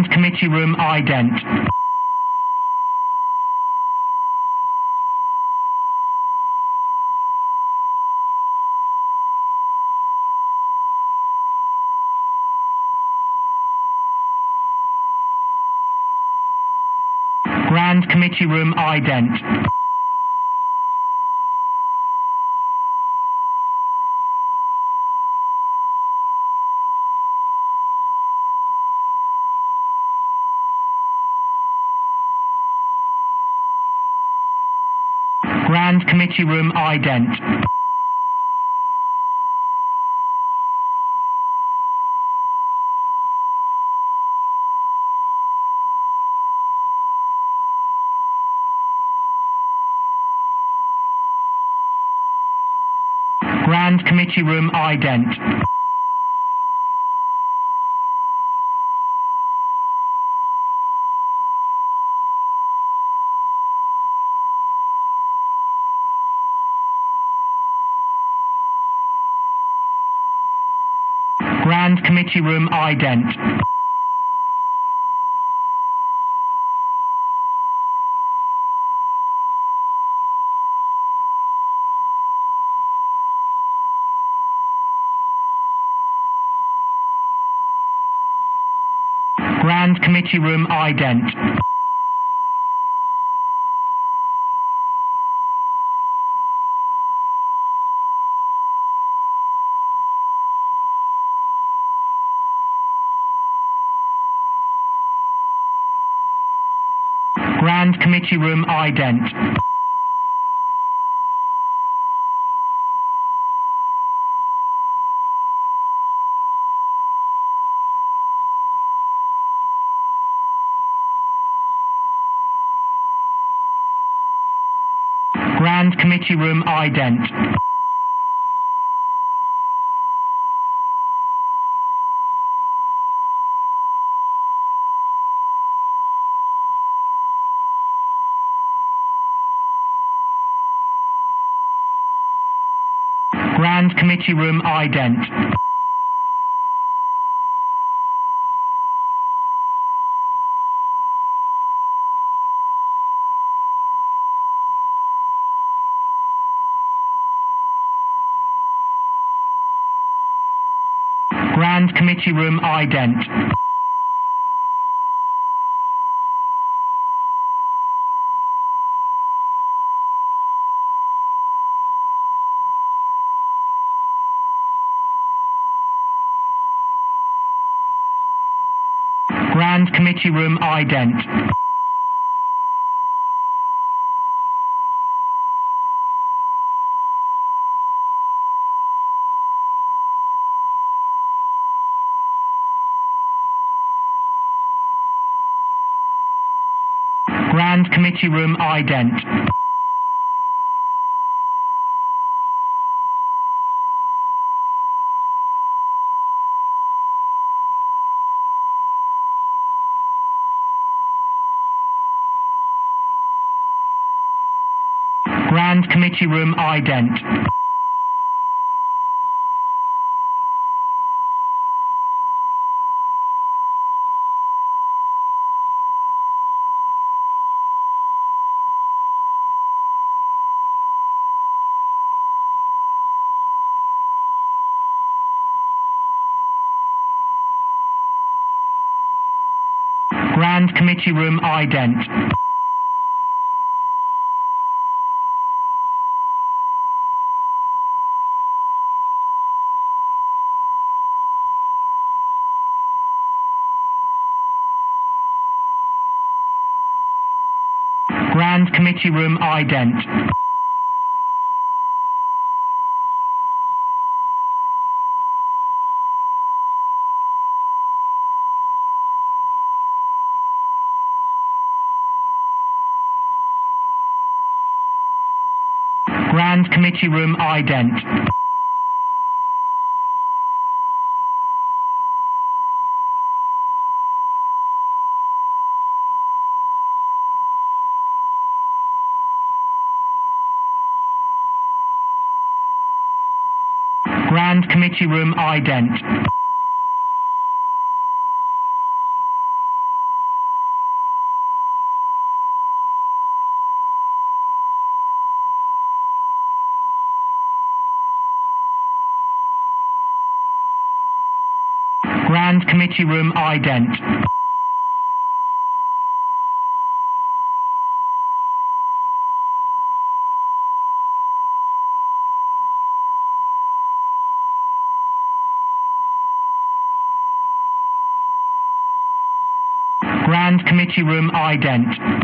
Grand Committee Room ident. Grand Committee Room ident. Grand Committee Room ident. Grand Committee Room ident. Grand Committee Room ident. Grand Committee Room ident. Grand Committee Room ident. Grand Committee Room ident. Grand Committee Room ident. Grand Committee Room ident. Grand Committee Room ident. Grand Committee Room ident. Grand Committee Room ident. Grand Committee Room ident. Grand Committee Room ident. Grand Committee Room ident. Grand Committee Room ident. Grand Committee Room ident. Grand Committee Room ident.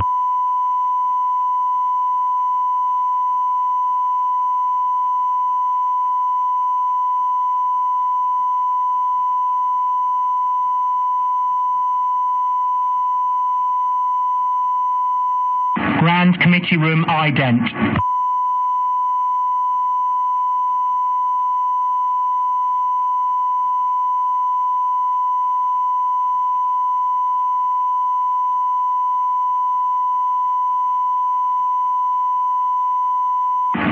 Grand Committee Room ident.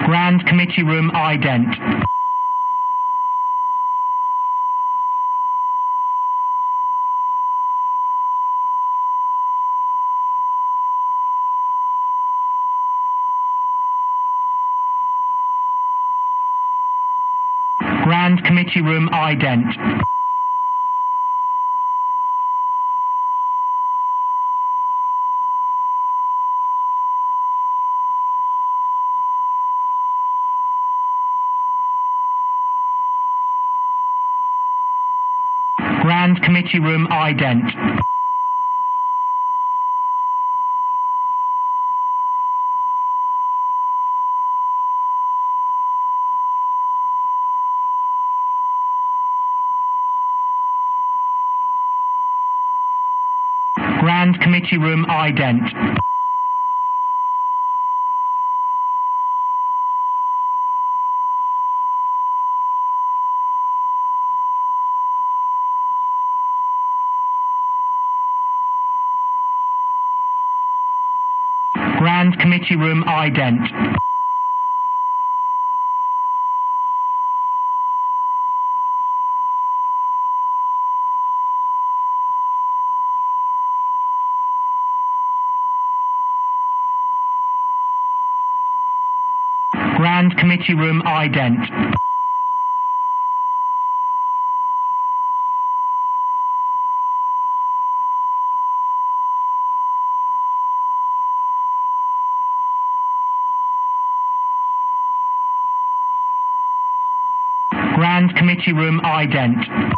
Grand Committee Room ident. Grand Committee Room ident. Grand Committee Room ident. Grand Committee Room ident. Grand Committee Room ident. Grand Committee Room ident. Grand Committee Room ident.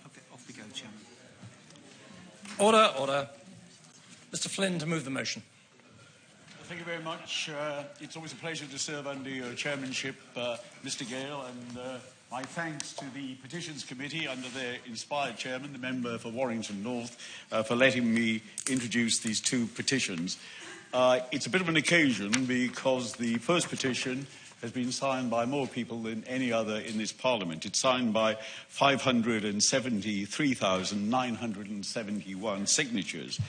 Okay, off we go, Chairman. Order, order. Mr. Flynn to move the motion. Thank you very much. It's always a pleasure to serve under your chairmanship, Mr. Gale, and my thanks to the Petitions Committee under their inspired chairman, the member for Warrington North, for letting me introduce these two petitions. It's a bit of an occasion because the first petition has been signed by more people than any other in this Parliament. It's signed by 573,971 signatures,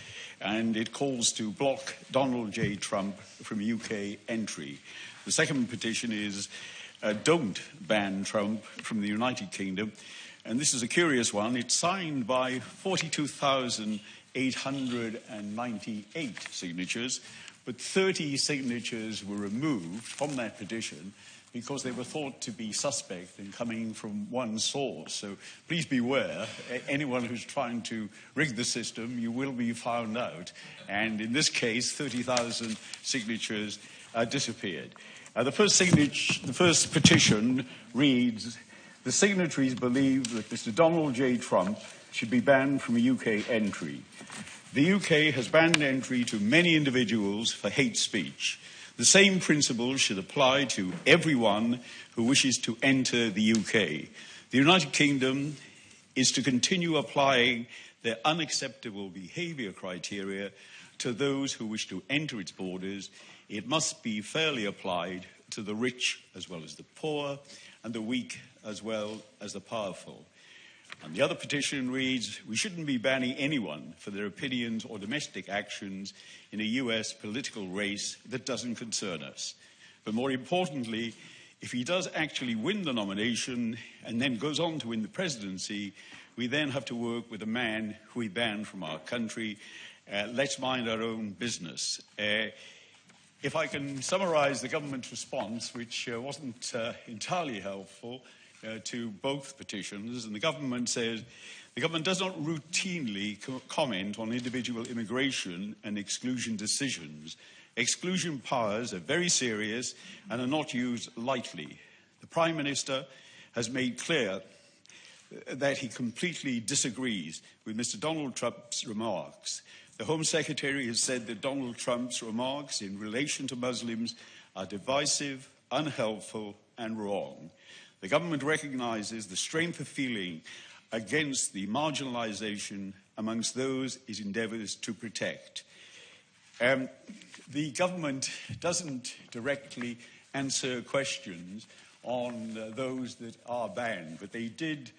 and it calls to block Donald J. Trump from UK entry. The second petition is don't ban Trump from the United Kingdom, and this is a curious one. It's signed by 42,898 signatures, but 30 signatures were removed from that petition because they were thought to be suspect and coming from one source. So please beware, anyone who's trying to rig the system, you will be found out. And in this case, 30,000 signatures disappeared. The first petition reads, the signatories believe that Mr. Donald J. Trump should be banned from UK entry. The UK has banned entry to many individuals for hate speech. The same principles should apply to everyone who wishes to enter the UK. The United Kingdom is to continue applying their unacceptable behaviour criteria to those who wish to enter its borders, it must be fairly applied to the rich as well as the poor, and the weak as well as the powerful. And the other petition reads, we shouldn't be banning anyone for their opinions or domestic actions in a US political race that doesn't concern us. But more importantly, if he does actually win the nomination and then goes on to win the presidency, we then have to work with a man who we banned from our country. Let's mind our own business. If I can summarize the government's response, which wasn't entirely helpful to both petitions, and the government says, the government does not routinely comment on individual immigration and exclusion decisions. Exclusion powers are very serious and are not used lightly. The Prime Minister has made clear that he completely disagrees with Mr. Donald Trump's remarks. The Home Secretary has said that Donald Trump's remarks in relation to Muslims are divisive, unhelpful, and wrong. The government recognises the strength of feeling against the marginalisation amongst those it endeavours to protect. The government doesn't directly answer questions on those that are banned, but they did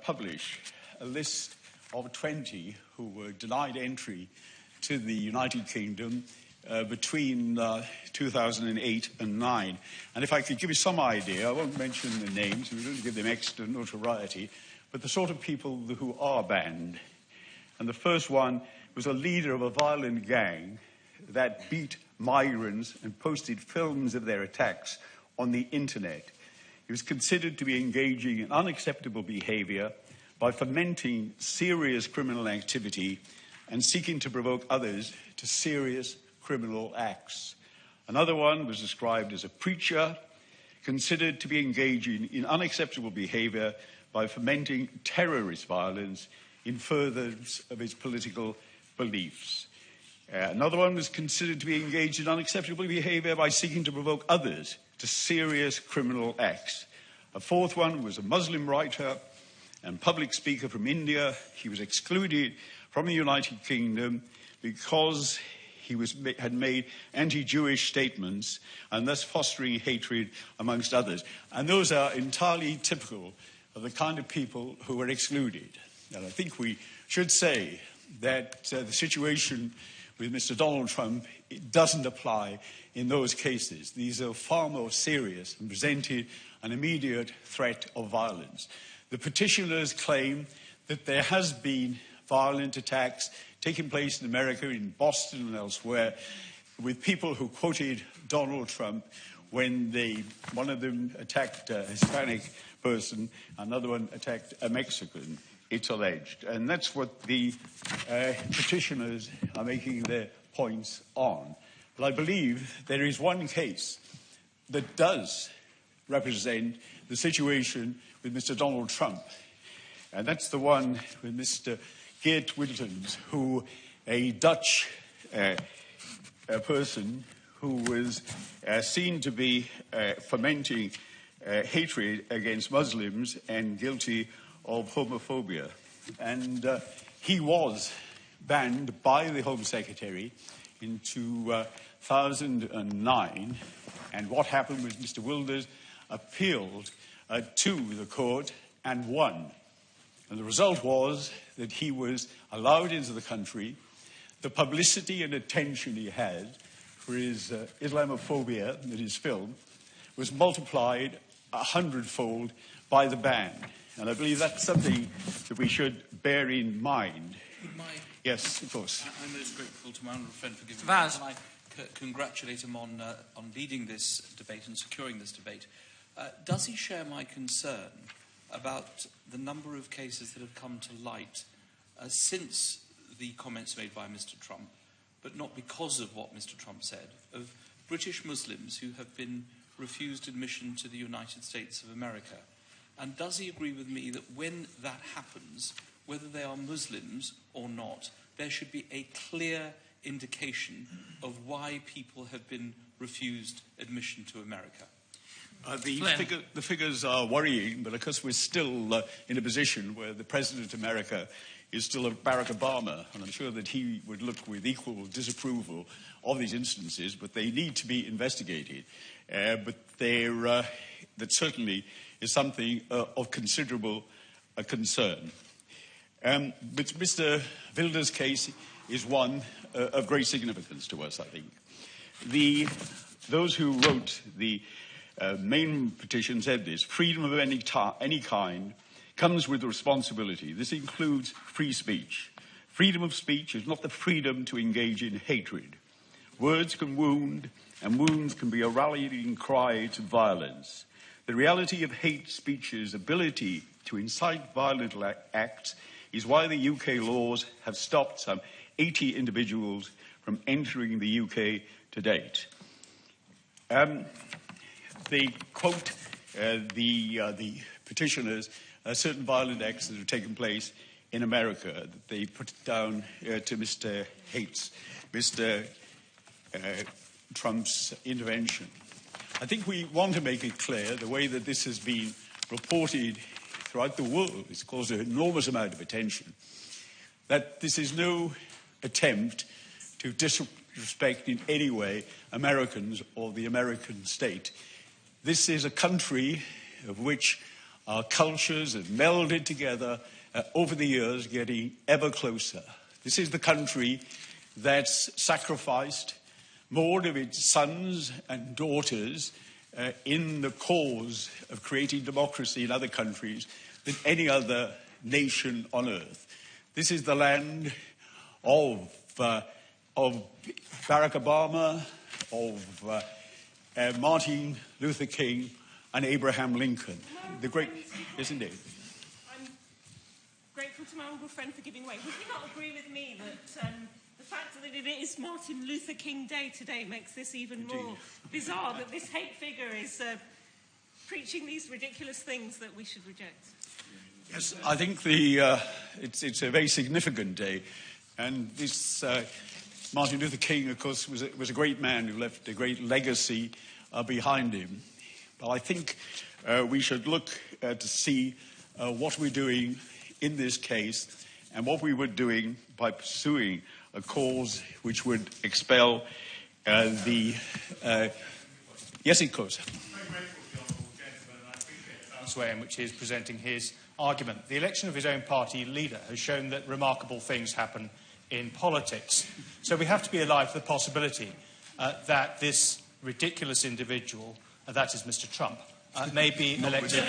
publish a list of 20 who were denied entry to the United Kingdom between 2008 and 9. And if I could give you some idea, I won't mention the names, we don't give them extra notoriety, but the sort of people who are banned. And the first one was a leader of a violent gang that beat migrants and posted films of their attacks on the internet. He was considered to be engaging in unacceptable behaviour by fomenting serious criminal activity and seeking to provoke others to serious criminal acts. Another one was described as a preacher, considered to be engaging in unacceptable behaviour by fomenting terrorist violence in furtherance of his political beliefs. Another one was considered to be engaged in unacceptable behaviour by seeking to provoke others to serious criminal acts. A fourth one was a Muslim writer and public speaker from India. He was excluded from the United Kingdom because he had made anti-Jewish statements and thus fostering hatred amongst others. And those are entirely typical of the kind of people who were excluded. And I think we should say that the situation with Mr. Donald Trump, it doesn't apply in those cases. These are far more serious and presented an immediate threat of violence. The petitioners claim that there has been violent attacks taking place in America, in Boston and elsewhere, with people who quoted Donald Trump when one of them attacked a Hispanic person, another one attacked a Mexican, it's alleged. And that's what the petitioners are making their points on. But I believe there is one case that does represent the situation with Mr. Donald Trump. And that's the one with Mr. Geert Wilders, who a Dutch person who was seen to be fomenting hatred against Muslims and guilty of homophobia. And he was banned by the Home Secretary in 2009. And what happened was Mr. Wilders appealed to the court and won. And the result was that he was allowed into the country. The publicity and attention he had for his Islamophobia in his film was multiplied 100-fold by the ban. And I believe that's something that we should bear in mind. Yes, of course. I'm most grateful to my honourable friend for giving me that, and I congratulate him on leading this debate and securing this debate. Does he share my concern about the number of cases that have come to light since the comments made by Mr. Trump, but not because of what Mr. Trump said, of British Muslims who have been refused admission to the United States of America? And does he agree with me that when that happens, whether they are Muslims or not, there should be a clear indication of why people have been refused admission to America? The figures are worrying, but of course we're still in a position where the President of America is still Barack Obama, and I'm sure that he would look with equal disapproval of these instances, but they need to be investigated. But that certainly is something of considerable concern. But Mr. Wilder's case is one of great significance to us, I think. Those who wrote the main petition said this: freedom of any kind comes with responsibility. This includes free speech. Freedom of speech is not the freedom to engage in hatred. Words can wound, and wounds can be a rallying cry to violence. The reality of hate speech's ability to incite violent acts is why the UK laws have stopped some 80 individuals from entering the UK to date. They quote the petitioners certain violent acts that have taken place in America, that they put down to Mr. Hates, Mr. Trump's intervention. I think we want to make it clear the way that this has been reported throughout the world. It's caused an enormous amount of attention. That this is no attempt to disrespect in any way Americans or the American state. This is a country of which our cultures have melded together over the years, getting ever closer. This is the country that's sacrificed more of its sons and daughters in the cause of creating democracy in other countries than any other nation on earth. This is the land of Barack Obama, of Martin Luther King, and Abraham Lincoln. The great, isn't it? I'm grateful to my honourable friend for giving way. Would you not agree with me that the fact that it is Martin Luther King Day today makes this even more bizarre, that this hate figure is preaching these ridiculous things that we should reject? Yes, I think it's a very significant day. And this Martin Luther King, of course, was a great man who left a great legacy behind him. But I think we should look to see what we're doing in this case and what we were doing by pursuing a cause which would expel the... yes, it goes. Way in which he is presenting his argument. The election of his own party leader has shown that remarkable things happen in politics. So we have to be alive to the possibility that this ridiculous individual, that is Mr. Trump, may be elected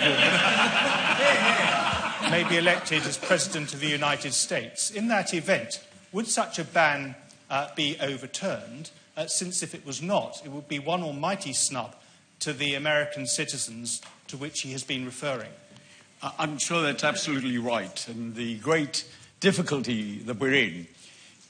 as President of the United States. In that event, would such a ban be overturned, since if it was not, it would be one almighty snub to the American citizens to which he has been referring? I'm sure that's absolutely right. And the great difficulty that we're in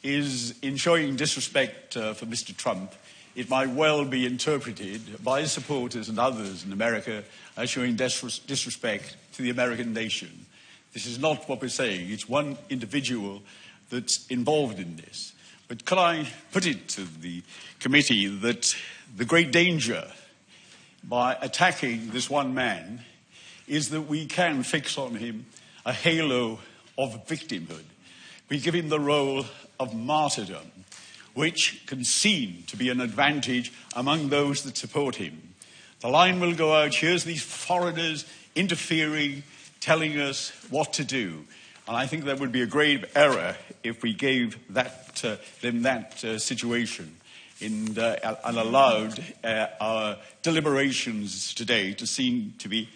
is in showing disrespect for Mr. Trump. It might well be interpreted by his supporters and others in America as showing disrespect to the American nation. This is not what we're saying. It's one individual that's involved in this. But can I put it to the committee that the great danger by attacking this one man is that we can fix on him a halo of victimhood. We give him the role of martyrdom, which can seem to be an advantage among those that support him. The line will go out, here's these foreigners interfering, telling us what to do. And I think that would be a grave error if we gave them that situation and allowed our deliberations today to seem to be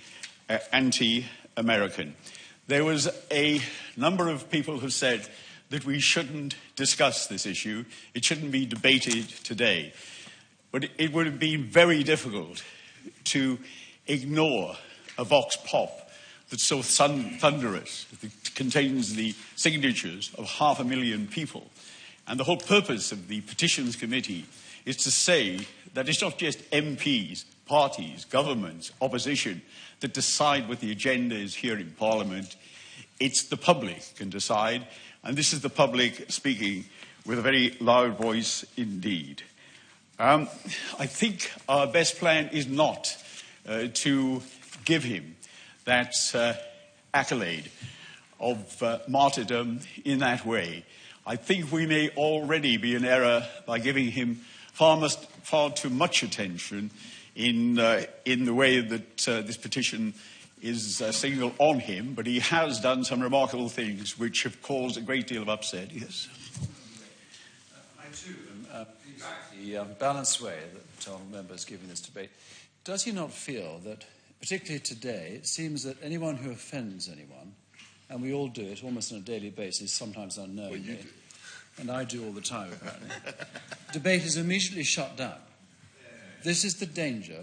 anti-American. There was a number of people who said that we shouldn't discuss this issue. It shouldn't be debated today. But it would have been very difficult to ignore a vox pop that's so thunderous, that contains the signatures of 500,000 people. And the whole purpose of the Petitions Committee is to say that it's not just MPs, parties, governments, opposition that decide what the agenda is here in Parliament. It's the public can decide. And this is the public speaking with a very loud voice indeed. I think our best plan is not to give him that accolade of martyrdom in that way. I think we may already be in error by giving him far too much attention in the way that this petition is singled on him, but he has done some remarkable things which have caused a great deal of upset. Yes. I too am the balanced way that our member is giving this debate. Does he not feel that, particularly today, it seems that anyone who offends anyone, and we all do it almost on a daily basis, sometimes unknowingly, and I do all the time apparently, debate is immediately shut down. This is the danger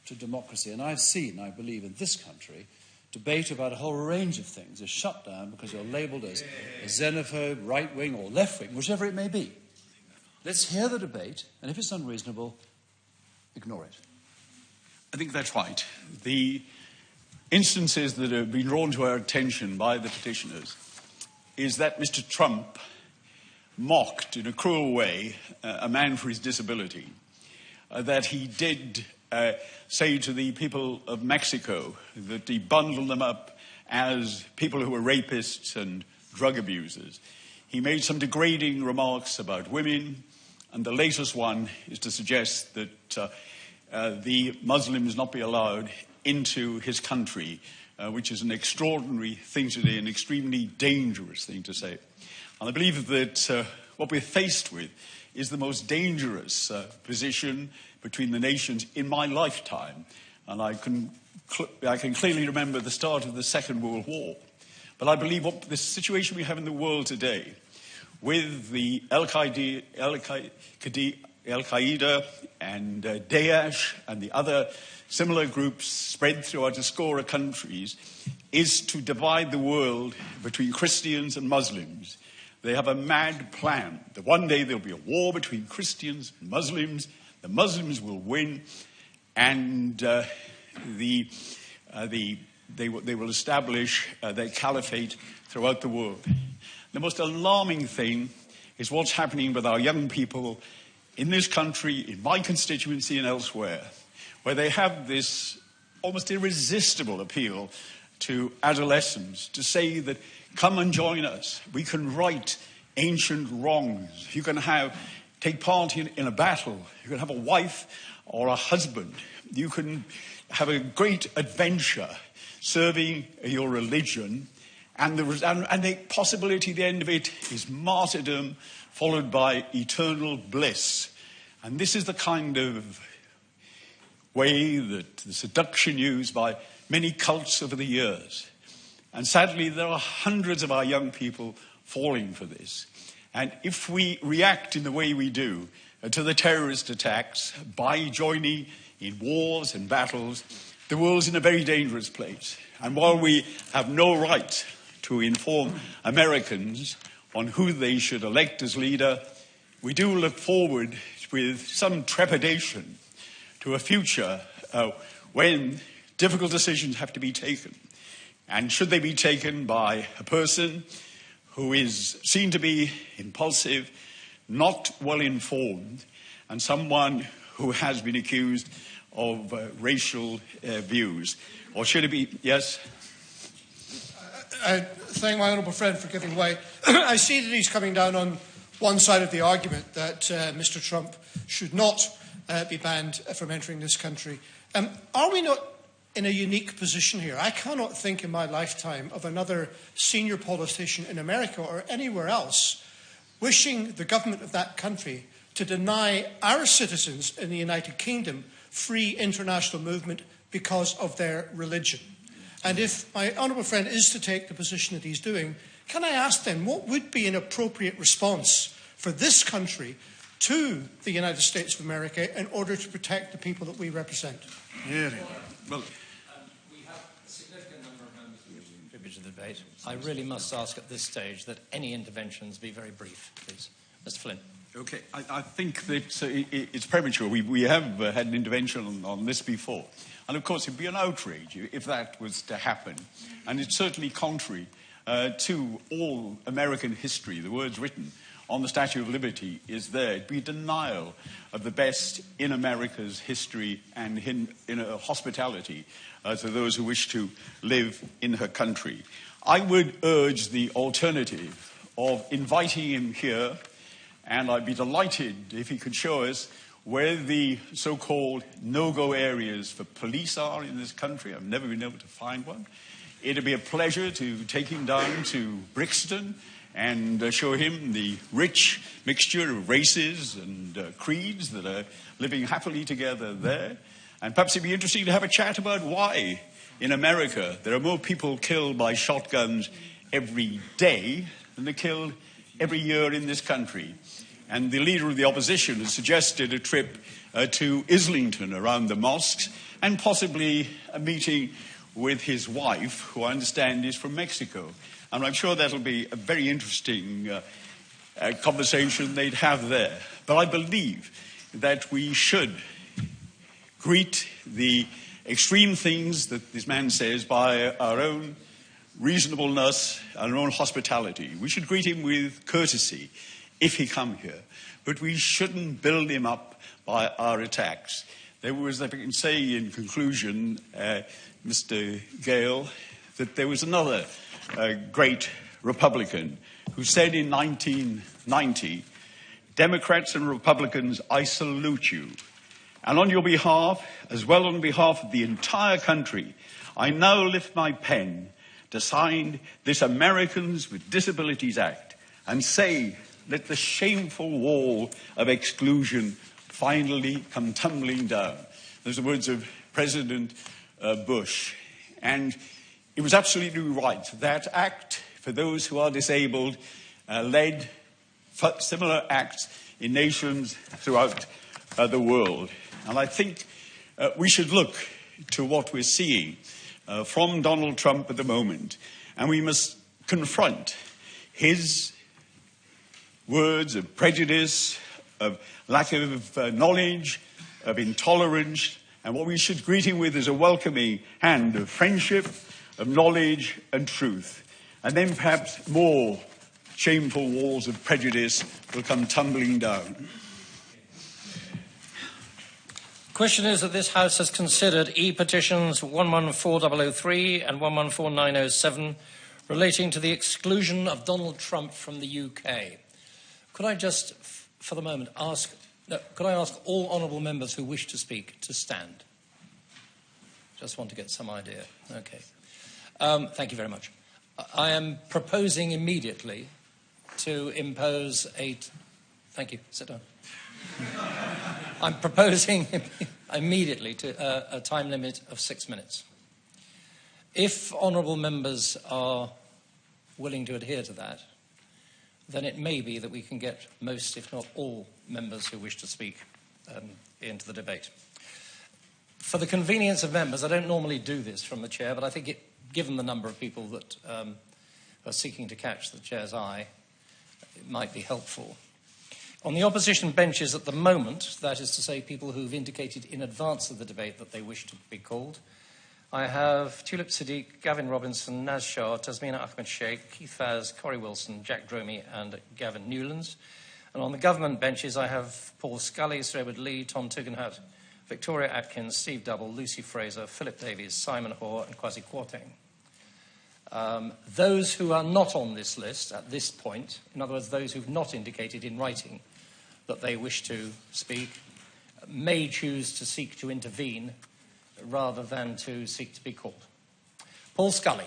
to democracy, and I've seen, I believe, in this country, debate about a whole range of things is shut down because you're labelled as a xenophobe, right-wing or left-wing, whichever it may be. Let's hear the debate, and if it's unreasonable, ignore it. I think that's right. The instances that have been drawn to our attention by the petitioners is that Mr. Trump mocked in a cruel way a man for his disability, that he did say to the people of Mexico that he bundled them up as people who were rapists and drug abusers. He made some degrading remarks about women, and the latest one is to suggest that the Muslims not be allowed into his country, which is an extraordinary thing to say, an extremely dangerous thing to say. And I believe that what we're faced with is the most dangerous position between the nations in my lifetime. And I can clearly remember the start of the Second World War. But I believe what the situation we have in the world today, with the Al-Qaeda and Daesh and the other similar groups spread throughout a score of countries, is to divide the world between Christians and Muslims. They have a mad plan that one day there'll be a war between Christians and Muslims. The Muslims will win, and they will establish their caliphate throughout the world. The most alarming thing is what's happening with our young people in this country, in my constituency and elsewhere, where they have this almost irresistible appeal to adolescents to say that, come and join us. We can right ancient wrongs. You can take part in a battle. You can have a wife or a husband. You can have a great adventure serving your religion. And the possibility at the end of it is martyrdom followed by eternal bliss. And this is the kind of way that the seduction used by many cults over the years. And sadly, there are hundreds of our young people falling for this. And if we react in the way we do to the terrorist attacks by joining in wars and battles, the world's in a very dangerous place. And while we have no right to inform Americans on who they should elect as leader, we do look forward with some trepidation to a future when difficult decisions have to be taken. And should they be taken by a person who is seen to be impulsive, not well informed, and someone who has been accused of racial views? Or should it be, yes? I thank my honourable friend for giving way. I see that he's coming down on one side of the argument that Mr. Trump should not be banned from entering this country. Are we not in a unique position here? I cannot think in my lifetime of another senior politician in America or anywhere else wishing the government of that country to deny our citizens in the United Kingdom free international movement because of their religion. And if my honourable friend is to take the position that he's doing, can I ask then, what would be an appropriate response for this country to the United States of America in order to protect the people that we represent? Yeah. Well, we have a significant number of members who contribute to the debate. I really must ask at this stage that any interventions be very brief, please. Mr. Flynn. Okay, I think that it's premature. We have had an intervention on this before. And of course, it'd be an outrage if that was to happen. And it's certainly contrary to all American history. The words written on the Statue of Liberty is there. It'd be denial of the best in America's history and in hospitality to those who wish to live in her country. I would urge the alternative of inviting him here, and I'd be delighted if he could show us where the so-called no-go areas for police are in this country. I've never been able to find one. It'd be a pleasure to take him down to Brixton and show him the rich mixture of races and creeds that are living happily together there. And perhaps it'd be interesting to have a chat about why in America there are more people killed by shotguns every day than are killed every year in this country. And the leader of the opposition has suggested a trip to Islington around the mosques and possibly a meeting with his wife, who I understand is from Mexico. And I'm sure that'll be a very interesting conversation they'd have there. But I believe that we should greet the extreme things that this man says by our own reasonableness and our own hospitality. We should greet him with courtesy if he come here. But we shouldn't build him up by our attacks. There was, if I can say in conclusion, Mr. Gale, that there was another great Republican who said in 1990, "Democrats and Republicans, I salute you. And on your behalf, as well on behalf of the entire country, I now lift my pen to sign this Americans with Disabilities Act and say, let the shameful wall of exclusion finally come tumbling down." Those are the words of President Bush. And it was absolutely right. That act for those who are disabled led similar acts in nations throughout the world. And I think we should look to what we're seeing from Donald Trump at the moment. And we must confront his words of prejudice, of lack of knowledge, of intolerance. And what we should greet him with is a welcoming hand of friendship, of knowledge and truth. And then perhaps more shameful walls of prejudice will come tumbling down. The question is that this House has considered e-petitions 114003 and 114907 relating to the exclusion of Donald Trump from the UK. Could I just, for the moment, ask all honourable members who wish to speak to stand? Just want to get some idea. Okay. Thank you very much. I am proposing immediately to impose a... Thank you. Sit down. I'm proposing immediately to a time limit of 6 minutes. If honourable members are willing to adhere to that, then it may be that we can get most, if not all, members who wish to speak into the debate. For the convenience of members, I don't normally do this from the chair, but I think given the number of people that are seeking to catch the chair's eye, it might be helpful. On the opposition benches at the moment, that is to say people who've indicated in advance of the debate that they wish to be called, I have Tulip Siddiq, Gavin Robinson, Naz Shah, Tasmina Ahmed Sheikh, Keith Faz, Corey Wilson, Jack Dromey and Gavin Newlands. And on the government benches, I have Paul Scully, Sir Edward Lee, Tom Tugendhat, Victoria Atkins, Steve Double, Lucy Fraser, Philip Davies, Simon Hoare and Kwasi Kwarteng. Those who are not on this list at this point, in other words, those who've not indicated in writing that they wish to speak, may choose to seek to intervene rather than to seek to be called. Paul Scully.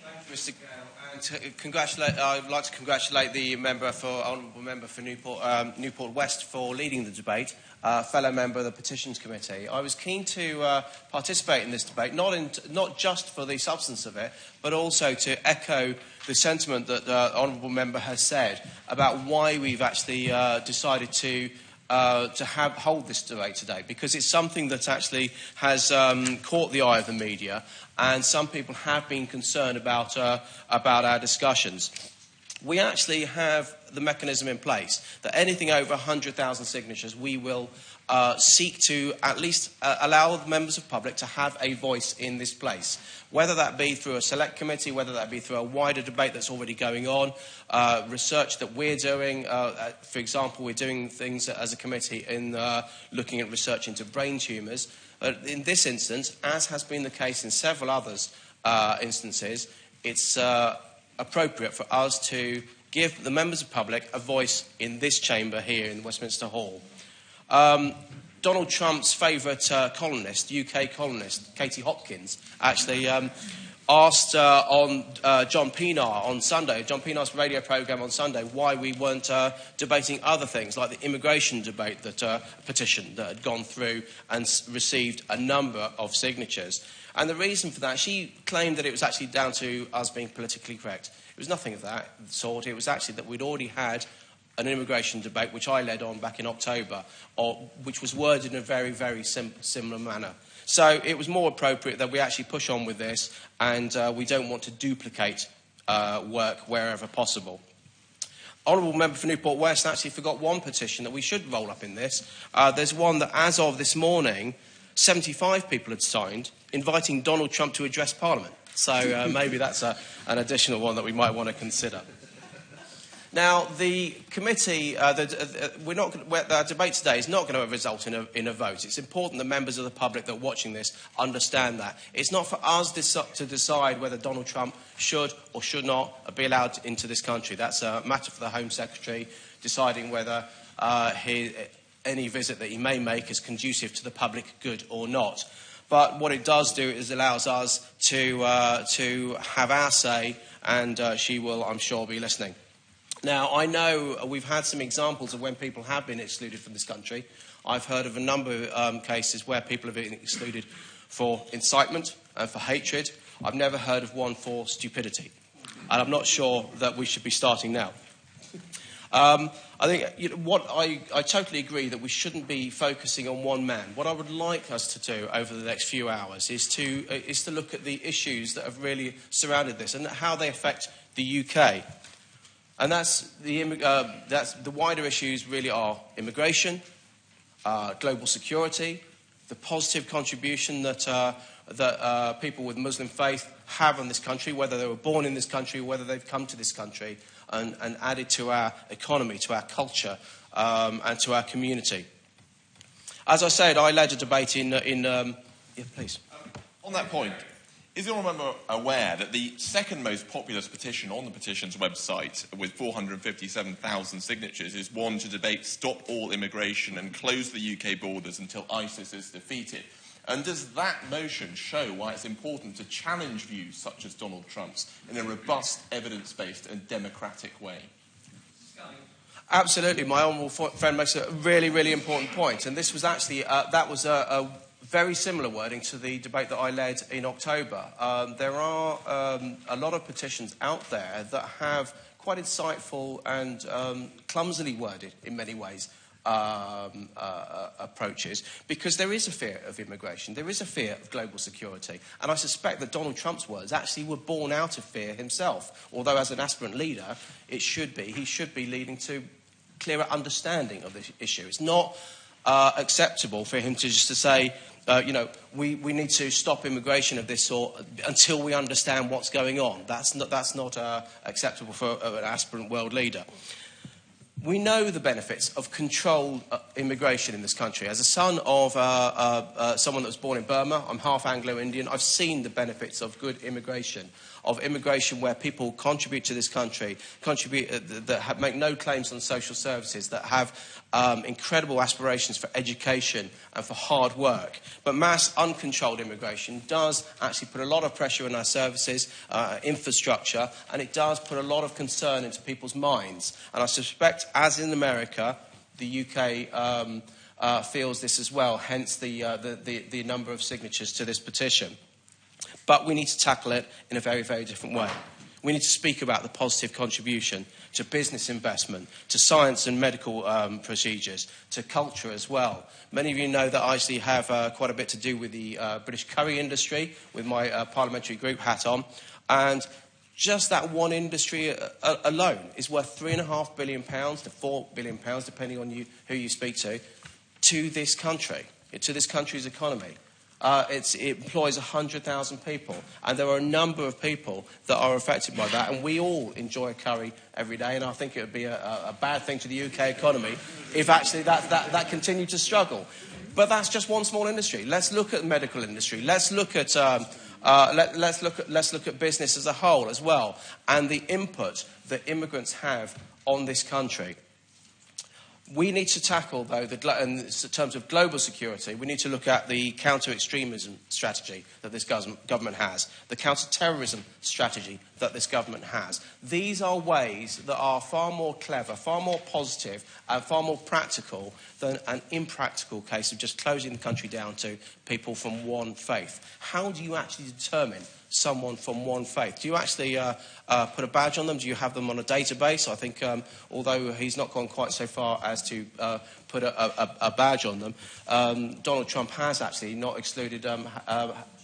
Thank you, Mr. Gale. And I'd like to congratulate the honourable member for Newport West for leading the debate, fellow member of the Petitions Committee. I was keen to participate in this debate, not just for the substance of it, but also to echo the sentiment that the honourable member has said about why we've actually decided to hold this debate today, because it's something that actually has caught the eye of the media, and some people have been concerned about our discussions. We actually have the mechanism in place that anything over 100,000 signatures, we will seek to at least allow the members of the public to have a voice in this place, whether that be through a select committee, whether that be through a wider debate that's already going on, research that we're doing. For example, we're doing things as a committee in looking at research into brain tumours. In this instance, as has been the case in several others, instances, it's appropriate for us to give the members of the public a voice in this chamber here in Westminster Hall. Donald Trump's favourite columnist, UK columnist, Katie Hopkins, actually asked on John Pienaar on Sunday, John Pienaar's radio programme on Sunday, why we weren't debating other things, like the immigration debate, petition that had gone through and received a number of signatures. And the reason for that, she claimed that it was actually down to us being politically correct. It was nothing of that sort. It was actually that we'd already had an immigration debate, which I led on back in October, which was worded in a very, very similar manner. So it was more appropriate that we actually push on with this, and we don't want to duplicate work wherever possible. Honourable Member for Newport West actually forgot one petition that we should roll up in this. There's one that, as of this morning, 75 people had signed, inviting Donald Trump to address Parliament. So maybe that's an additional one that we might want to consider. Now, the committee, our debate today is not going to result in a vote. It's important that members of the public that are watching this understand that. It's not for us to decide whether Donald Trump should or should not be allowed into this country. That's a matter for the Home Secretary, deciding whether any visit that he may make is conducive to the public good or not. But what it does do is allows us to have our say, and she will, I'm sure, be listening. Now, I know we've had some examples of when people have been excluded from this country. I've heard of a number of cases where people have been excluded for incitement and for hatred. I've never heard of one for stupidity. And I'm not sure that we should be starting now. I think I totally agree that we shouldn't be focusing on one man. What I would like us to do over the next few hours is to look at the issues that have really surrounded this and how they affect the UK. And that's the wider issues really are immigration, global security, the positive contribution that people with Muslim faith have in this country, whether they were born in this country or whether they've come to this country and added to our economy, to our culture, and to our community. As I said, I led a debate in yeah, please. On that point, is the Honourable Member aware that the second most populous petition on the petitions website, with 457,000 signatures, is one to debate stop all immigration and close the UK borders until ISIS is defeated? And does that motion show why it's important to challenge views such as Donald Trump's in a robust, evidence-based and democratic way? Absolutely. My honourable friend makes a really, really important point. And this was actually, that was a very similar wording to the debate that I led in October. There are a lot of petitions out there that have quite insightful and clumsily worded, in many ways, approaches, because there is a fear of immigration, there is a fear of global security, and I suspect that Donald Trump's words actually were born out of fear himself, although as an aspirant leader, he should be leading to clearer understanding of this issue. It's not acceptable for him to just to say, we need to stop immigration of this sort until we understand what's going on. That's not acceptable for an aspirant world leader. We know the benefits of controlled immigration in this country. As a son of someone that was born in Burma, I'm half Anglo-Indian, I've seen the benefits of good immigration, where people contribute to this country, that make no claims on social services, that have incredible aspirations for education and for hard work. But mass uncontrolled immigration does actually put a lot of pressure on our services, infrastructure, and it does put a lot of concern into people's minds. And I suspect, as in America, the UK feels this as well, hence the number of signatures to this petition. But we need to tackle it in a very, very different way. We need to speak about the positive contribution to business investment, to science and medical procedures, to culture as well. Many of you know that I actually have quite a bit to do with the British curry industry, with my parliamentary group hat on. And just that one industry alone is worth £3.5 billion to £4 billion, depending on who you speak to this country, to this country's economy. It employs 100,000 people, and there are a number of people that are affected by that, and we all enjoy a curry every day, and I think it would be a bad thing to the UK economy if actually that continued to struggle. But that's just one small industry. Let's look at the medical industry. Let's look at Let's look at business as a whole as well, and the input that immigrants have on this country. We need to tackle, though, in terms of global security, we need to look at the counter-extremism strategy that this government has, the counter-terrorism strategy that this government has. These are ways that are far more clever, far more positive, and far more practical than an impractical case of just closing the country down to people from one faith. How do you actually determine someone from one faith? Do you actually put a badge on them? Do you have them on a database? I think, although he's not gone quite so far as to put a badge on them, Donald Trump has actually not excluded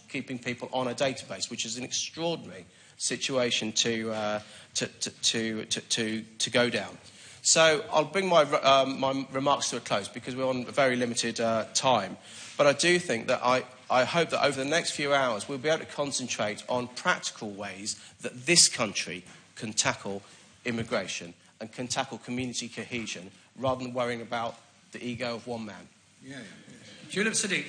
keeping people on a database, which is an extraordinary situation to go down. So I'll bring my remarks to a close because we're on a very limited time. But I do think that I hope that over the next few hours we'll be able to concentrate on practical ways that this country can tackle immigration and can tackle community cohesion rather than worrying about the ego of one man. Julep Siddiq.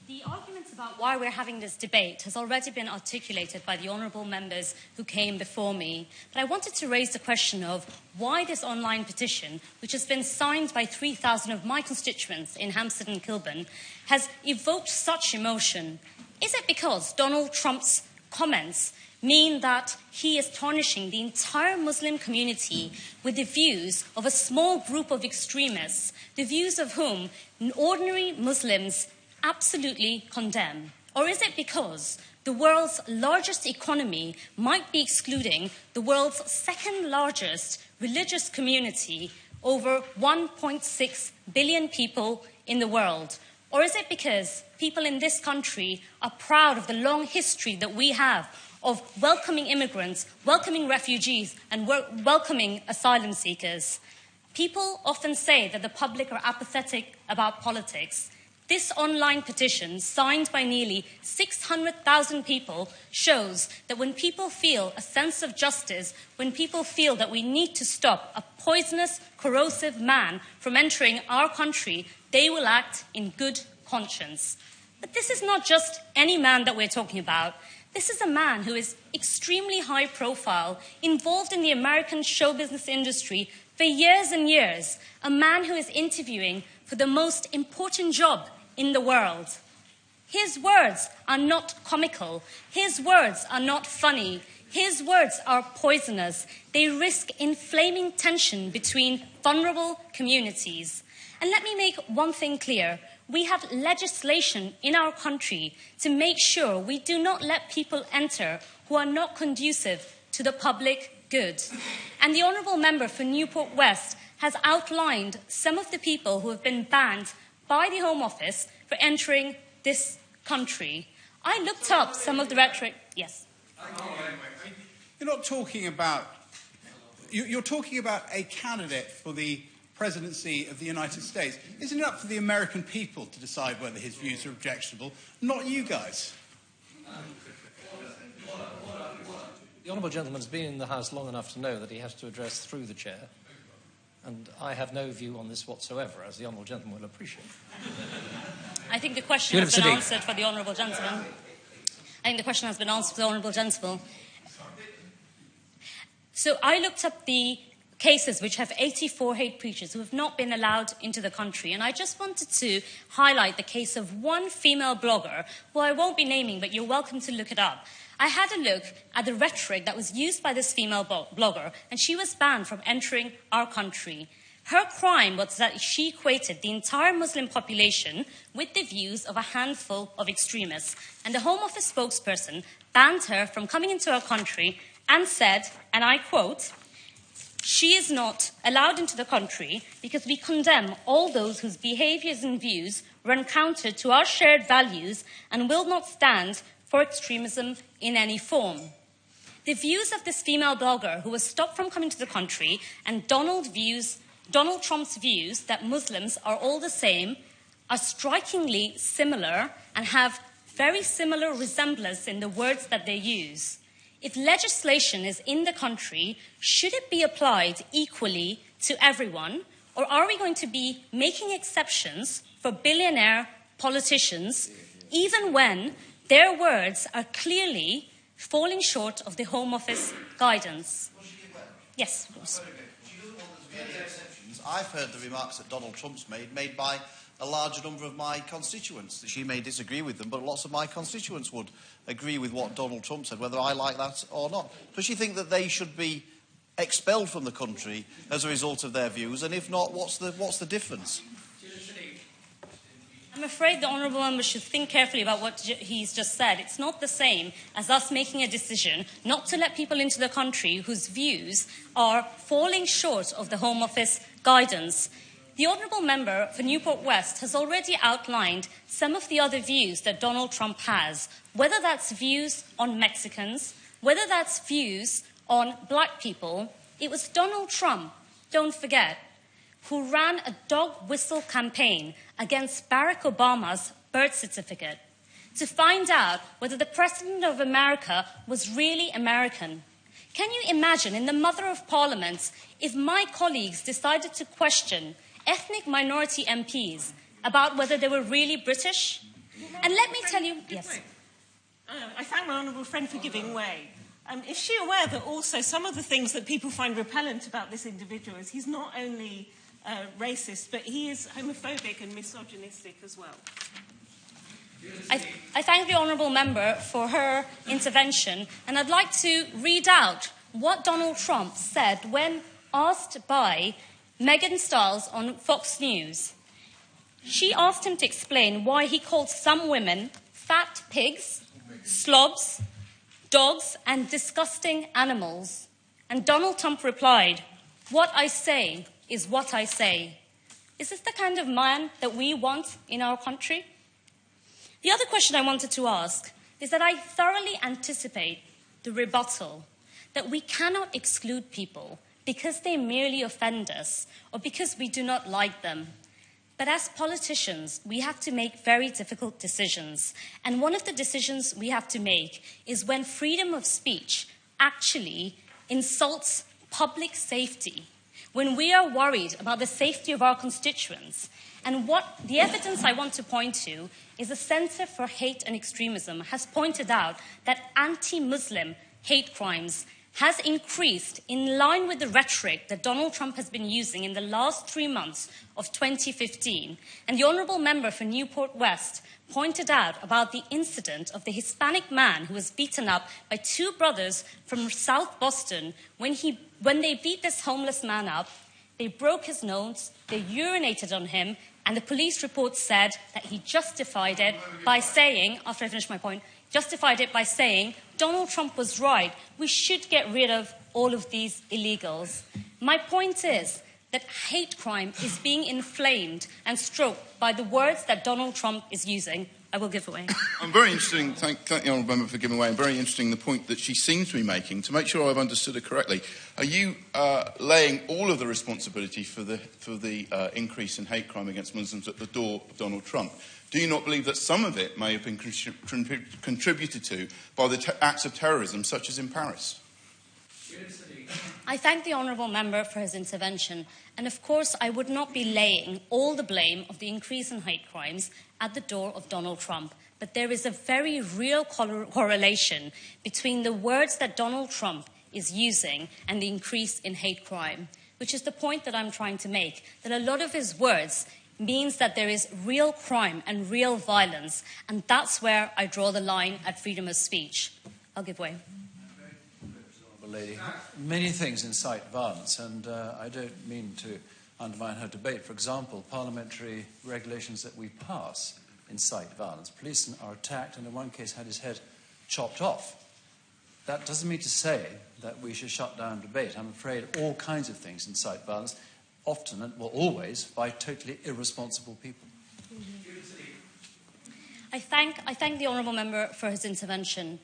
The arguments about why we're having this debate has already been articulated by the honourable members who came before me. But I wanted to raise the question of why this online petition, which has been signed by 3,000 of my constituents in Hampstead and Kilburn, has evoked such emotion. Is it because Donald Trump's comments mean that he is tarnishing the entire Muslim community with the views of a small group of extremists, the views of whom ordinary Muslims absolutely condemn? Or is it because the world's largest economy might be excluding the world's second largest religious community, over 1.6 billion people in the world? Or is it because people in this country are proud of the long history that we have of welcoming immigrants, welcoming refugees, and welcoming asylum seekers? People often say that the public are apathetic about politics. This online petition, signed by nearly 600,000 people, shows that when people feel a sense of justice, when people feel that we need to stop a poisonous, corrosive man from entering our country, they will act in good conscience. But this is not just any man that we're talking about. This is a man who is extremely high profile, involved in the American show business industry for years and years, a man who is interviewing for the most important job in the world. His words are not comical. His words are not funny. His words are poisonous. They risk inflaming tension between vulnerable communities. And let me make one thing clear. We have legislation in our country to make sure we do not let people enter who are not conducive to the public good. And the Honourable Member for Newport West has outlined some of the people who have been banned by the Home Office for entering this country. I looked up some of the rhetoric. Yes. You're not talking about... You're talking about a candidate for the presidency of the United States. Isn't it up for the American people to decide whether his views are objectionable, not you guys? The Honourable Gentleman's been in the House long enough to know that he has to address through the chair. And I have no view on this whatsoever, as the Honourable Gentleman will appreciate. I think the question has been answered for the Honourable Gentleman. So I looked up the cases which have 84 hate preachers who have not been allowed into the country. And I just wanted to highlight the case of one female blogger, who I won't be naming, but you're welcome to look it up. I had a look at the rhetoric that was used by this female blogger, and she was banned from entering our country. Her crime was that she equated the entire Muslim population with the views of a handful of extremists. And the Home Office spokesperson banned her from coming into our country and said, and I quote, "She is not allowed into the country because we condemn all those whose behaviours and views run counter to our shared values and will not stand for extremism in any form." The views of this female blogger who was stopped from coming to the country and Donald Trump's views that Muslims are all the same are strikingly similar and have very similar resemblance in the words that they use. If legislation is in the country, should it be applied equally to everyone, Or are we going to be making exceptions for billionaire politicians, even when their words are clearly falling short of the Home Office guidance? Yes, of course. I've heard the remarks that Donald Trump's made by a large number of my constituents. She may disagree with them, but lots of my constituents would agree with what Donald Trump said, whether I like that or not. Does she think that they should be expelled from the country as a result of their views? And if not, what's the difference? I'm afraid the Honourable Member should think carefully about what he's just said. It's not the same as us making a decision not to let people into the country whose views are falling short of the Home Office guidance. The Honourable Member for Newport West has already outlined some of the other views that Donald Trump has, whether that's views on Mexicans, whether that's views on black people. It was Donald Trump, don't forget, who ran a dog whistle campaign against Barack Obama's birth certificate to find out whether the President of America was really American. Can you imagine, in the Mother of Parliaments, if my colleagues decided to question ethnic minority MPs about whether they were really British? And let me tell you... Yes. I thank my honourable friend for giving way. Is she aware that also some of the things that people find repellent about this individual is he's not only racist, but he is homophobic and misogynistic as well? I thank the Honourable Member for her intervention, and I'd like to read out what Donald Trump said when asked by Megan Stiles on Fox News. She asked him to explain why he called some women fat pigs, slobs, dogs, and disgusting animals. And Donald Trump replied, "What I say is what I say." Is this the kind of man that we want in our country? The other question I wanted to ask is that I thoroughly anticipate the rebuttal that we cannot exclude people because they merely offend us or because we do not like them. But as politicians, we have to make very difficult decisions. And one of the decisions we have to make is when freedom of speech actually insults public safety, when we are worried about the safety of our constituents. And what the evidence I want to point to is the Centre for Hate and Extremism has pointed out that anti-Muslim hate crimes has increased in line with the rhetoric that Donald Trump has been using in the last 3 months of 2015. And the Honourable Member for Newport West pointed out about the incident of the Hispanic man who was beaten up by two brothers from South Boston. When they beat this homeless man up, they broke his nose, they urinated on him, and the police report said that he justified it by saying, after I finish my point, justified it by saying, Donald Trump was right. We should get rid of all of these illegals. My point is that hate crime is being inflamed and stroked by the words that Donald Trump is using. I will give away. I'm very interested, thank the Honourable Member for giving away, and very interesting the point that she seems to be making. To make sure I've understood her correctly, are you laying all of the responsibility for the increase in hate crime against Muslims at the door of Donald Trump? Do you not believe that some of it may have been contributed to by the acts of terrorism, such as in Paris? I thank the Honourable Member for his intervention. And of course, I would not be laying all the blame of the increase in hate crimes at the door of Donald Trump. But there is a very real correlation between the words that Donald Trump is using and the increase in hate crime, which is the point that I'm trying to make, that a lot of his words means that there is real crime and real violence, and that's where I draw the line at freedom of speech. I'll give way. Lady. Many things incite violence, and I don't mean to undermine her debate. For example, parliamentary regulations that we pass incite violence. Policemen are attacked, and in one case had his head chopped off. That doesn't mean to say that we should shut down debate. I'm afraid all kinds of things incite violence, often, and well, always, by totally irresponsible people. I thank the Honourable Member for his intervention.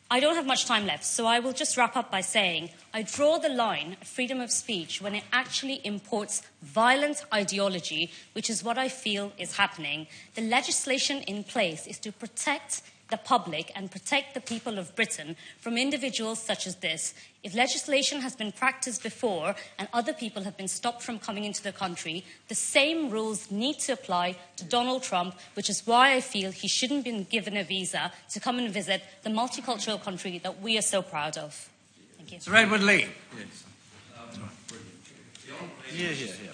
I don't have much time left, so I will just wrap up by saying I draw the line at freedom of speech when it actually imports violent ideology, which is what I feel is happening. The legislation in place is to protect the public and protect the people of Britain from individuals such as this. If legislation has been practiced before and other people have been stopped from coming into the country, the same rules need to apply to Donald Trump, which is why I feel he shouldn't be given a visa to come and visit the multicultural country that we are so proud of. Thank you. Sir Edward Lee.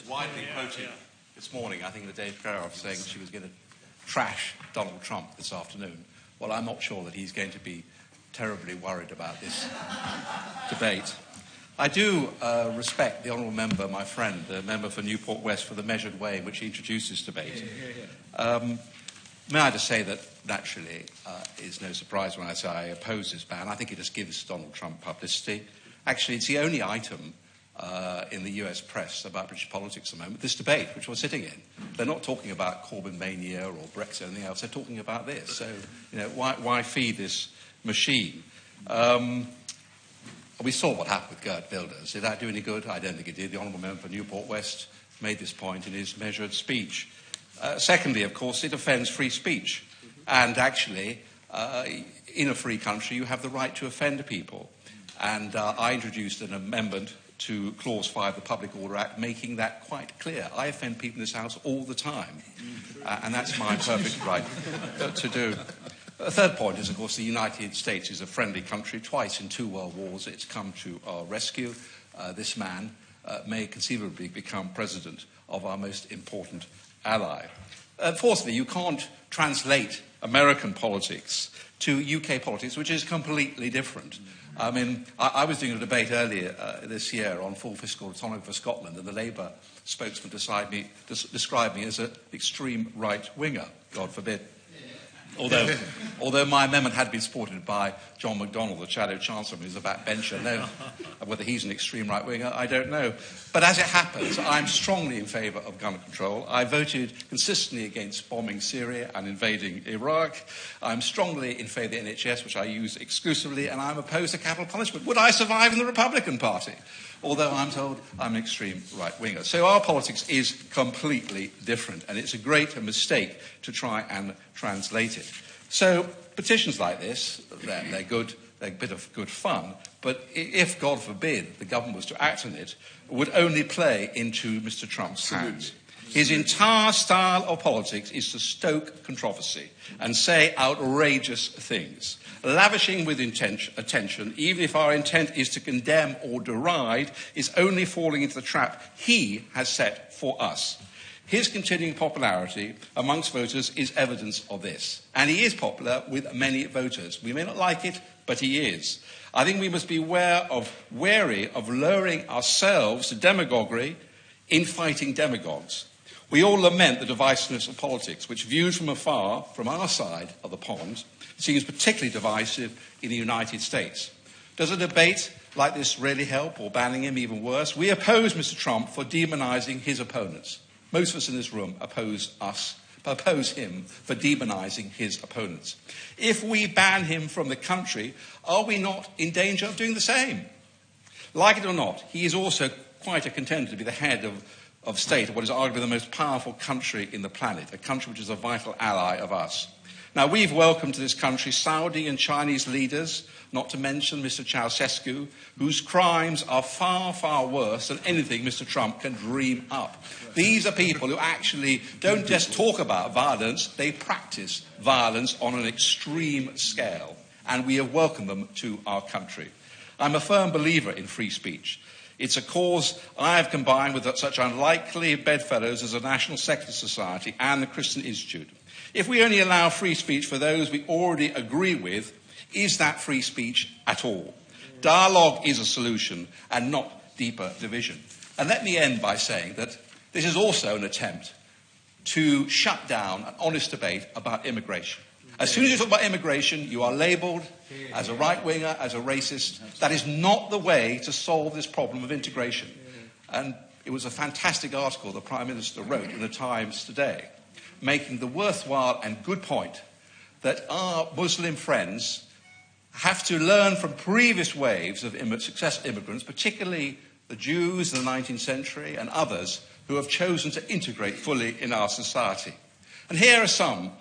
Widely quoted this morning, I think, the Dave Craroff saying she was going to trash Donald Trump this afternoon. Well, I'm not sure that he's going to be terribly worried about this debate. I do respect the honourable member, my friend, the member for Newport West, for the measured way in which he introduced this debate. May I just say that, naturally, it's no surprise when I say I oppose this ban. I think it just gives Donald Trump publicity. Actually, it's the only item in the US press about British politics at the moment, this debate, which we're sitting in. They're not talking about Corbyn mania or Brexit or anything else. They're talking about this. So, why feed this machine? We saw what happened with Geert Wilders. Did that do any good? I don't think it did. The honourable member for Newport West made this point in his measured speech. Secondly, of course, it offends free speech. And actually, in a free country, you have the right to offend people. And I introduced an amendment to Clause 5 of the Public Order Act, making that quite clear. I offend people in this House all the time, and that's my perfect right to do. The third point is, of course, the United States is a friendly country. Twice in 2 world wars it's come to our rescue. This man may conceivably become president of our most important ally. Fourthly, you can't translate American politics to UK politics, which is completely different. I mean, I was doing a debate earlier this year on full fiscal autonomy for Scotland, and the Labour spokesman described me as an extreme right-winger, God forbid. Although my amendment had been supported by John McDonnell, the Shadow Chancellor, who's a backbencher. No, whether he's an extreme right-winger, I don't know. But as it happens, I'm strongly in favour of gun control. I voted consistently against bombing Syria and invading Iraq. I'm strongly in favour of the NHS, which I use exclusively, and I'm opposed to capital punishment. Would I survive in the Republican Party? Although I'm told I'm an extreme right-winger. So our politics is completely different, and it's a great mistake to try and translate it. So petitions like this, they're good, they're a bit of good fun, but if, God forbid, the government was to act on it, would only play into Mr. Trump's hands. His entire style of politics is to stoke controversy and say outrageous things, lavishing with attention, even if our intent is to condemn or deride, is only falling into the trap he has set for us. His continuing popularity amongst voters is evidence of this. And he is popular with many voters. We may not like it, but he is. I think we must be wary of lowering ourselves to demagoguery in fighting demagogues. We all lament the divisiveness of politics, which, viewed from afar, from our side of the pond, seems particularly divisive in the United States. Does a debate like this really help, or banning him even worse? We oppose Mr. Trump for demonising his opponents. Most of us in this room oppose him for demonising his opponents. If we ban him from the country, are we not in danger of doing the same? Like it or not, he is also quite a contender to be the head of state of what is arguably the most powerful country in the planet, a country which is a vital ally of us. Now, we've welcomed to this country Saudi and Chinese leaders, not to mention Mr. Ceausescu, whose crimes are far, far worse than anything Mr. Trump can dream up. These are people who actually don't just talk about violence, they practice violence on an extreme scale, and we have welcomed them to our country. I'm a firm believer in free speech. It's a cause I have combined with such unlikely bedfellows as the National Secular Society and the Christian Institute. If we only allow free speech for those we already agree with, is that free speech at all? Dialogue is a solution and not deeper division. And let me end by saying that this is also an attempt to shut down an honest debate about immigration. As soon as you talk about immigration, you are labelled as a right-winger, as a racist. That is not the way to solve this problem of integration. And it was a fantastic article the Prime Minister wrote in the Times today, making the worthwhile and good point that our Muslim friends have to learn from previous waves of successful immigrants, particularly the Jews in the 19th century and others who have chosen to integrate fully in our society. And here are some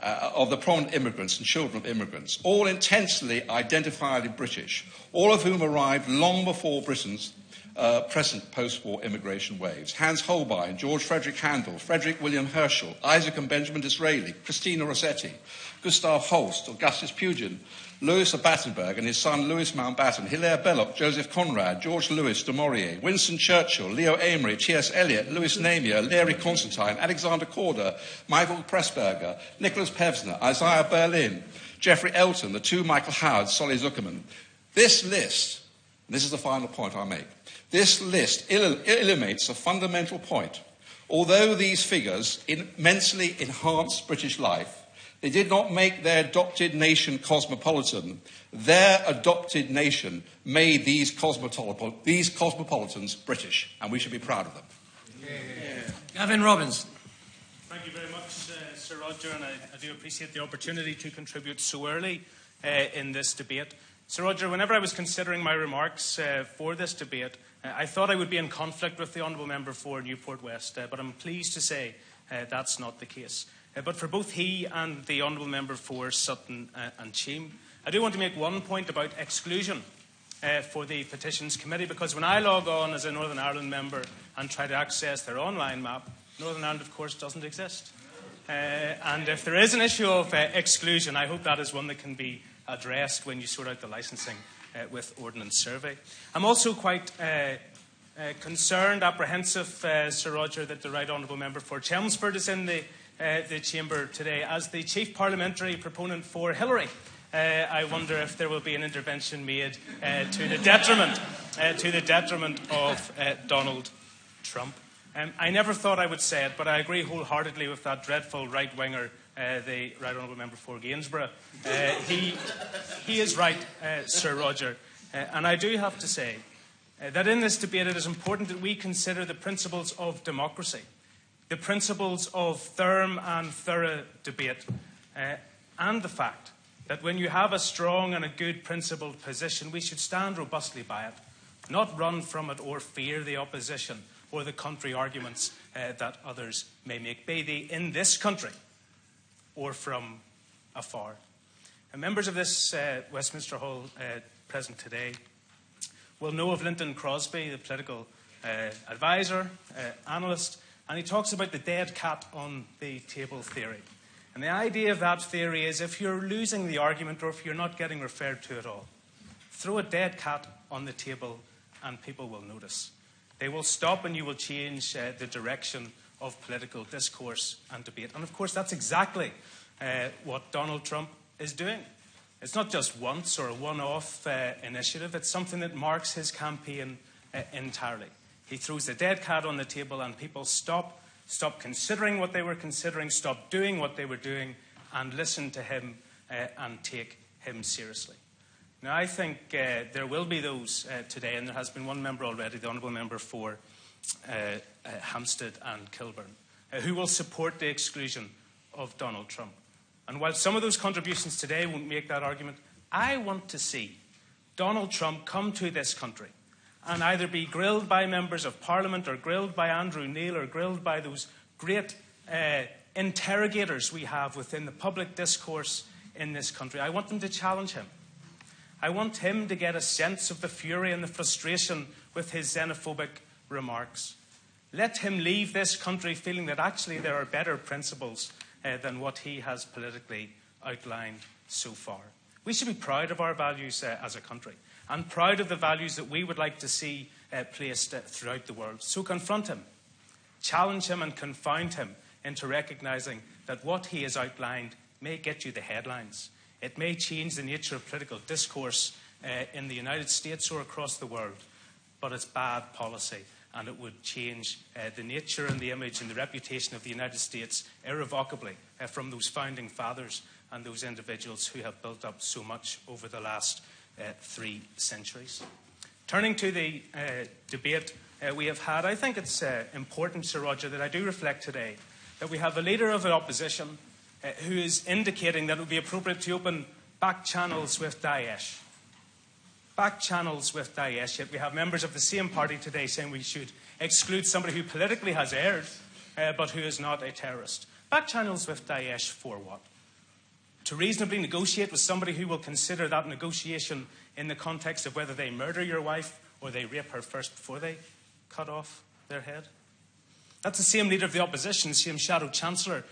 of the prominent immigrants and children of immigrants, all intensely identifiably British, all of whom arrived long before Britain's present post-war immigration waves. Hans Holbein, George Frederick Handel, Frederick William Herschel, Isaac and Benjamin Disraeli, Christina Rossetti, Gustav Holst, Augustus Pugin, Louis of Battenberg and his son Louis Mountbatten, Hilaire Belloc, Joseph Conrad, George Louis du Maurier, Winston Churchill, Leo Amery, T.S. Eliot, Louis Namier, Larry Constantine, Alexander Korda, Michael Pressburger, Nicholas Pevsner, Isaiah Berlin, Geoffrey Elton, the two Michael Howards, Solly Zuckerman. This list, and this is the final point I make, this list illuminates a fundamental point. Although these figures immensely enhanced British life, they did not make their adopted nation cosmopolitan. Their adopted nation made these cosmopolitans British, and we should be proud of them. Gavin Robinson. Thank you very much, Sir Roger, and I do appreciate the opportunity to contribute so early in this debate. Sir Roger, whenever I was considering my remarks for this debate, I thought I would be in conflict with the Honourable Member for Newport West, but I'm pleased to say that's not the case. But for both he and the Honourable Member for Sutton and Cheam, I do want to make one point about exclusion for the Petitions Committee, because when I log on as a Northern Ireland member and try to access their online map, Northern Ireland, of course, doesn't exist. And if there is an issue of exclusion, I hope that is one that can be addressed when you sort out the licensing with Ordnance Survey. I'm also quite concerned, apprehensive, Sir Roger, that the Right Honourable Member for Chelmsford is in the chamber today as the chief parliamentary proponent for Hillary. I wonder if there will be an intervention made to the detriment of Donald Trump. I never thought I would say it, but I agree wholeheartedly with that dreadful right-winger, the Right Honourable Member for Gainsborough. He is right, Sir Roger. And I do have to say that in this debate it is important that we consider the principles of democracy, the principles of firm and thorough debate, and the fact that when you have a strong and a good principled position, we should stand robustly by it, not run from it or fear the opposition or the country arguments that others may make, be they in this country or from afar. And members of this Westminster Hall present today will know of Linton Crosby, the political advisor, analyst, and he talks about the dead cat on the table theory. And the idea of that theory is if you're losing the argument or if you're not getting referred to at all, throw a dead cat on the table and people will notice. They will stop and you will change the direction of political discourse and debate. And of course, that's exactly what Donald Trump is doing. It's not just once or a one-off initiative. It's something that marks his campaign entirely. He throws the dead cat on the table and people stop considering what they were considering, stop doing what they were doing, and listen to him and take him seriously. Now, I think there will be those today, and there has been one member already, the Honourable Member for Hampstead and Kilburn, who will support the exclusion of Donald Trump. And while some of those contributions today won't make that argument, I want to see Donald Trump come to this country and either be grilled by members of Parliament or grilled by Andrew Neil or grilled by those great interrogators we have within the public discourse in this country. I want them to challenge him. I want him to get a sense of the fury and the frustration with his xenophobic remarks. Let him leave this country feeling that actually there are better principles than what he has politically outlined so far. We should be proud of our values as a country and proud of the values that we would like to see placed throughout the world. So confront him, challenge him and confound him into recognising that what he has outlined may get you the headlines. It may change the nature of political discourse in the United States or across the world, but it's bad policy and it would change the nature and the image and the reputation of the United States irrevocably from those founding fathers and those individuals who have built up so much over the last 3 centuries. Turning to the debate we have had, I think it's important, Sir Roger, that I do reflect today that we have a leader of the opposition who is indicating that it would be appropriate to open back channels with Daesh. Back channels with Daesh, yet we have members of the same party today saying we should exclude somebody who politically has erred, but who is not a terrorist. Back channels with Daesh for what? to reasonably negotiate with somebody who will consider that negotiation in the context of whether they murder your wife or they rape her first before they cut off their head? That's the same leader of the opposition, same shadow chancellor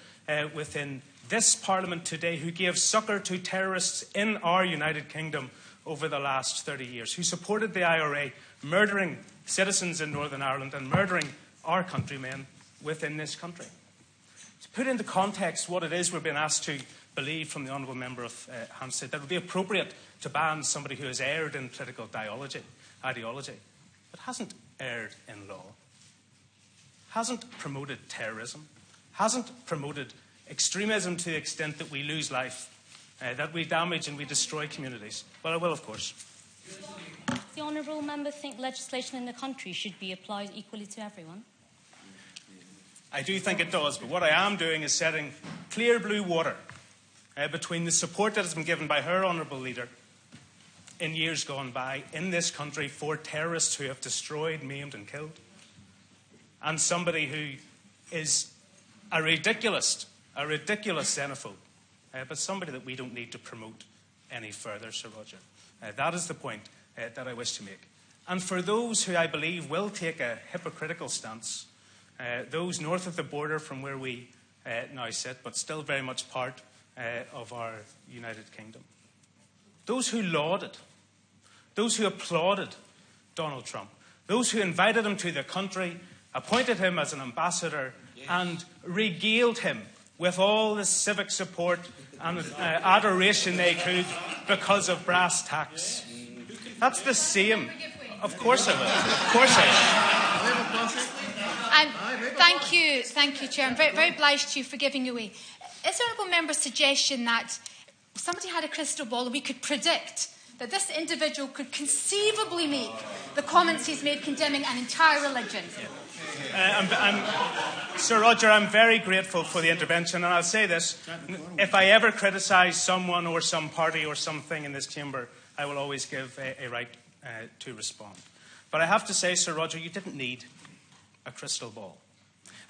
within this Parliament today, who gave succour to terrorists in our United Kingdom over the last 30 years, who supported the IRA, murdering citizens in Northern Ireland and murdering our countrymen within this country. To put into context what it is we're being asked to believe from the Honourable Member of Hampstead, that it would be appropriate to ban somebody who has erred in political ideology, but hasn't erred in law, hasn't promoted terrorism, hasn't promoted extremism to the extent that we lose life, that we damage and we destroy communities. Well, I will, of course. Does the Honourable Member think legislation in the country should be applied equally to everyone? I do think it does, but what I am doing is setting clear blue water between the support that has been given by her Honourable Leader in years gone by in this country for terrorists who have destroyed, maimed and killed, and somebody who is a ridiculous xenophobe, but somebody that we don't need to promote any further, Sir Roger. That is the point that I wish to make. And for those who I believe will take a hypocritical stance, those north of the border from where we now sit, but still very much part of our United Kingdom, those who lauded, those who applauded Donald Trump, those who invited him to the country, appointed him as an ambassador, and regaled him with all the civic support and adoration they could because of brass tacks. That's the same. Of course I will. Of course I will. Thank you, Chair. I'm very obliged to you for giving away. Is the Honourable Member's suggestion that somebody had a crystal ball and we could predict that this individual could conceivably make the comments he's made condemning an entire religion? Sir Roger, I'm very grateful for the intervention, and I'll say this. If I ever criticise someone or some party or something in this chamber, I will always give a right to respond. But I have to say, Sir Roger, you didn't need a crystal ball.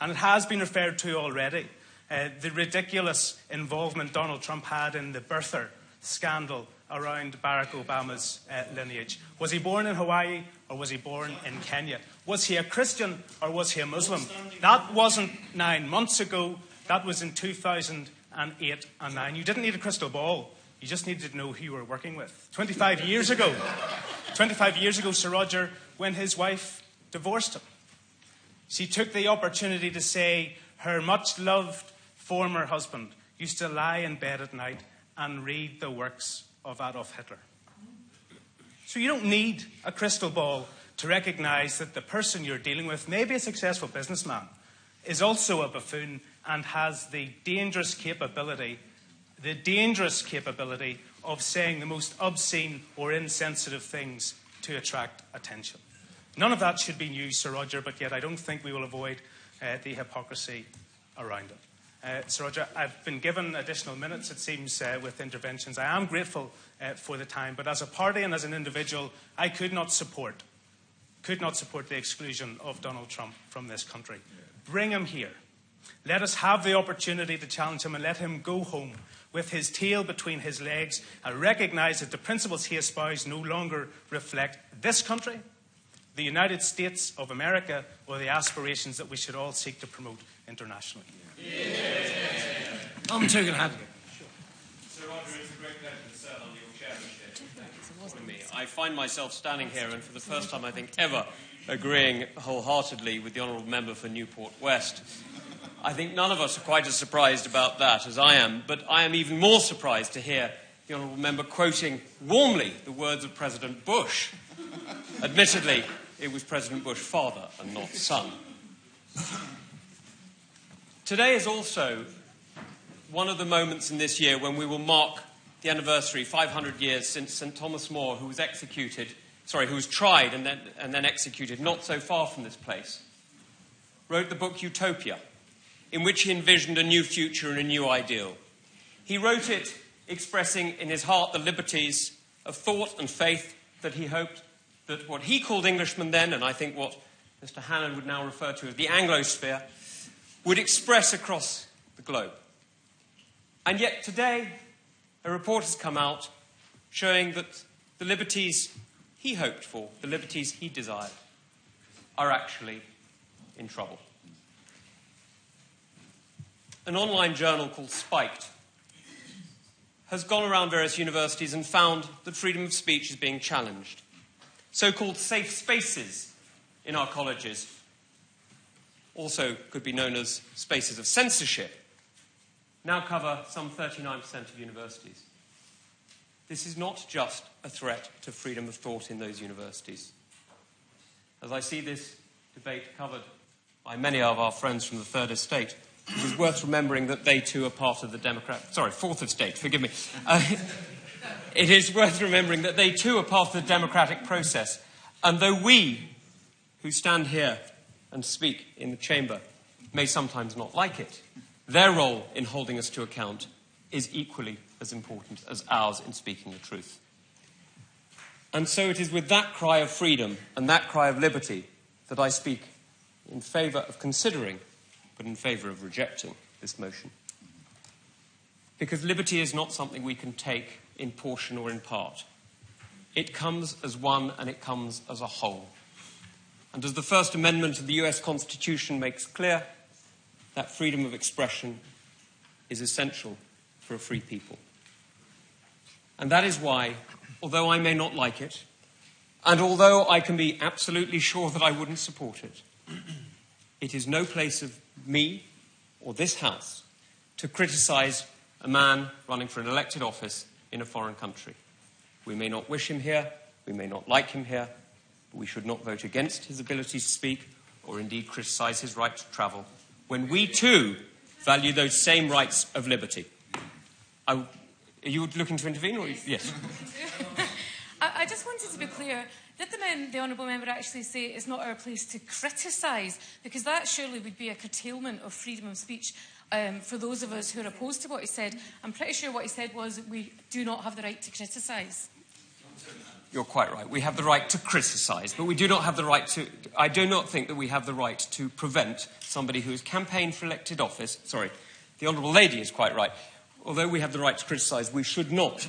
And it has been referred to already. The ridiculous involvement Donald Trump had in the birther scandal around Barack Obama's lineage. Was he born in Hawaii or was he born in Kenya? Was he a Christian or was he a Muslim? That wasn't 9 months ago. That was in 2008 and 9. You didn't need a crystal ball. You just needed to know who you were working with. 25 years ago, Sir Roger, when his wife divorced him, she took the opportunity to say her much-loved former husband used to lie in bed at night and read the works of Adolf Hitler. So you don't need a crystal ball to recognise that the person you're dealing with, maybe a successful businessman, is also a buffoon and has the dangerous capability of saying the most obscene or insensitive things to attract attention. None of that should be news, Sir Roger, but yet I don't think we will avoid the hypocrisy around it. Sir Roger, I've been given additional minutes, it seems, with interventions. I am grateful for the time, but as a party and as an individual, I could not support the exclusion of Donald Trump from this country. Bring him here. Let us have the opportunity to challenge him and let him go home with his tail between his legs and recognise that the principles he espoused no longer reflect this country, the United States of America, or the aspirations that we should all seek to promote internationally. I'm Tugan Hannigan. Sir Roger, it's a great pleasure to serve under your chairmanship. I find myself standing here and for the first time, I think, ever agreeing wholeheartedly with the Honourable Member for Newport West. I think none of us are quite as surprised about that as I am, but I am even more surprised to hear the Honourable Member quoting warmly the words of President Bush. Admittedly, it was President Bush father and not son. Today is also one of the moments in this year when we will mark the anniversary, 500 years since St. Thomas More, who was tried and then executed not so far from this place, wrote the book Utopia, in which he envisioned a new future and a new ideal. He wrote it expressing in his heart the liberties of thought and faith that he hoped that what he called Englishmen then, and I think what Mr. Hannan would now refer to as the Anglosphere, would express across the globe. And yet today, a report has come out showing that the liberties he hoped for, the liberties he desired, are actually in trouble. An online journal called Spiked has gone around various universities and found that freedom of speech is being challenged. So-called safe spaces in our colleges, also could be known as spaces of censorship, now cover some 39% of universities. This is not just a threat to freedom of thought in those universities. As I see this debate covered by many of our friends from the Third Estate, it is worth remembering that they too are part of the Fourth Estate, forgive me. It is worth remembering that they too are part of the democratic process. And though we, who stand here and speak in the chamber, may sometimes not like it, their role in holding us to account is equally as important as ours in speaking the truth. And so it is with that cry of freedom and that cry of liberty that I speak in favour of considering, but in favour of rejecting this motion. Because liberty is not something we can take in portion or in part. It comes as one and it comes as a whole. And as the First Amendment of the US Constitution makes clear, that freedom of expression is essential for a free people. And that is why, although I may not like it, and although I can be absolutely sure that I wouldn't support it, it is no place of me or this House to criticise a man running for an elected office in a foreign country. We may not wish him here, we may not like him here, but we should not vote against his ability to speak or indeed criticise his right to travel, when we too value those same rights of liberty. Are you looking to intervene? Or yes. I just wanted to be clear. Did the Honourable Member actually say it's not our place to criticise? Because that surely would be a curtailment of freedom of speech for those of us who are opposed to what he said. I'm pretty sure what he said was that we do not have the right to criticise. You're quite right. We have the right to criticise, but we do not have the right to... I do not think that we have the right to prevent somebody who has campaigned for elected office... Sorry, the Honourable Lady is quite right. Although we have the right to criticise, we should not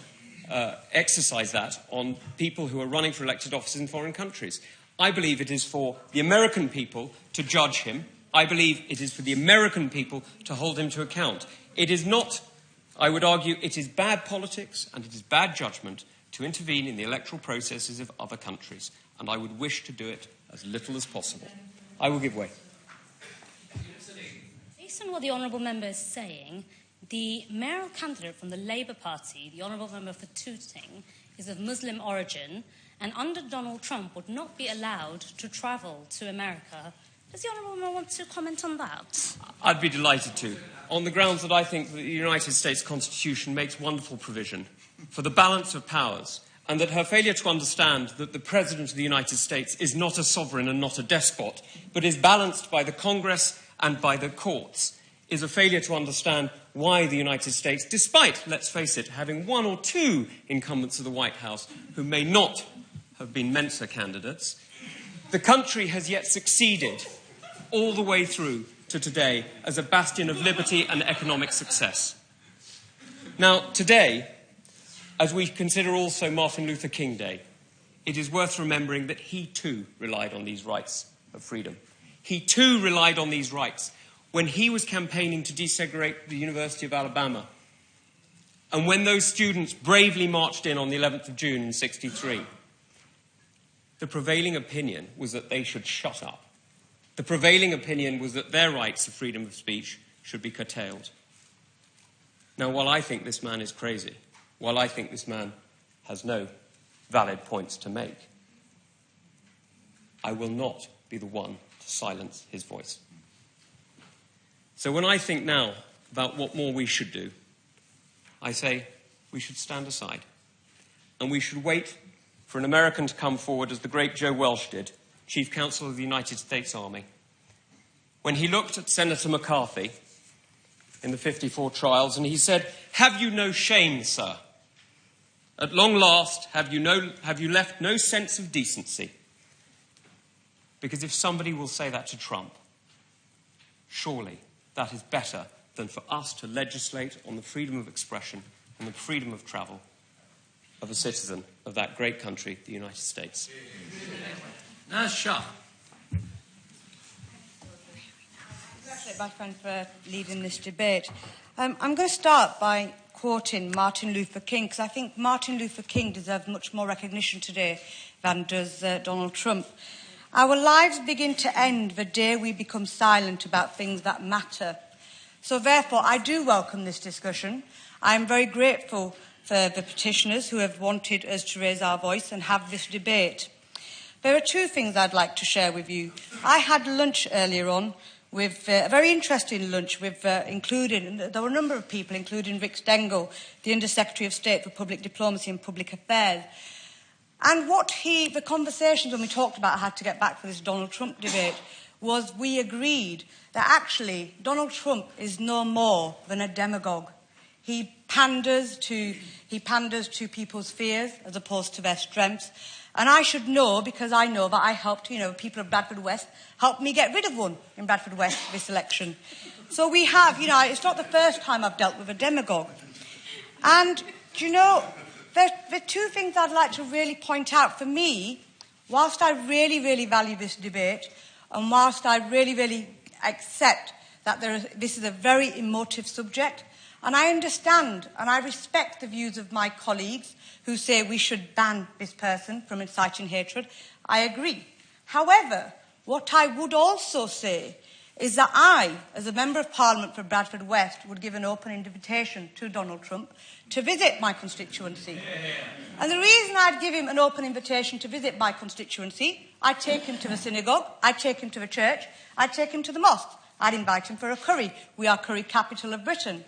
exercise that on people who are running for elected offices in foreign countries. I believe it is for the American people to judge him. I believe it is for the American people to hold him to account. It is not, I would argue, it is bad politics and it is bad judgment to intervene in the electoral processes of other countries, and I would wish to do it as little as possible. I will give way. Based on what the Honourable Member is saying, the mayoral candidate from the Labour Party, the Honourable Member for Tooting, is of Muslim origin, and under Donald Trump would not be allowed to travel to America. Does the Honourable Member want to comment on that? I'd be delighted to, on the grounds that I think that the United States Constitution makes wonderful provision for the balance of powers, and that her failure to understand that the President of the United States is not a sovereign and not a despot, but is balanced by the Congress and by the courts, is a failure to understand why the United States, despite, let's face it, having one or two incumbents of the White House who may not have been Mensa candidates, the country has yet succeeded all the way through to today as a bastion of liberty and economic success. Now, today, as we consider also Martin Luther King Day, it is worth remembering that he too relied on these rights of freedom. He too relied on these rights when he was campaigning to desegregate the University of Alabama, and when those students bravely marched in on the 11th of June in '63. The prevailing opinion was that they should shut up. The prevailing opinion was that their rights of freedom of speech should be curtailed. Now, while I think this man is crazy, while I think this man has no valid points to make, I will not be the one to silence his voice. So when I think now about what more we should do, I say we should stand aside. And we should wait for an American to come forward, as the great Joe Welsh did, Chief Counsel of the United States Army, when he looked at Senator McCarthy in the 54 trials and he said, "Have you no shame, sir? At long last, have you left no sense of decency?" Because if somebody will say that to Trump, surely that is better than for us to legislate on the freedom of expression and the freedom of travel of a citizen of that great country, the United States. Now, Shah. Congratulate my friend for leading this debate. I'm going to start by quoting Martin Luther King, because I think Martin Luther King deserves much more recognition today than does Donald Trump. Our lives begin to end the day we become silent about things that matter. So therefore, I do welcome this discussion. I'm very grateful for the petitioners who have wanted us to raise our voice and have this debate. There are two things I'd like to share with you. I had lunch earlier on with a very interesting lunch with there were a number of people, including Rick Stengel, the Under-Secretary of State for Public Diplomacy and Public Affairs. And the conversations when we talked about how to get back for this Donald Trump debate was we agreed that actually Donald Trump is no more than a demagogue. He panders to people's fears as opposed to their strengths. And I should know, because I know that I helped, people of Bradford West helped me get rid of one in Bradford West this election. So we have, it's not the first time I've dealt with a demagogue. And, there are two things I'd like to really point out. For me, whilst I really, really value this debate, and whilst I really, really accept that this is a very emotive subject, and I understand and I respect the views of my colleagues who say we should ban this person from inciting hatred. I agree. However, what I would also say is that I, as a Member of Parliament for Bradford West, would give an open invitation to Donald Trump to visit my constituency. And the reason I'd give him an open invitation to visit my constituency, I'd take him to the synagogue, I'd take him to the church, I'd take him to the mosque, I'd invite him for a curry. We are curry capital of Britain.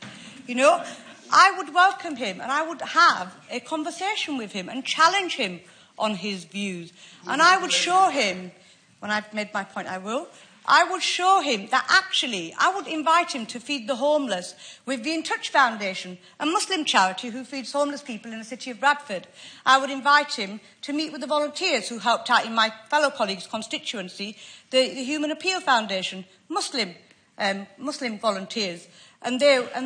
I would welcome him and I would have a conversation with him and challenge him on his views. And I would show him, when I've made my point, I would show him that actually I would invite him to feed the homeless with the In Touch Foundation, a Muslim charity who feeds homeless people in the city of Bradford. I would invite him to meet with the volunteers who helped out in my fellow colleagues' constituency, the Human Appeal Foundation, Muslim volunteers, and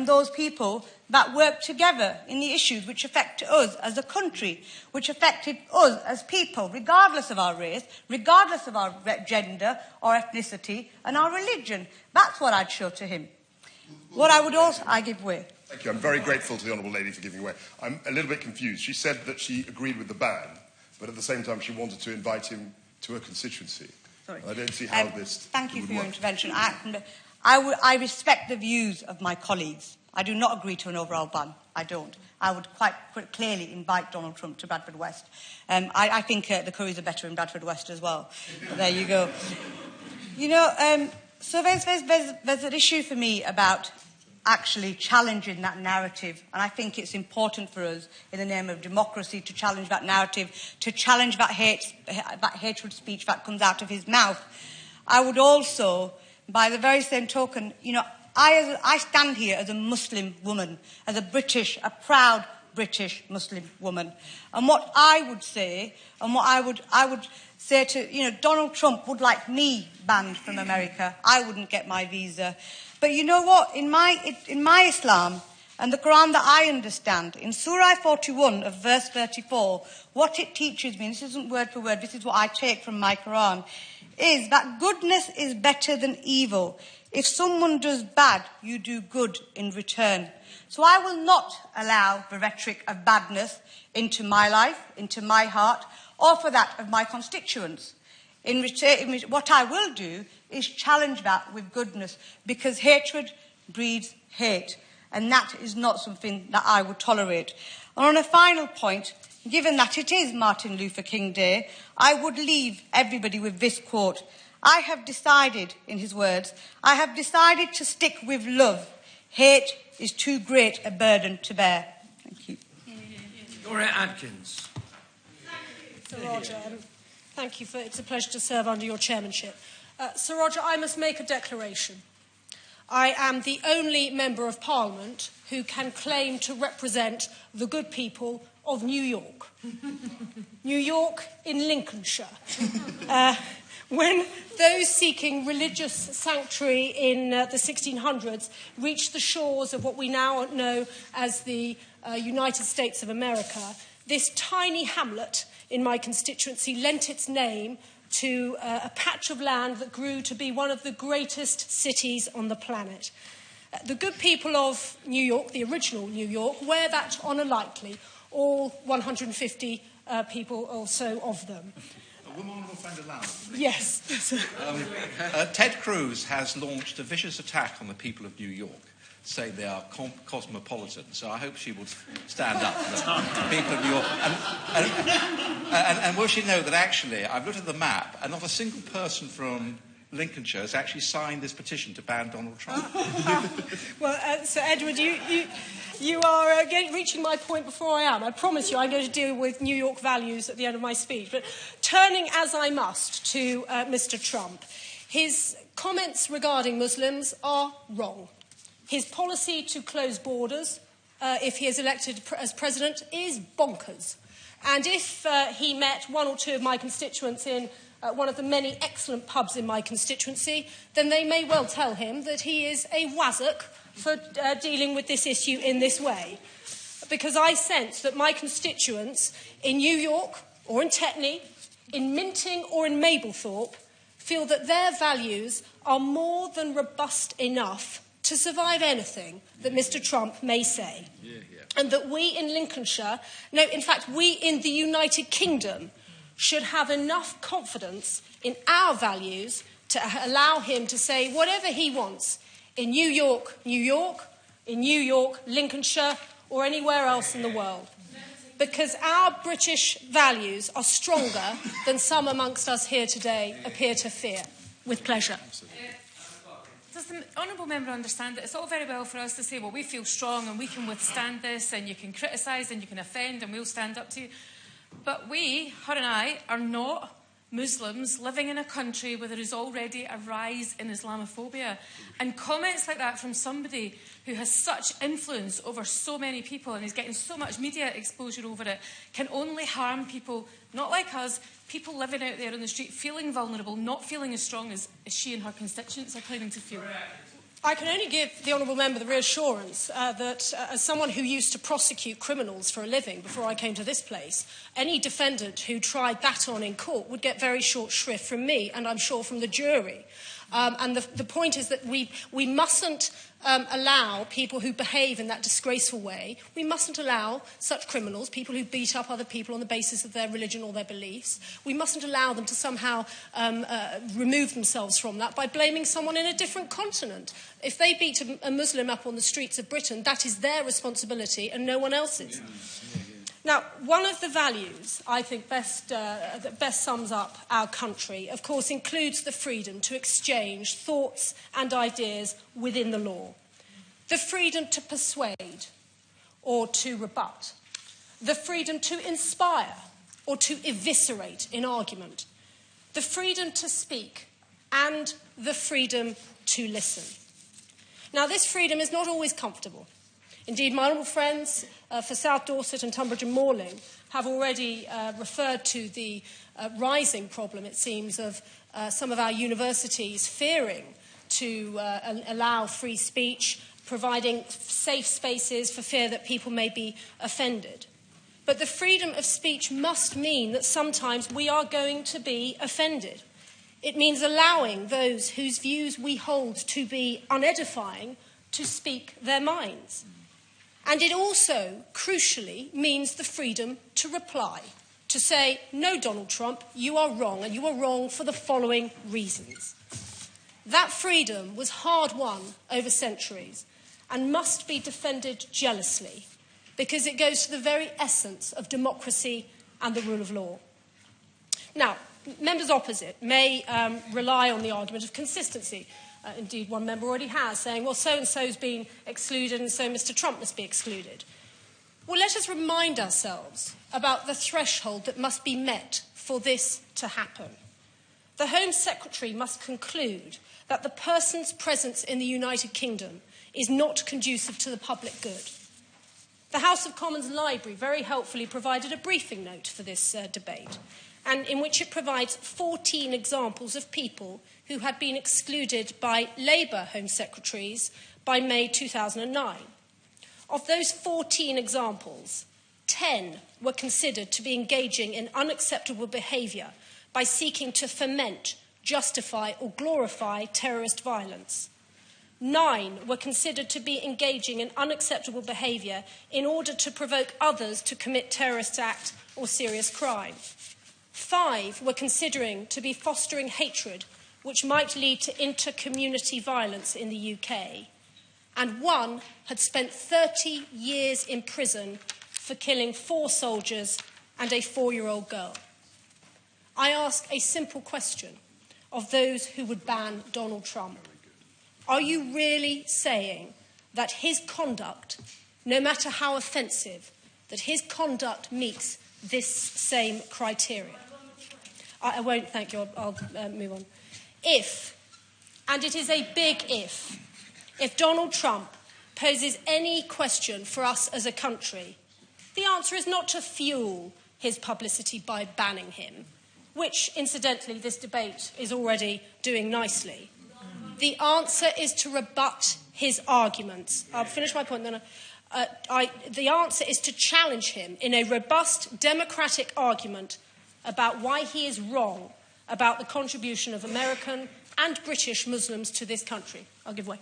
those people that work together in the issues which affect us as a country, which affected us as people, regardless of our race, regardless of our gender or ethnicity and our religion. That's what I'd show to him. What I would also... I give way. Thank you. I'm very grateful to the Honourable Lady for giving way. I'm a little bit confused. She said that she agreed with the ban, but at the same time she wanted to invite him to her constituency. Sorry. I don't see how this Thank you would for your work. intervention. I respect the views of my colleagues. I do not agree to an overall ban. I don't. I would quite clearly invite Donald Trump to Bradford West. I think the curries are better in Bradford West as well. But there you go. So there's an issue for me about actually challenging that narrative. And I think it's important for us, in the name of democracy, to challenge that narrative, to challenge that hatred speech that comes out of his mouth. I would also, by the very same token, I stand here as a Muslim woman, as a proud British Muslim woman. And what I would say, and what I would say to, Donald Trump would like me banned from America. I wouldn't get my visa. But you know what? In my Islam and the Quran that I understand, in Surah 41 of verse 34, what it teaches me, and this isn't word for word, this is what I take from my Quran, is that goodness is better than evil. If someone does bad, you do good in return. So I will not allow the rhetoric of badness into my life, into my heart, or for that of my constituents. In return, what I will do is challenge that with goodness, because hatred breeds hate, and that is not something that I would tolerate. And on a final point, given that it is Martin Luther King Day, I would leave everybody with this quote. I have decided, in his words, I have decided to stick with love. Hate is too great a burden to bear. Thank you. Laura Atkins. Sir Roger, thank you. It's a pleasure to serve under your chairmanship. Sir Roger, I must make a declaration. I am the only Member of Parliament who can claim to represent the good people of New York. New York in Lincolnshire. when those seeking religious sanctuary in the 1600s reached the shores of what we now know as the United States of America, this tiny hamlet in my constituency lent its name to a patch of land that grew to be one of the greatest cities on the planet. The good people of New York, the original New York, wear that honour lightly, all 150 people or so of them. Will my honourable friend allow it? Yes. Ted Cruz has launched a vicious attack on the people of New York, saying they are cosmopolitan. So I hope she will stand up for the people of New York. And will she know that actually, I've looked at the map, and not a single person from Lincolnshire has actually signed this petition to ban Donald Trump. Well, Sir Edward, you are reaching my point before I am. I promise you I'm going to deal with New York values at the end of my speech. But turning, as I must, to Mr. Trump, his comments regarding Muslims are wrong. His policy to close borders, if he is elected as president, is bonkers. And if he met one or two of my constituents in one of the many excellent pubs in my constituency, then they may well tell him that he is a wazzock for dealing with this issue in this way. Because I sense that my constituents in New York or in Tetney, in Minting or in Mablethorpe, feel that their values are more than robust enough to survive anything that Mr. Trump may say. And that we in Lincolnshire, no, in fact, we in the United Kingdom should have enough confidence in our values to allow him to say whatever he wants in New York, in New York, Lincolnshire, or anywhere else in the world. Because our British values are stronger than some amongst us here today appear to fear. With pleasure. Does the honourable member understand that it's all very well for us to say, well, we feel strong and we can withstand this, and you can criticise and you can offend and we'll stand up to you. But we, her and I, are not Muslims living in a country where there is already a rise in Islamophobia. And comments like that from somebody who has such influence over so many people and is getting so much media exposure over it can only harm people, not like us, people living out there on the street feeling vulnerable, not feeling as strong as she and her constituents are claiming to feel. I can only give the honourable member the reassurance that as someone who used to prosecute criminals for a living before I came to this place, any defendant who tried that on in court would get very short shrift from me, and I'm sure from the jury. And the point is that we mustn't allow people who behave in that disgraceful way, we mustn't allow such criminals, people who beat up other people on the basis of their religion or their beliefs, we mustn't allow them to somehow remove themselves from that by blaming someone in a different continent. If they beat a Muslim up on the streets of Britain, that is their responsibility and no one else's. Now, one of the values I think that best sums up our country, of course, includes the freedom to exchange thoughts and ideas within the law. The freedom to persuade or to rebut. The freedom to inspire or to eviscerate in argument. The freedom to speak and the freedom to listen. Now, this freedom is not always comfortable. Indeed, my honourable friends for South Dorset and Tunbridge and Morling have already referred to the rising problem, it seems, of some of our universities fearing to allow free speech, providing safe spaces for fear that people may be offended. But the freedom of speech must mean that sometimes we are going to be offended. It means allowing those whose views we hold to be unedifying to speak their minds. And it also, crucially, means the freedom to reply, to say, no, Donald Trump, you are wrong, and you are wrong for the following reasons. That freedom was hard won over centuries and must be defended jealously because it goes to the very essence of democracy and the rule of law. Now, members opposite may rely on the argument of consistency. Indeed, one member already has, saying, well, so-and-so's been excluded and so Mr. Trump must be excluded. Well, let us remind ourselves about the threshold that must be met for this to happen. The Home Secretary must conclude that the person's presence in the United Kingdom is not conducive to the public good. The House of Commons Library very helpfully provided a briefing note for this debate. and in which it provides 14 examples of people who had been excluded by Labour Home Secretaries by May 2009. Of those 14 examples, 10 were considered to be engaging in unacceptable behaviour by seeking to foment, justify or glorify terrorist violence. 9 were considered to be engaging in unacceptable behaviour in order to provoke others to commit terrorist act or serious crime. 5 were considering to be fostering hatred which might lead to inter-community violence in the UK. And 1 had spent 30 years in prison for killing 4 soldiers and a 4-year-old girl. I ask a simple question of those who would ban Donald Trump. Are you really saying that his conduct, no matter how offensive, that his conduct meets this same criteria? I won't, thank you, I'll move on. If, and it is a big if Donald Trump poses any question for us as a country, the answer is not to fuel his publicity by banning him, which, incidentally, this debate is already doing nicely. The answer is to rebut his arguments. I'll finish my point, then. The answer is to challenge him in a robust, democratic argument about why he is wrong about the contribution of American and British Muslims to this country. I'll give way.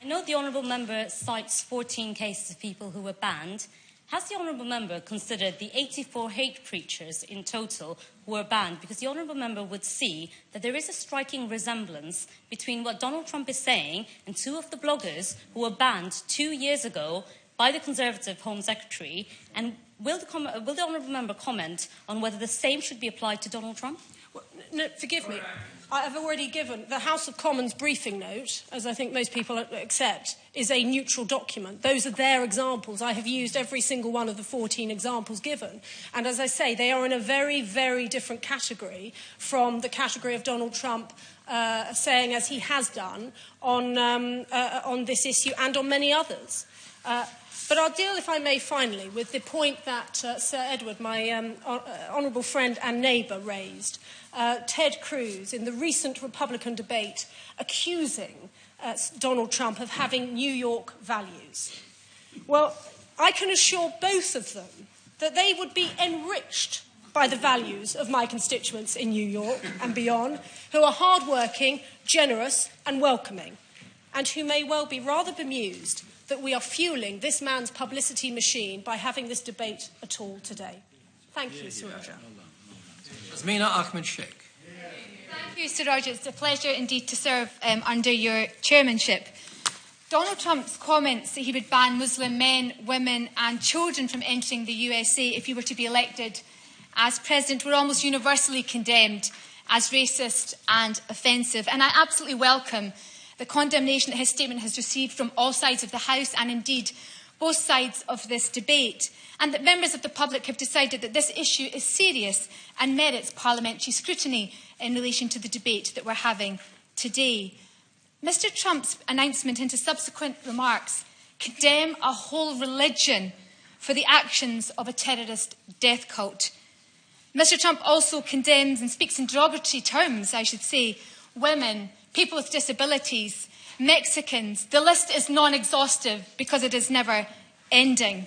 I know the Honourable Member cites 14 cases of people who were banned. Has the Honourable Member considered the 84 hate preachers in total who were banned? Because the Honourable Member would see that there is a striking resemblance between what Donald Trump is saying and 2 of the bloggers who were banned 2 years ago by the Conservative Home Secretary. And will the Honourable Member comment on whether the same should be applied to Donald Trump? Well, no, forgive me. I have already given the House of Commons briefing note, as I think most people accept, is a neutral document. Those are their examples. I have used every single one of the 14 examples given. And as I say, they are in a very, very different category from the category of Donald Trump saying, as he has done, on this issue and on many others. But I'll deal, if I may, finally, with the point that Sir Edward, my honourable friend and neighbour, raised. Ted Cruz, in the recent Republican debate, accusing Donald Trump of having New York values. Well, I can assure both of them that they would be enriched by the values of my constituents in New York and beyond, who are hard-working, generous and welcoming, and who may well be rather bemused that we are fuelling this man's publicity machine by having this debate at all today. Thank you, Sir Roger. Mina Ahmed Sheikh. Thank you, Sir Roger. It's a pleasure indeed to serve under your chairmanship. Donald Trump's comments that he would ban Muslim men, women and children from entering the USA if he were to be elected as president were almost universally condemned as racist and offensive. And I absolutely welcome the condemnation that his statement has received from all sides of the House and indeed both sides of this debate, and that members of the public have decided that this issue is serious and merits parliamentary scrutiny in relation to the debate that we're having today. Mr Trump's announcement into subsequent remarks condemn a whole religion for the actions of a terrorist death cult. Mr Trump also condemns and speaks in derogatory terms, I should say, women, people with disabilities, Mexicans. The list is non-exhaustive because it is never ending.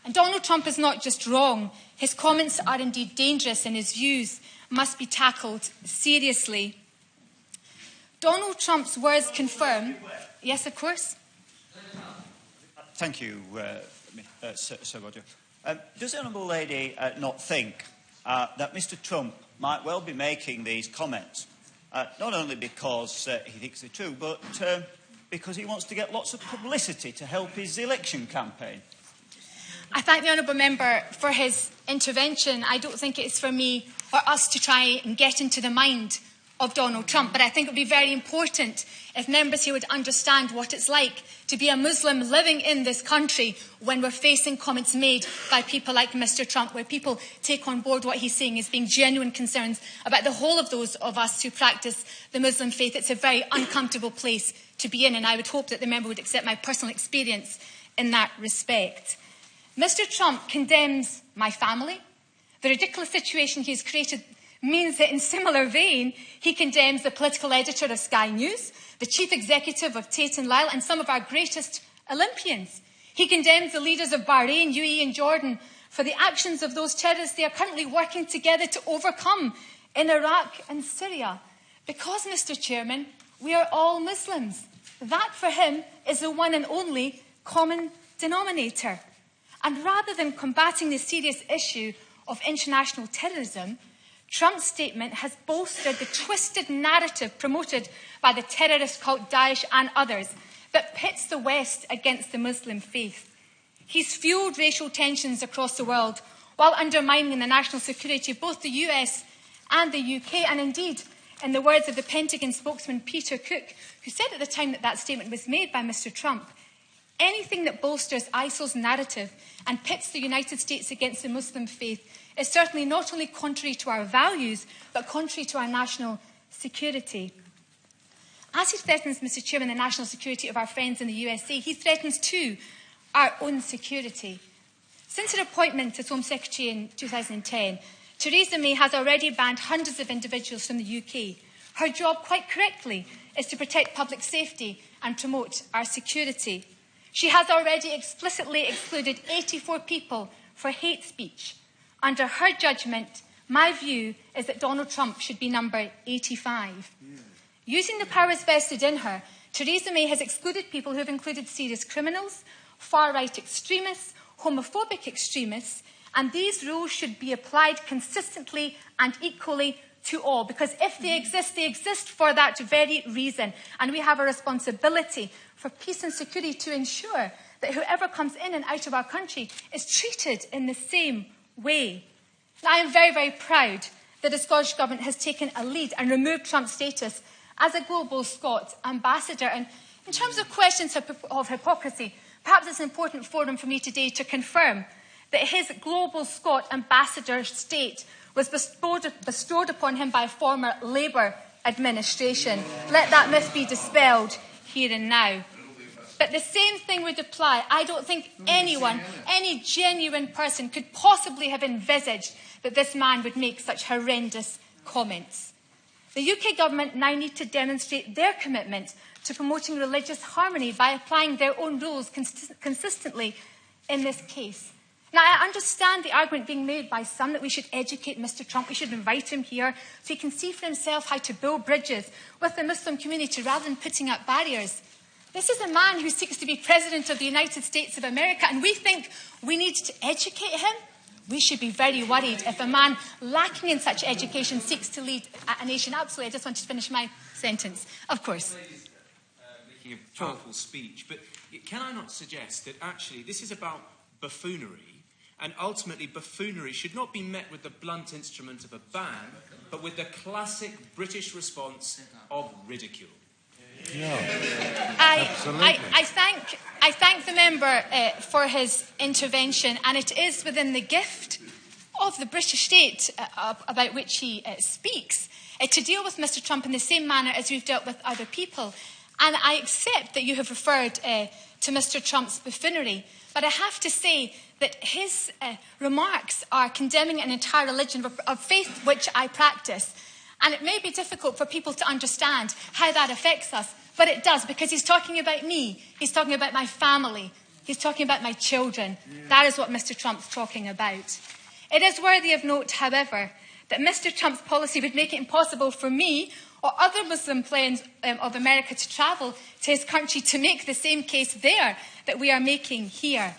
And Donald Trump is not just wrong. His comments are indeed dangerous and his views must be tackled seriously. Donald Trump's words confirm... Yes, of course. Thank you, Sir Roger. Does the Honourable Lady not think that Mr Trump might well be making these comments not only because he thinks they're true, but because he wants to get lots of publicity to help his election campaign? I thank the Honourable Member for his intervention. I don't think it's for me or us to try and get into the mind of Donald Trump, but I think it would be very important if members here would understand what it's like to be a Muslim living in this country when we're facing comments made by people like Mr Trump, where people take on board what he's saying as being genuine concerns about the whole of those of us who practice the Muslim faith. It's a very uncomfortable place to be in, and I would hope that the member would accept my personal experience in that respect. Mr Trump condemns my family, the ridiculous situation he has created means that in similar vein, he condemns the political editor of Sky News, the chief executive of Tate & Lyle, and some of our greatest Olympians. He condemns the leaders of Bahrain, UAE and Jordan for the actions of those terrorists they are currently working together to overcome in Iraq and Syria. Because, Mr. Chairman, we are all Muslims. That, for him, is the one and only common denominator. And rather than combating the serious issue of international terrorism, Trump's statement has bolstered the twisted narrative promoted by the terrorist cult Daesh and others that pits the West against the Muslim faith. He's fueled racial tensions across the world while undermining the national security of both the US and the UK. And indeed, in the words of the Pentagon spokesman Peter Cook, who said at the time that that statement was made by Mr. Trump, anything that bolsters ISIL's narrative and pits the United States against the Muslim faith is certainly not only contrary to our values, but contrary to our national security. As he threatens, Mr. Chairman, the national security of our friends in the USA, he threatens too our own security. Since her appointment as Home Secretary in 2010, Theresa May has already banned hundreds of individuals from the UK. Her job, quite correctly, is to protect public safety and promote our security. She has already explicitly excluded 84 people for hate speech. Under her judgment, my view is that Donald Trump should be number 85. Using the powers vested in her, Theresa May has excluded people who have included serious criminals, far-right extremists, homophobic extremists, and these rules should be applied consistently and equally to all, because if they exist for that very reason. And we have a responsibility for peace and security to ensure that whoever comes in and out of our country is treated in the same way. Now, I am very, very proud that the Scottish Government has taken a lead and removed Trump's status as a global Scot ambassador. And in terms of questions of hypocrisy, perhaps it's an important forum for me today to confirm that his global Scot ambassador state was bestowed upon him by a former Labour administration. Let that myth be dispelled here and now. But the same thing would apply. I don't think anyone, any genuine person, could possibly have envisaged that this man would make such horrendous comments. The UK government now need to demonstrate their commitment to promoting religious harmony by applying their own rules consistently in this case. Now, I understand the argument being made by some that we should educate Mr. Trump, we should invite him here so he can see for himself how to build bridges with the Muslim community rather than putting up barriers. This is a man who seeks to be President of the United States of America, and we think we need to educate him. We should be very worried if a man lacking in such education seeks to lead a nation. Absolutely, I just want to finish my sentence. Of course. Making a powerful speech, but can I not suggest that actually this is about buffoonery, and ultimately buffoonery should not be met with the blunt instrument of a ban, but with the classic British response of ridicule? I thank the member for his intervention, and it is within the gift of the British state about which he speaks to deal with Mr. Trump in the same manner as we've dealt with other people. And I accept that you have referred to Mr. Trump's buffoonery, but I have to say that his remarks are condemning an entire religion of faith which I practice. And it may be difficult for people to understand how that affects us, but it does, because he's talking about me, he's talking about my family, he's talking about my children. That is what Mr. Trump's talking about. It is worthy of note, however, that Mr. Trump's policy would make it impossible for me or other Muslim friends of America to travel to his country to make the same case there that we are making here.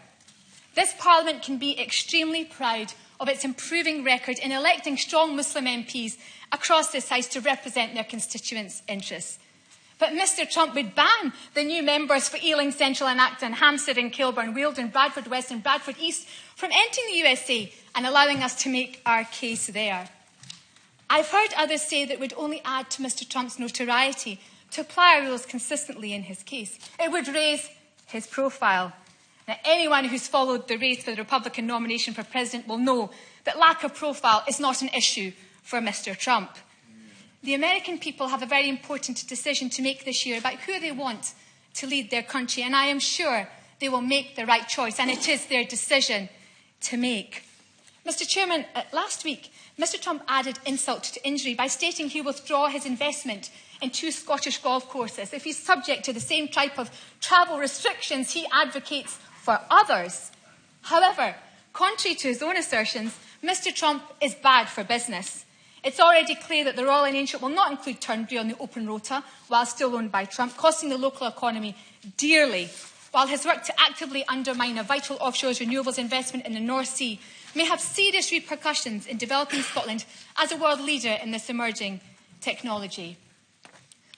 This Parliament can be extremely proud of its improving record in electing strong Muslim MPs across this House to represent their constituents' interests. But Mr. Trump would ban the new members for Ealing Central and Acton, Hampstead and Kilburn, Wealdon, Bradford West and Bradford East from entering the USA and allowing us to make our case there. I've heard others say that it would only add to Mr. Trump's notoriety to apply our rules consistently in his case. It would raise his profile. Now, anyone who's followed the race for the Republican nomination for president will know that lack of profile is not an issue for Mr. Trump. The American people have a very important decision to make this year about who they want to lead their country, and I am sure they will make the right choice, and it is their decision to make. Mr Chairman, last week, Mr Trump added insult to injury by stating he will withdraw his investment in 2 Scottish golf courses if he's subject to the same type of travel restrictions he advocates for others. However, contrary to his own assertions, Mr Trump is bad for business. It's already clear that the Royal Ancient will not include Turnberry on the open rota while still owned by Trump, costing the local economy dearly, while his work to actively undermine a vital offshore renewables investment in the North Sea may have serious repercussions in developing Scotland as a world leader in this emerging technology.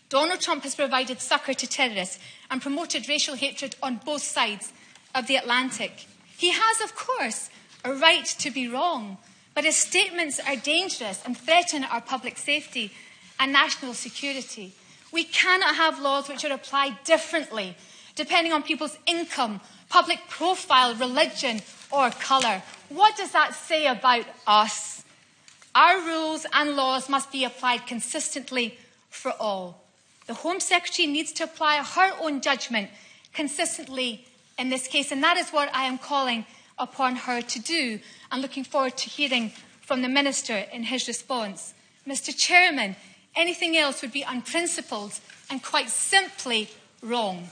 Donald Trump has provided succour to terrorists and promoted racial hatred on both sides of the Atlantic. He has, of course, a right to be wrong, but his statements are dangerous and threaten our public safety and national security. We cannot have laws which are applied differently depending on people's income, public profile, religion or colour. What does that say about us? Our rules and laws must be applied consistently for all. The Home Secretary needs to apply her own judgment consistently in this case, and that is what I am calling upon her to do, and looking forward to hearing from the Minister in his response. Mr Chairman, anything else would be unprincipled and quite simply wrong.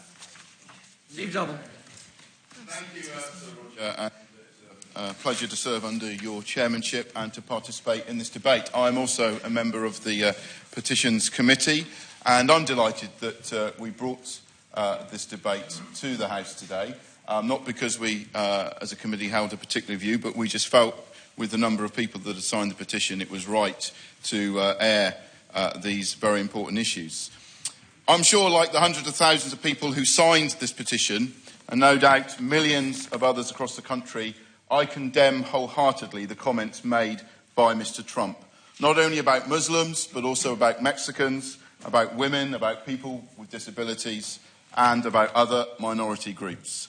Steve Dobbin. Thank you, Sir Roger. It's a pleasure to serve under your chairmanship and to participate in this debate. I'm also a member of the Petitions Committee, and I'm delighted that we brought this debate to the House today, not because we, as a committee, held a particular view, but we just felt, with the number of people that had signed the petition, it was right to air these very important issues. I'm sure, like the hundreds of thousands of people who signed this petition, and no doubt millions of others across the country, I condemn wholeheartedly the comments made by Mr Trump, not only about Muslims, but also about Mexicans, about women, about people with disabilities, and about other minority groups.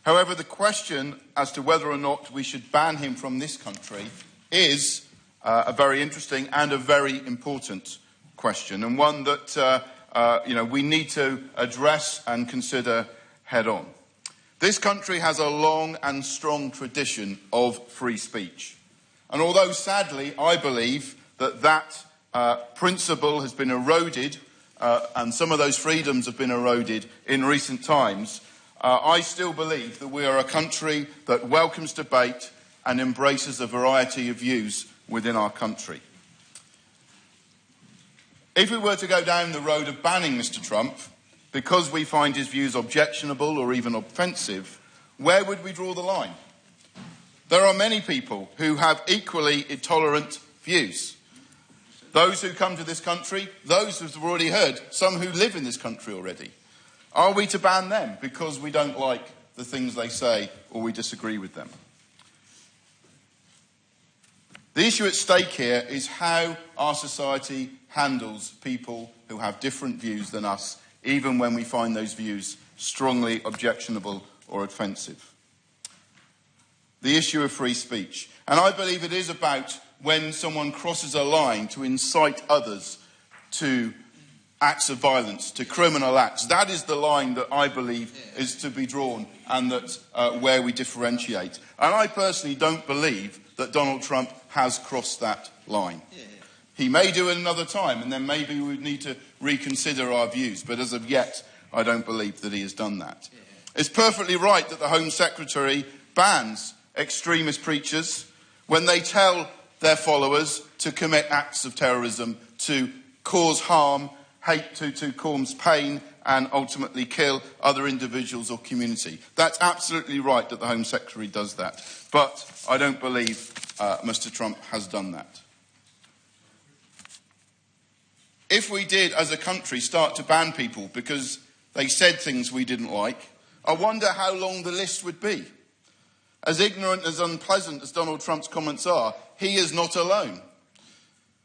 However, the question as to whether or not we should ban him from this country is a very interesting and a very important question, and one that we need to address and consider head on. This country has a long and strong tradition of free speech. And although, sadly, I believe that principle has been eroded, and some of those freedoms have been eroded in recent times, I still believe that we are a country that welcomes debate and embraces a variety of views within our country. If we were to go down the road of banning Mr Trump because we find his views objectionable or even offensive, where would we draw the line? There are many people who have equally intolerant views. Those who come to this country, those who have already heard, some who live in this country already. Are we to ban them because we don't like the things they say or we disagree with them? The issue at stake here is how our society handles people who have different views than us, even when we find those views strongly objectionable or offensive. The issue of free speech. And I believe it is about when someone crosses a line to incite others to acts of violence, to criminal acts. That is the line that I believe is to be drawn, and that where we differentiate. And I personally don't believe that Donald Trump has crossed that line. He may do it another time, and then maybe we would need to reconsider our views. But as of yet, I don't believe that he has done that. It's perfectly right that the Home Secretary bans extremist preachers when they tell their followers to commit acts of terrorism, to cause harm, hate, to cause pain, and ultimately kill other individuals or community. That's absolutely right that the Home Secretary does that. But I don't believe Mr Trump has done that. If we did, as a country, start to ban people because they said things we didn't like, I wonder how long the list would be. As ignorant, as unpleasant as Donald Trump's comments are, he is not alone.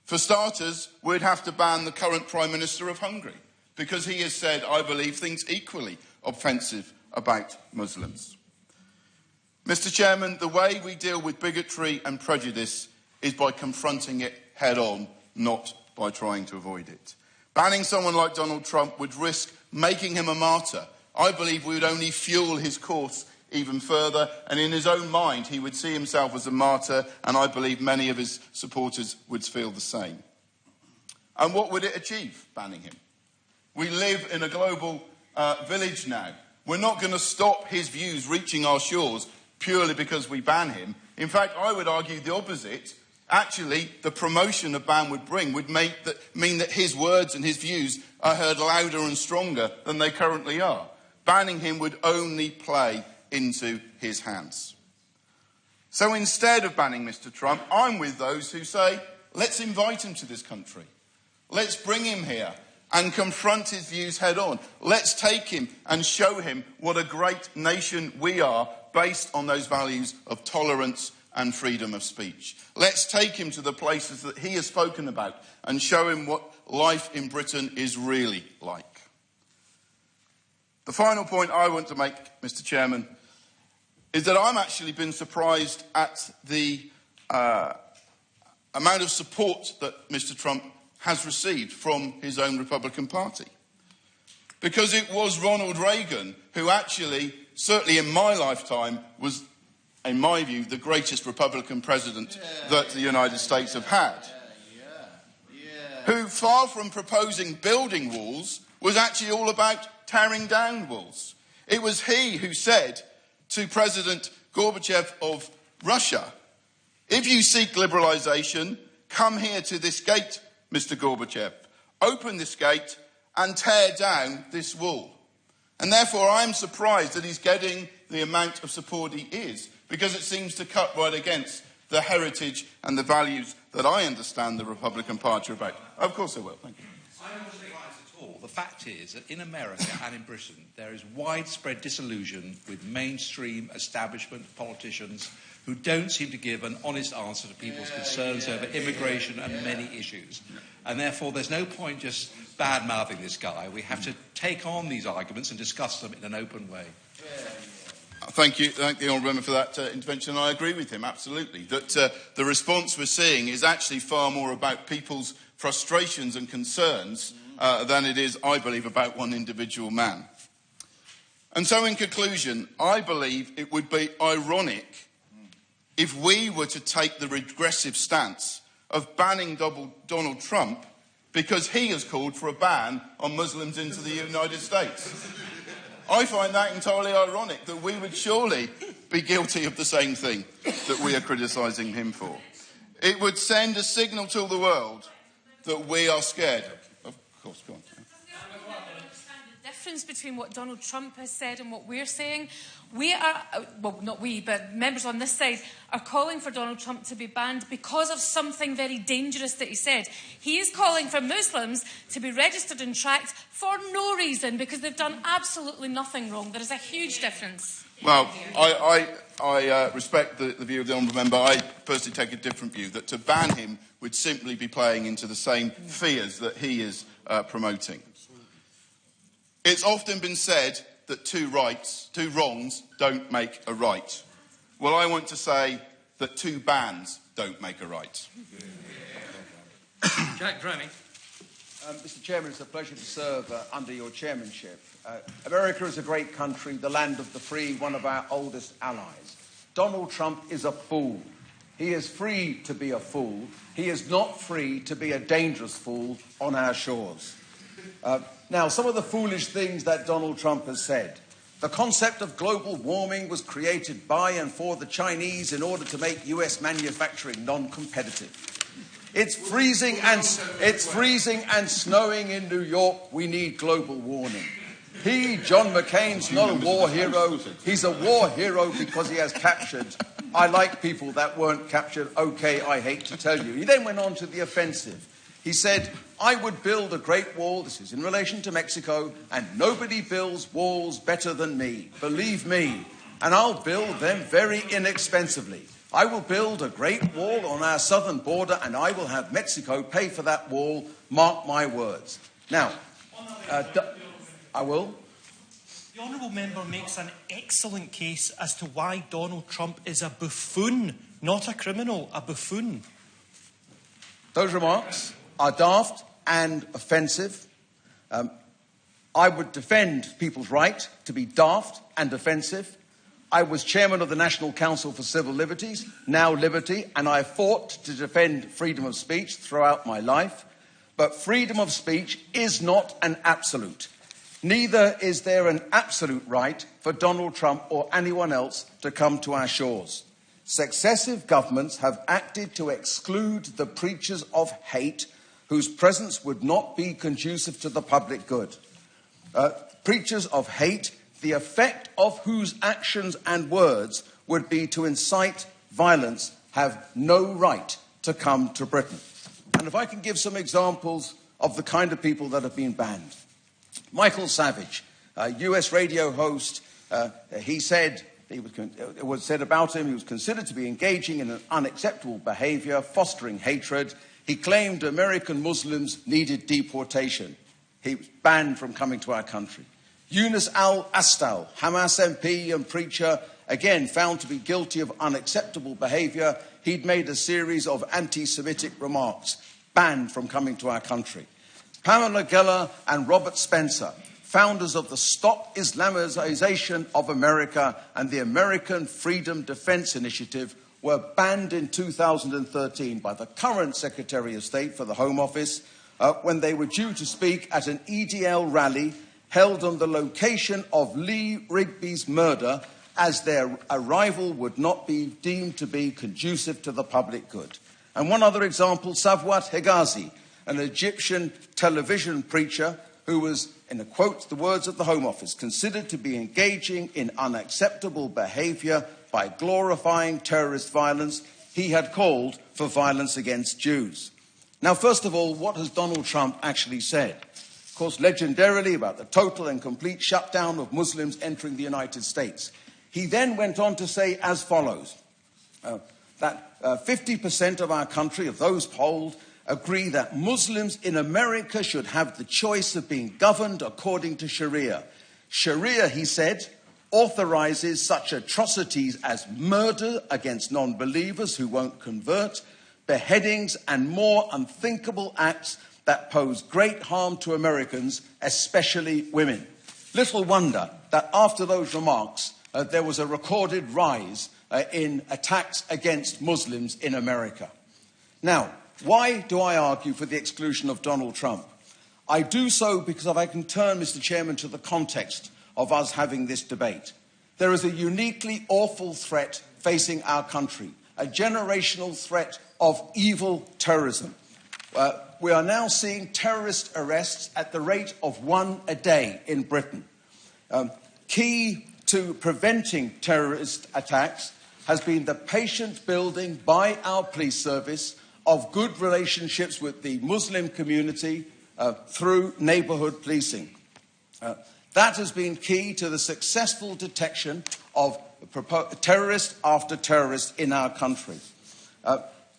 For starters, we'd have to ban the current Prime Minister of Hungary, because he has said, I believe, things equally offensive about Muslims. Mr Chairman, the way we deal with bigotry and prejudice is by confronting it head on, not by trying to avoid it. Banning someone like Donald Trump would risk making him a martyr. I believe we would only fuel his course even further, and in his own mind he would see himself as a martyr, and I believe many of his supporters would feel the same. And what would it achieve, banning him? We live in a global village now. We're not going to stop his views reaching our shores purely because we ban him. In fact, I would argue the opposite. Actually, the promotion a ban would bring would mean that his words and his views are heard louder and stronger than they currently are. Banning him would only play into his hands. So instead of banning Mr. Trump, I'm with those who say, let's invite him to this country. Let's bring him here and confront his views head on. Let's take him and show him what a great nation we are, based on those values of tolerance and freedom of speech. Let's take him to the places that he has spoken about and show him what life in Britain is really like. The final point I want to make, Mr. Chairman, is that I'm actually been surprised at the amount of support that Mr. Trump has received from his own Republican Party. Because it was Ronald Reagan who actually, certainly in my lifetime, was, in my view, the greatest Republican president that the United States have had. Who, far from proposing building walls, was actually all about tearing down walls. It was he who said to President Gorbachev of Russia, if you seek liberalisation, come here to this gate, Mr. Gorbachev. Open this gate and tear down this wall. And therefore I'm surprised that he's getting the amount of support he is, because it seems to cut right against the heritage and the values that I understand the Republican Party are about. Of course I will. Thank you. I'm not surprised at all. The fact is that in America and in Britain there is widespread disillusion with mainstream establishment politicians who don't seem to give an honest answer to people's concerns over immigration and many issues. And therefore there's no point just bad-mouthing this guy. We have to take on these arguments and discuss them in an open way. Thank you. Thank the Honourable Member for that intervention. I agree with him, absolutely, that the response we're seeing is actually far more about people's frustrations and concerns than it is, I believe, about one individual man. And so, in conclusion, I believe it would be ironic if we were to take the regressive stance of banning Donald Trump because he has called for a ban on Muslims into the United States. I find that entirely ironic, that we would surely be guilty of the same thing that we are criticising him for. It would send a signal to the world that we are scared. Of course, go on. The difference between what Donald Trump has said and what we're saying, we are, well, not we, but members on this side are calling for Donald Trump to be banned because of something very dangerous that he said. He is calling for Muslims to be registered and tracked for no reason, because they've done absolutely nothing wrong. There is a huge difference. Well, I respect the view of the Honourable Member. I personally take a different view, that to ban him would simply be playing into the same fears that he is promoting. It's often been said that two wrongs don't make a right. Well, I want to say that two bans don't make a right. Jack Drenny. Mr. Chairman, it's a pleasure to serve under your chairmanship. America is a great country, the land of the free, one of our oldest allies. Donald Trump is a fool. He is free to be a fool. He is not free to be a dangerous fool on our shores. Now, some of the foolish things that Donald Trump has said. The concept of global warming was created by and for the Chinese in order to make US manufacturing non-competitive. It's freezing and snowing in New York. We need global warming. John McCain's not a war hero. He's a war hero because he has captured. I like people that weren't captured. Okay, I hate to tell you. He then went on to the offensive. He said, I would build a great wall, this is in relation to Mexico, and nobody builds walls better than me. Believe me. And I'll build them very inexpensively. I will build a great wall on our southern border, and I will have Mexico pay for that wall. Mark my words. Now, I will. The Honourable Member makes an excellent case as to why Donald Trump is a buffoon, not a criminal, a buffoon. Those remarks are daft and offensive. I would defend people's right to be daft and offensive. I was chairman of the National Council for Civil Liberties, now Liberty, and I fought to defend freedom of speech throughout my life. But freedom of speech is not an absolute. Neither is there an absolute right for Donald Trump or anyone else to come to our shores. Successive governments have acted to exclude the preachers of hate whose presence would not be conducive to the public good. Preachers of hate, the effect of whose actions and words would be to incite violence, have no right to come to Britain. And if I can give some examples of the kind of people that have been banned. Michael Savage, a US radio host, he said, it was said about him, he was considered to be engaging in an unacceptable behaviour, fostering hatred. He claimed American Muslims needed deportation. He was banned from coming to our country. Yunus al-Astal, Hamas MP and preacher, again found to be guilty of unacceptable behaviour. He'd made a series of anti-Semitic remarks, banned from coming to our country. Pamela Geller and Robert Spencer, founders of the Stop Islamization of America and the American Freedom Defense Initiative, were banned in 2013 by the current Secretary of State for the Home Office when they were due to speak at an EDL rally held on the location of Lee Rigby's murder, as their arrival would not be deemed to be conducive to the public good. And one other example, Savwat Hegazi, an Egyptian television preacher who was, in a quote, the words of the Home Office, considered to be engaging in unacceptable behaviour by glorifying terrorist violence. He had called for violence against Jews. Now, first of all, what has Donald Trump actually said? Of course, legendarily about the total and complete shutdown of Muslims entering the United States. He then went on to say as follows, that 50% of our country, of those polled, agree that Muslims in America should have the choice of being governed according to Sharia. Sharia, he said, authorizes such atrocities as murder against non-believers who won't convert, beheadings, and more unthinkable acts that pose great harm to Americans, especially women. Little wonder that after those remarks, there was a recorded rise in attacks against Muslims in America. Now, why do I argue for the exclusion of Donald Trump? I do so because if I can turn, Mr. Chairman, to the context of us having this debate. There is a uniquely awful threat facing our country, a generational threat of evil terrorism. We are now seeing terrorist arrests at the rate of one a day in Britain. Key to preventing terrorist attacks has been the patient building by our police service of good relationships with the Muslim community through neighbourhood policing. That has been key to the successful detection of terrorist after terrorist in our country.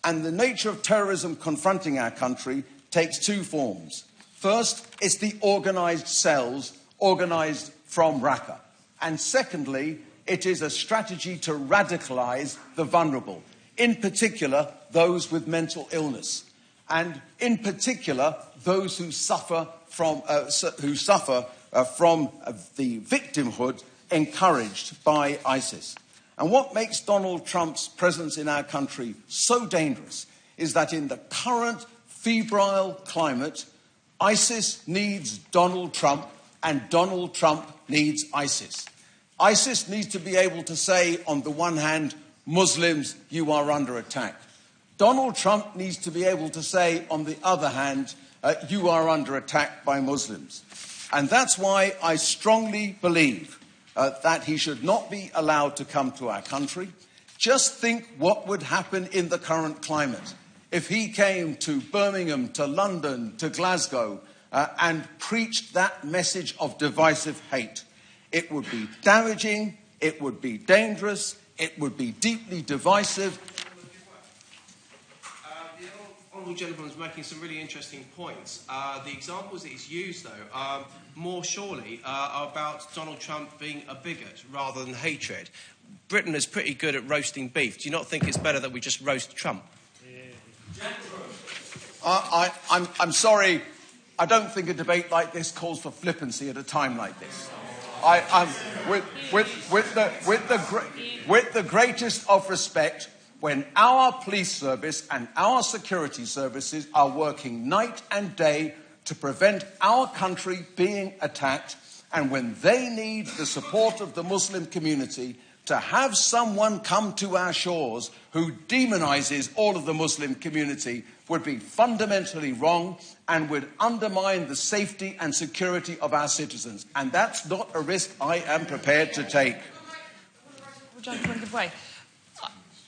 And the nature of terrorism confronting our country takes two forms. First, it's the organised cells organised from Raqqa. And secondly, it is a strategy to radicalise the vulnerable, in particular those with mental illness, and in particular those who suffer from the victimhood encouraged by ISIS. And what makes Donald Trump's presence in our country so dangerous is that in the current febrile climate, ISIS needs Donald Trump and Donald Trump needs ISIS. ISIS needs to be able to say, on the one hand, Muslims, you are under attack. Donald Trump needs to be able to say, on the other hand, you are under attack by Muslims. And that's why I strongly believe that he should not be allowed to come to our country. Just think what would happen in the current climate if he came to Birmingham, to London, to Glasgow, and preached that message of divisive hate. It would be damaging, it would be dangerous, it would be deeply divisive. The honourable gentleman is making some really interesting points. The examples that he's used, though, are more surely are about Donald Trump being a bigot rather than hatred. Britain is pretty good at roasting beef. Do you not think it's better that we just roast Trump? I'm sorry, I don't think a debate like this calls for flippancy at a time like this. With the greatest of respect, when our police service and our security services are working night and day to prevent our country being attacked, and when they need the support of the Muslim community, to have someone come to our shores who demonises all of the Muslim community would be fundamentally wrong and would undermine the safety and security of our citizens. And that's not a risk I am prepared to take. Gentleman, give way.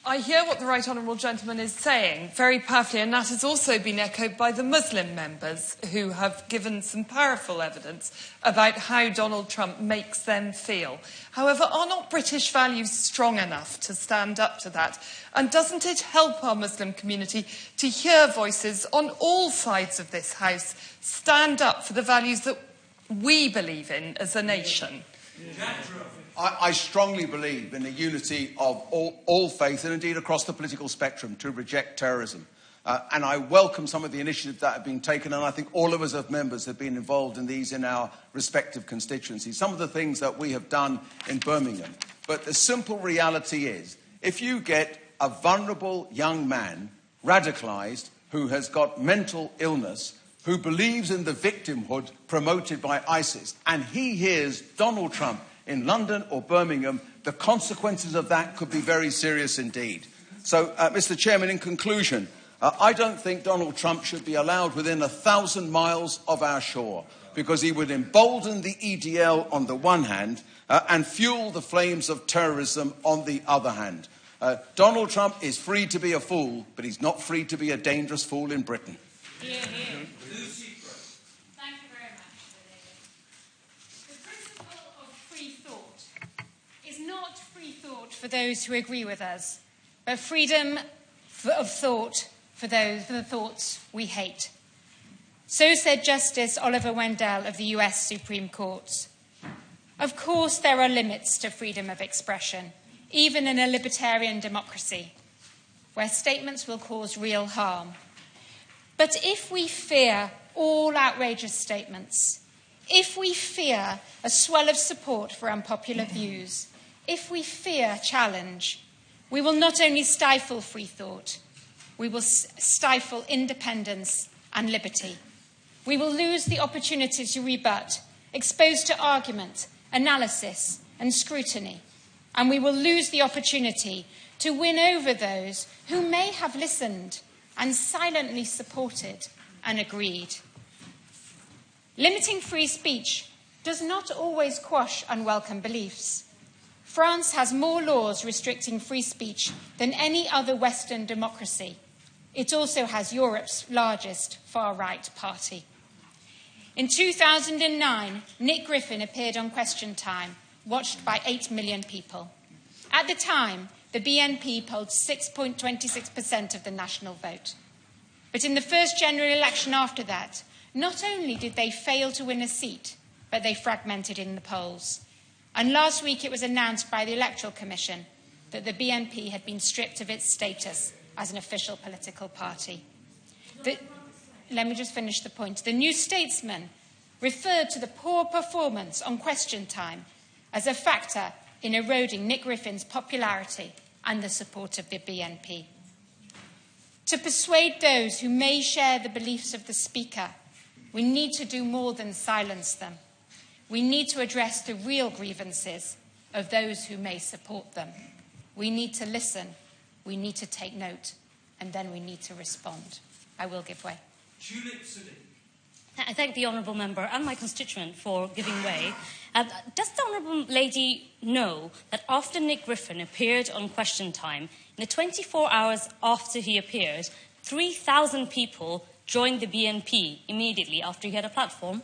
I hear what the Right Honourable Gentleman is saying very powerfully, and that has also been echoed by the Muslim members who have given some powerful evidence about how Donald Trump makes them feel. However, are not British values strong enough to stand up to that? And doesn't it help our Muslim community to hear voices on all sides of this House stand up for the values that we believe in as a nation? I strongly believe in the unity of all faith and indeed across the political spectrum to reject terrorism. And I welcome some of the initiatives that have been taken, and I think all of us as members have been involved in these in our respective constituencies. Some of the things that we have done in Birmingham. But the simple reality is, if you get a vulnerable young man radicalised who has got mental illness, who believes in the victimhood promoted by ISIS, and he hears Donald Trump in London or Birmingham, the consequences of that could be very serious indeed. So, Mr. Chairman, in conclusion, I don't think Donald Trump should be allowed within 1,000 miles of our shore, because he would embolden the EDL on the one hand and fuel the flames of terrorism on the other hand. Donald Trump is free to be a fool, but he's not free to be a dangerous fool in Britain. Hear, hear. Not free thought for those who agree with us, but freedom of thought for the thoughts we hate. So said Justice Oliver Wendell of the US Supreme Court. Of course, there are limits to freedom of expression, even in a libertarian democracy, where statements will cause real harm. But if we fear all outrageous statements, if we fear a swell of support for unpopular views, if we fear challenge, we will not only stifle free thought, we will stifle independence and liberty. We will lose the opportunity to rebut, exposed to argument, analysis and scrutiny. And we will lose the opportunity to win over those who may have listened and silently supported and agreed. Limiting free speech does not always quash unwelcome beliefs. France has more laws restricting free speech than any other Western democracy. It also has Europe's largest far-right party. In 2009, Nick Griffin appeared on Question Time, watched by 8 million people. At the time, the BNP polled 6.26% of the national vote. But in the first general election after that, not only did they fail to win a seat, but they fragmented in the polls. And last week it was announced by the Electoral Commission that the BNP had been stripped of its status as an official political party. Let me just finish the point. The New Statesman referred to the poor performance on Question Time as a factor in eroding Nick Griffin's popularity and the support of the BNP. To persuade those who may share the beliefs of the speaker, we need to do more than silence them. We need to address the real grievances of those who may support them. We need to listen, we need to take note, and then we need to respond. I will give way. I thank the Honourable Member and my constituent for giving way. Does the Honourable Lady know that after Nick Griffin appeared on Question Time, in the 24 hours after he appeared, 3,000 people joined the BNP immediately after he had a platform?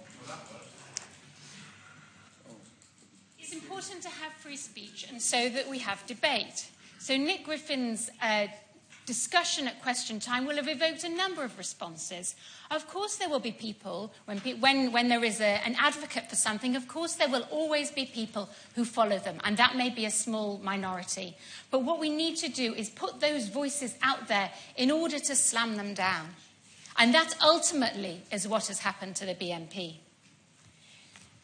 It's important to have free speech and so that we have debate. So Nick Griffin's discussion at Question Time will have evoked a number of responses. Of course there will be people, when there is an advocate for something, of course there will always be people who follow them, and that may be a small minority. But what we need to do is put those voices out there in order to slam them down. And that ultimately is what has happened to the BNP.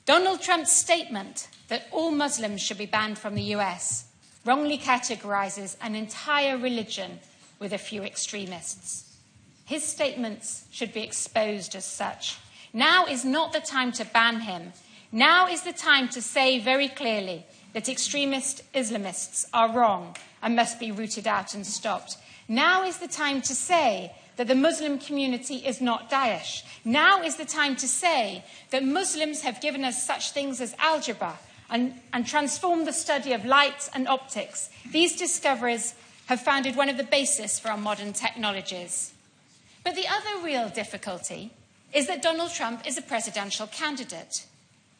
Donald Trump's statement that all Muslims should be banned from the US wrongly categorises an entire religion with a few extremists. His statements should be exposed as such. Now is not the time to ban him. Now is the time to say very clearly that extremist Islamists are wrong and must be rooted out and stopped. Now is the time to say that the Muslim community is not Daesh. Now is the time to say that Muslims have given us such things as algebra and transformed the study of light and optics. These discoveries have founded one of the bases for our modern technologies. But the other real difficulty is that Donald Trump is a presidential candidate.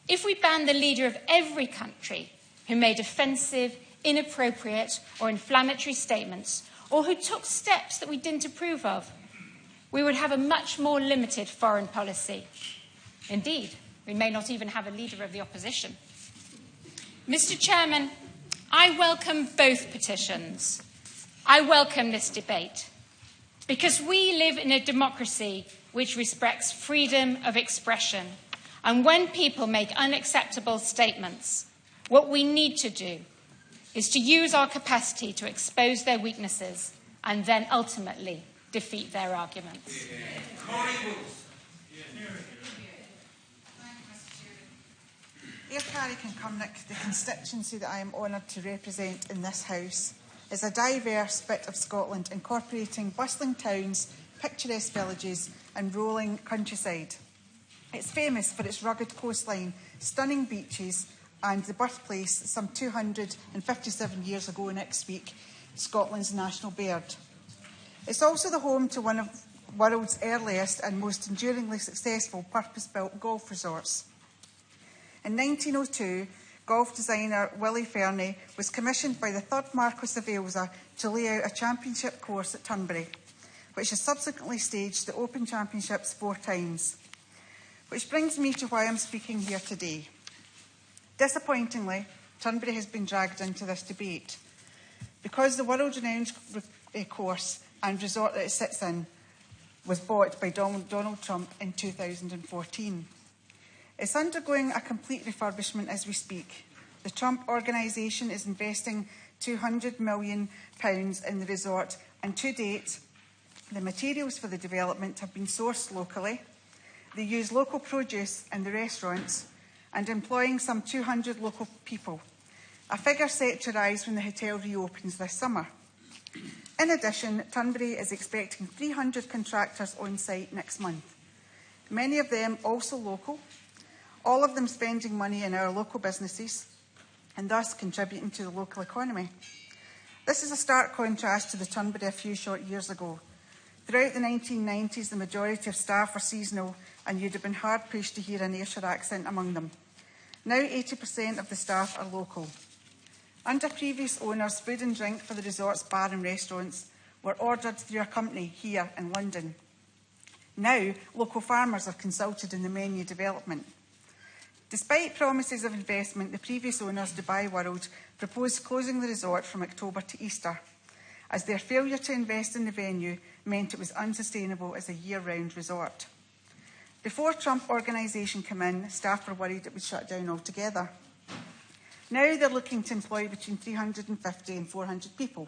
If we ban the leader of every country who made offensive, inappropriate or inflammatory statements, or who took steps that we didn't approve of, we would have a much more limited foreign policy. Indeed, we may not even have a leader of the opposition. Mr. Chairman, I welcome both petitions. I welcome this debate because we live in a democracy which respects freedom of expression. And when people make unacceptable statements, what we need to do is to use our capacity to expose their weaknesses and then ultimately defeat their arguments. Carrick and Cumnock, the constituency that I am honoured to represent in this House, is a diverse bit of Scotland incorporating bustling towns, picturesque villages and rolling countryside. It's famous for its rugged coastline, stunning beaches and the birthplace, some 257 years ago next week, Scotland's national bird. It's also the home to one of the world's earliest and most enduringly successful purpose-built golf resorts. In 1902, golf designer Willie Fernie was commissioned by the 3rd Marquess of Ailsa to lay out a championship course at Turnberry, which has subsequently staged the Open Championships 4 times. Which brings me to why I'm speaking here today. Disappointingly, Turnberry has been dragged into this debate because the world-renowned course and resort that it sits in was bought by Donald Trump in 2014. It's undergoing a complete refurbishment as we speak. The Trump organisation is investing £200 million in the resort, and to date, the materials for the development have been sourced locally. They use local produce in the restaurants and employing some 200 local people, a figure set to rise when the hotel reopens this summer. In addition, Turnberry is expecting 300 contractors on site next month, many of them also local, all of them spending money in our local businesses and thus contributing to the local economy. This is a stark contrast to the Turnberry a few short years ago. Throughout the 1990s, the majority of staff were seasonal and you'd have been hard-pushed to hear an Ayrshire accent among them. Now 80% of the staff are local. Under previous owners, food and drink for the resort's bar and restaurants were ordered through a company here in London. Now, local farmers are consulted in the menu development. Despite promises of investment, the previous owners, Dubai World, proposed closing the resort from October to Easter, as their failure to invest in the venue meant it was unsustainable as a year-round resort. Before Trump organisation came in, staff were worried it would shut down altogether. Now they're looking to employ between 350 and 400 people,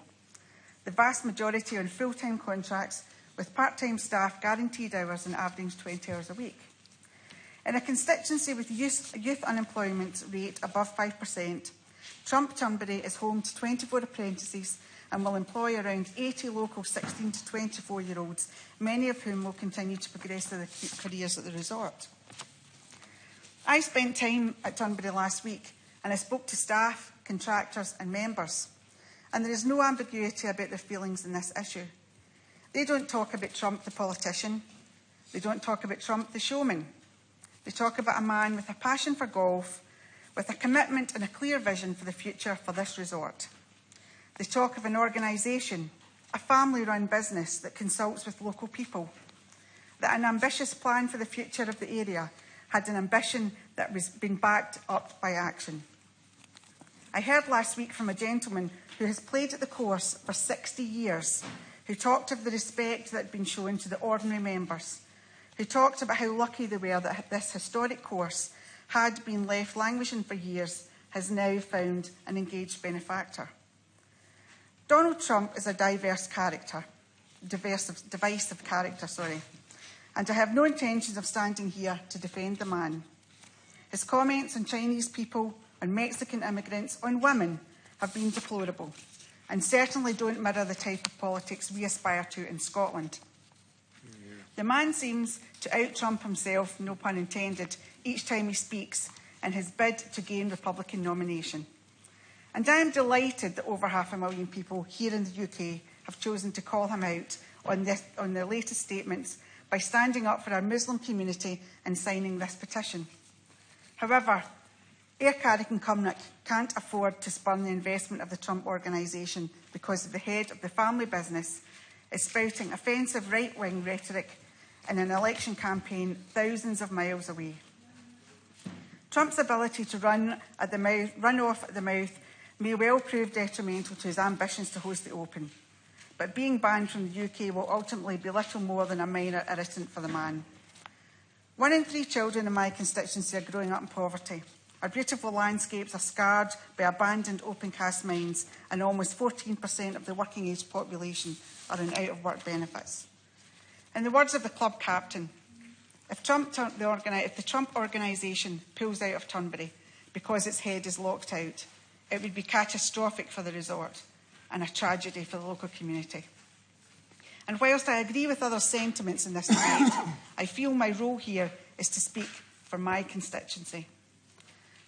the vast majority on full-time contracts with part-time staff guaranteed hours and average 20 hours a week. In a constituency with youth unemployment rate above 5%, Trump Turnberry is home to 24 apprentices and will employ around 80 local 16 to 24-year-olds, many of whom will continue to progress their careers at the resort. I spent time at Turnberry last week and I spoke to staff, contractors and members, and there is no ambiguity about their feelings in this issue. They don't talk about Trump the politician. They don't talk about Trump the showman. They talk about a man with a passion for golf, with a commitment and a clear vision for the future for this resort. They talk of an organisation, a family-run business that consults with local people, that an ambitious plan for the future of the area had an ambition that was being backed up by action. I heard last week from a gentleman who has played at the course for 60 years, who talked of the respect that had been shown to the ordinary members, who talked about how lucky they were that this historic course had been left languishing for years, has now found an engaged benefactor. Donald Trump is a divisive character, and I have no intentions of standing here to defend the man. His comments on Chinese people, on Mexican immigrants, on women have been deplorable, and certainly don't mirror the type of politics we aspire to in Scotland. The man seems to out-Trump himself, no pun intended, each time he speaks in his bid to gain Republican nomination. And I am delighted that over 500,000 people here in the UK have chosen to call him out on their latest statements by standing up for our Muslim community and signing this petition. However, Air Carrick and Cumnock can't afford to spurn the investment of the Trump organisation because the head of the family business is spouting offensive right-wing rhetoric in an election campaign thousands of miles away. Trump's ability to run off at the mouth may well prove detrimental to his ambitions to host the Open, but being banned from the UK will ultimately be little more than a minor irritant for the man. 1 in 3 children in my constituency are growing up in poverty. Our beautiful landscapes are scarred by abandoned open-cast mines, and almost 14% of the working-age population are on out-of-work benefits. In the words of the club captain, if the Trump organisation pulls out of Turnberry because its head is locked out, it would be catastrophic for the resort and a tragedy for the local community. And whilst I agree with other sentiments in this debate, I feel my role here is to speak for my constituency.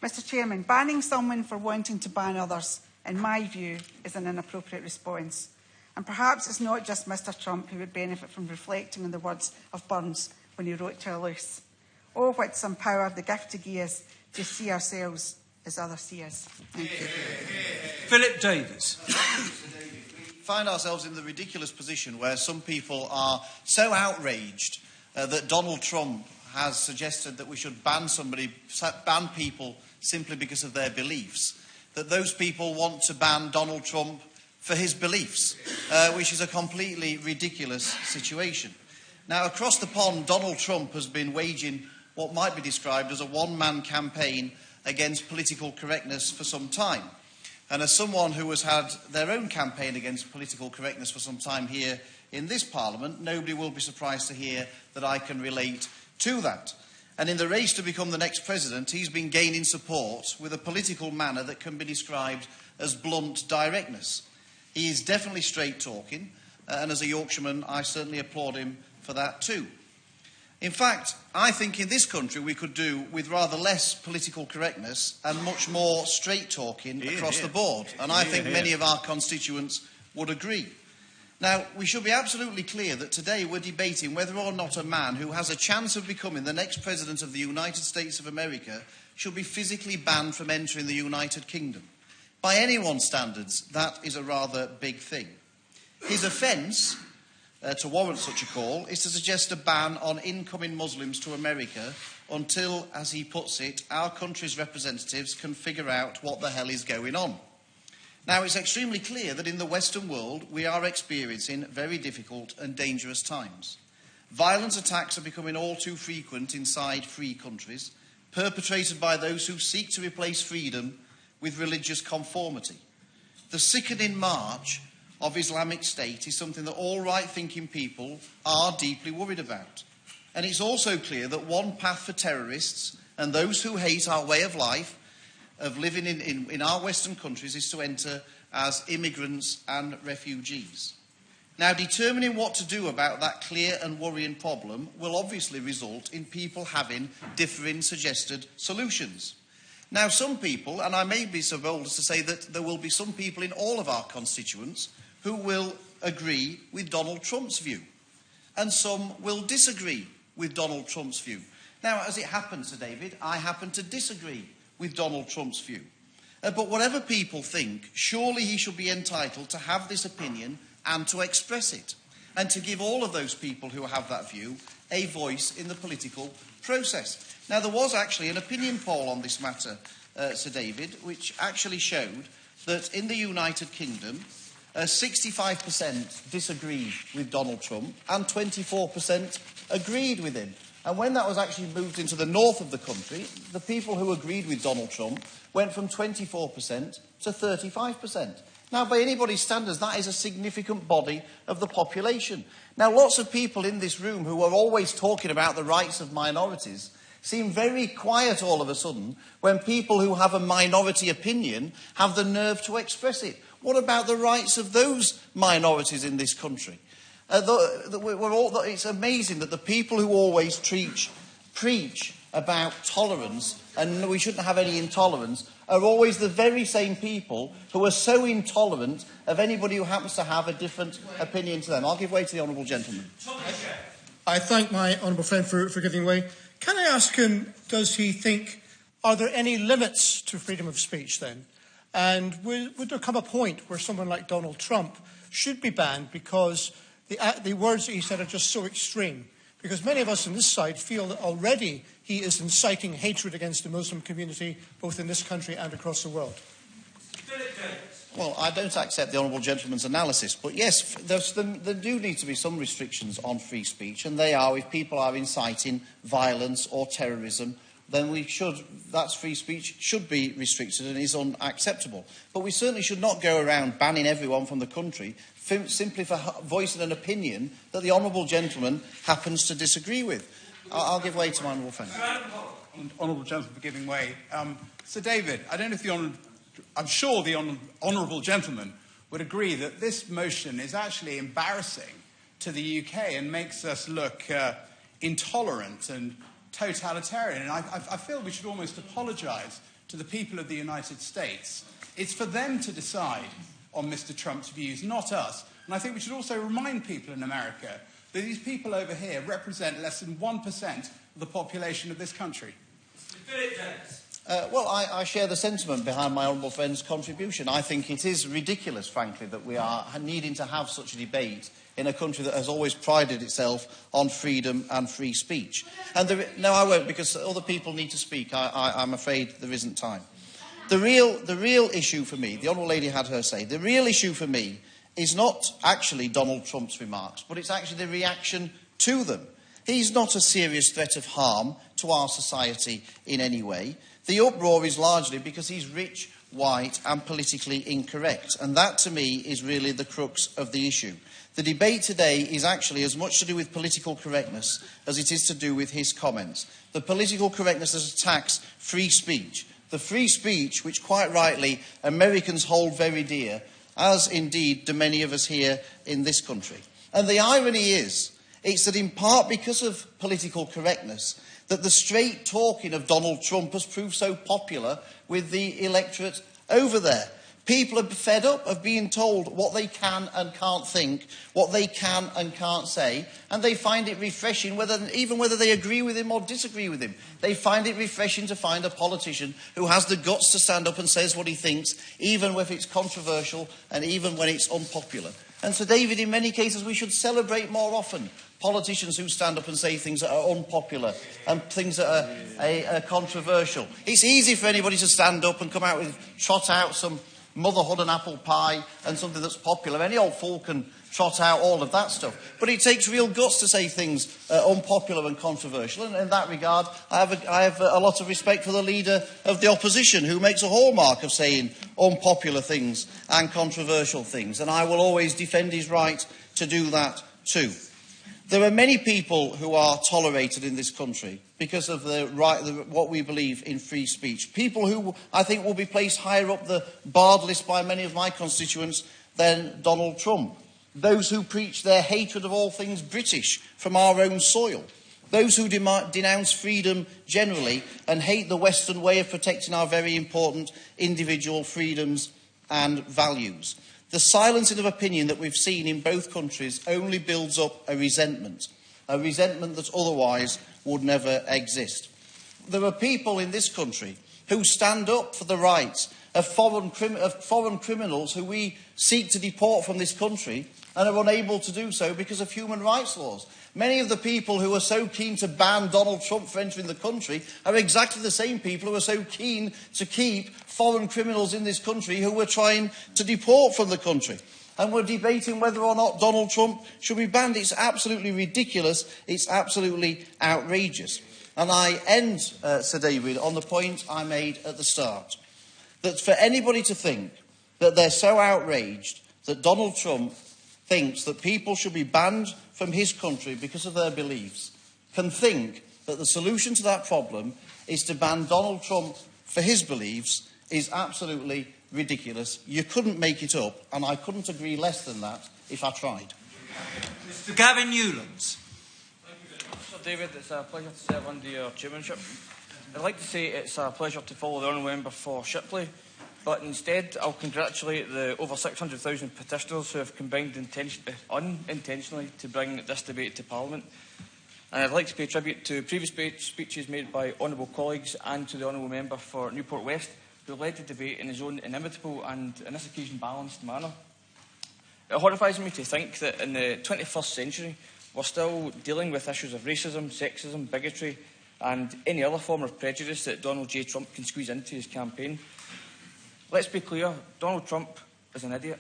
Mr Chairman, banning someone for wanting to ban others, in my view, is an inappropriate response. And perhaps it's not just Mr Trump who would benefit from reflecting on the words of Burns when he wrote to Luce. Oh, what some power the gift to give us to see ourselves as others see us. Thank you. Philip Davies. We find ourselves in the ridiculous position where some people are so outraged that Donald Trump has suggested that we should ban people simply because of their beliefs, that those people want to ban Donald Trump for his beliefs, which is a completely ridiculous situation. Now, across the pond, Donald Trump has been waging what might be described as a one-man campaign against political correctness for some time. And as someone who has had their own campaign against political correctness for some time here in this Parliament, nobody will be surprised to hear that I can relate to that. And in the race to become the next president, he's been gaining support with a political manner that can be described as blunt directness. He is definitely straight-talking, and as a Yorkshireman, I certainly applaud him for that too. In fact, I think in this country we could do with rather less political correctness and much more straight-talking across the board. And I think many of our constituents would agree. Now, we should be absolutely clear that today we're debating whether or not a man who has a chance of becoming the next president of the United States of America should be physically banned from entering the United Kingdom. By anyone's standards, that is a rather big thing. His offence, to warrant such a call, is to suggest a ban on incoming Muslims to America until, as he puts it, our country's representatives can figure out what the hell is going on. Now, it's extremely clear that in the Western world we are experiencing very difficult and dangerous times. Violent attacks are becoming all too frequent inside free countries, perpetrated by those who seek to replace freedom with religious conformity. The sickening march of Islamic State is something that all right-thinking people are deeply worried about. And it's also clear that one path for terrorists and those who hate our way of life, of living in our Western countries, is to enter as immigrants and refugees. Now, determining what to do about that clear and worrying problem will obviously result in people having differing suggested solutions. Now, some people, and I may be so bold as to say that there will be some people in all of our constituents who will agree with Donald Trump's view, and some will disagree with Donald Trump's view. Now, as it happens, Sir David, I happen to disagree with Donald Trump's view. But whatever people think, surely he should be entitled to have this opinion and to express it, and to give all of those people who have that view a voice in the political process. Now, there was actually an opinion poll on this matter, Sir David, which actually showed that in the United Kingdom, 65% disagreed with Donald Trump and 24% agreed with him. And when that was actually moved into the north of the country, the people who agreed with Donald Trump went from 24% to 35%. Now, by anybody's standards, that is a significant body of the population. Now, lots of people in this room who are always talking about the rights of minorities seem very quiet all of a sudden when people who have a minority opinion have the nerve to express it. What about the rights of those minorities in this country? It's amazing that the people who always preach about tolerance and we shouldn't have any intolerance are always the very same people who are so intolerant of anybody who happens to have a different opinion to them. I'll give way to the honourable gentleman. I thank my honourable friend for giving way. Can I ask him, does he think, are there any limits to freedom of speech then? And would there come a point where someone like Donald Trump should be banned because the words that he said are just so extreme? Because many of us on this side feel that already he is inciting hatred against the Muslim community, both in this country and across the world. Well, I don't accept the honourable gentleman's analysis, but yes, there do need to be some restrictions on free speech, and they are if people are inciting violence or terrorism, then that's free speech should be restricted and is unacceptable. But we certainly should not go around banning everyone from the country simply for voicing an opinion that the honourable gentleman happens to disagree with. I'll give way to my honourable friend. Honourable gentleman for giving way. Sir David, I don't know if I'm sure the honourable gentleman would agree that this motion is actually embarrassing to the UK and makes us look intolerant and totalitarian. And I feel we should almost apologise to the people of the United States. It's for them to decide on Mr. Trump's views, not us. And I think we should also remind people in America that these people over here represent less than 1% of the population of this country. Well, I share the sentiment behind my honourable friend's contribution. I think it is ridiculous, frankly, that we are needing to have such a debate in a country that has always prided itself on freedom and free speech. No, I won't, because other people need to speak. I'm afraid there isn't time. The real issue for me, the honourable lady had her say, the real issue for me is not actually Donald Trump's remarks, but it's actually the reaction to them. He's not a serious threat of harm to our society in any way. The uproar is largely because he's rich, white and politically incorrect. And that, to me, is really the crux of the issue. The debate today is actually as much to do with political correctness as it is to do with his comments. The political correctness that attacks free speech. The free speech which, quite rightly, Americans hold very dear, as indeed do many of us here in this country. And the irony is, it's that in part because of political correctness that the straight talking of Donald Trump has proved so popular with the electorate over there. People are fed up of being told what they can and can't think, what they can and can't say, and they find it refreshing, even whether they agree with him or disagree with him. They find it refreshing to find a politician who has the guts to stand up and says what he thinks, even if it's controversial and even when it's unpopular. And so, David, in many cases, we should celebrate more often politicians who stand up and say things that are unpopular and things that are controversial. It's easy for anybody to stand up and trot out some motherhood and apple pie and something that's popular. Any old fool can trot out all of that stuff. But it takes real guts to say things unpopular and controversial. And in that regard, I have a lot of respect for the leader of the opposition, who makes a hallmark of saying unpopular things and controversial things. And I will always defend his right to do that too. There are many people who are tolerated in this country because of what we believe in free speech. People who I think will be placed higher up the barred list by many of my constituents than Donald Trump. Those who preach their hatred of all things British from our own soil. Those who denounce freedom generally and hate the Western way of protecting our very important individual freedoms and values. The silencing of opinion that we've seen in both countries only builds up a resentment that otherwise would never exist. There are people in this country who stand up for the rights of foreign criminals who we seek to deport from this country and are unable to do so because of human rights laws. Many of the people who are so keen to ban Donald Trump for entering the country are exactly the same people who are so keen to keep foreign criminals in this country who we're trying to deport from the country. and we're debating whether or not Donald Trump should be banned. It's absolutely ridiculous. It's absolutely outrageous. And I end, Sir David, on the point I made at the start, that for anybody to think that they're so outraged that Donald Trump thinks that people should be banned from his country because of their beliefs, can think that the solution to that problem is to ban Donald Trump for his beliefs, is absolutely ridiculous. You couldn't make it up, and I couldn't agree less than that if I tried. Mr Gavin Newlands. Sir David, it's a pleasure to serve under your chairmanship. I'd like to say it's a pleasure to follow the honourable member for Shipley, but instead I'll congratulate the over 600,000 petitioners who have combined unintentionally to bring this debate to Parliament. And I'd like to pay tribute to previous speeches made by honourable colleagues and to the honourable member for Newport West, who led the debate in his own inimitable and, on this occasion, balanced manner. It horrifies me to think that in the 21st century we're still dealing with issues of racism, sexism, bigotry and any other form of prejudice that Donald J. Trump can squeeze into his campaign. Let's be clear, Donald Trump is an idiot.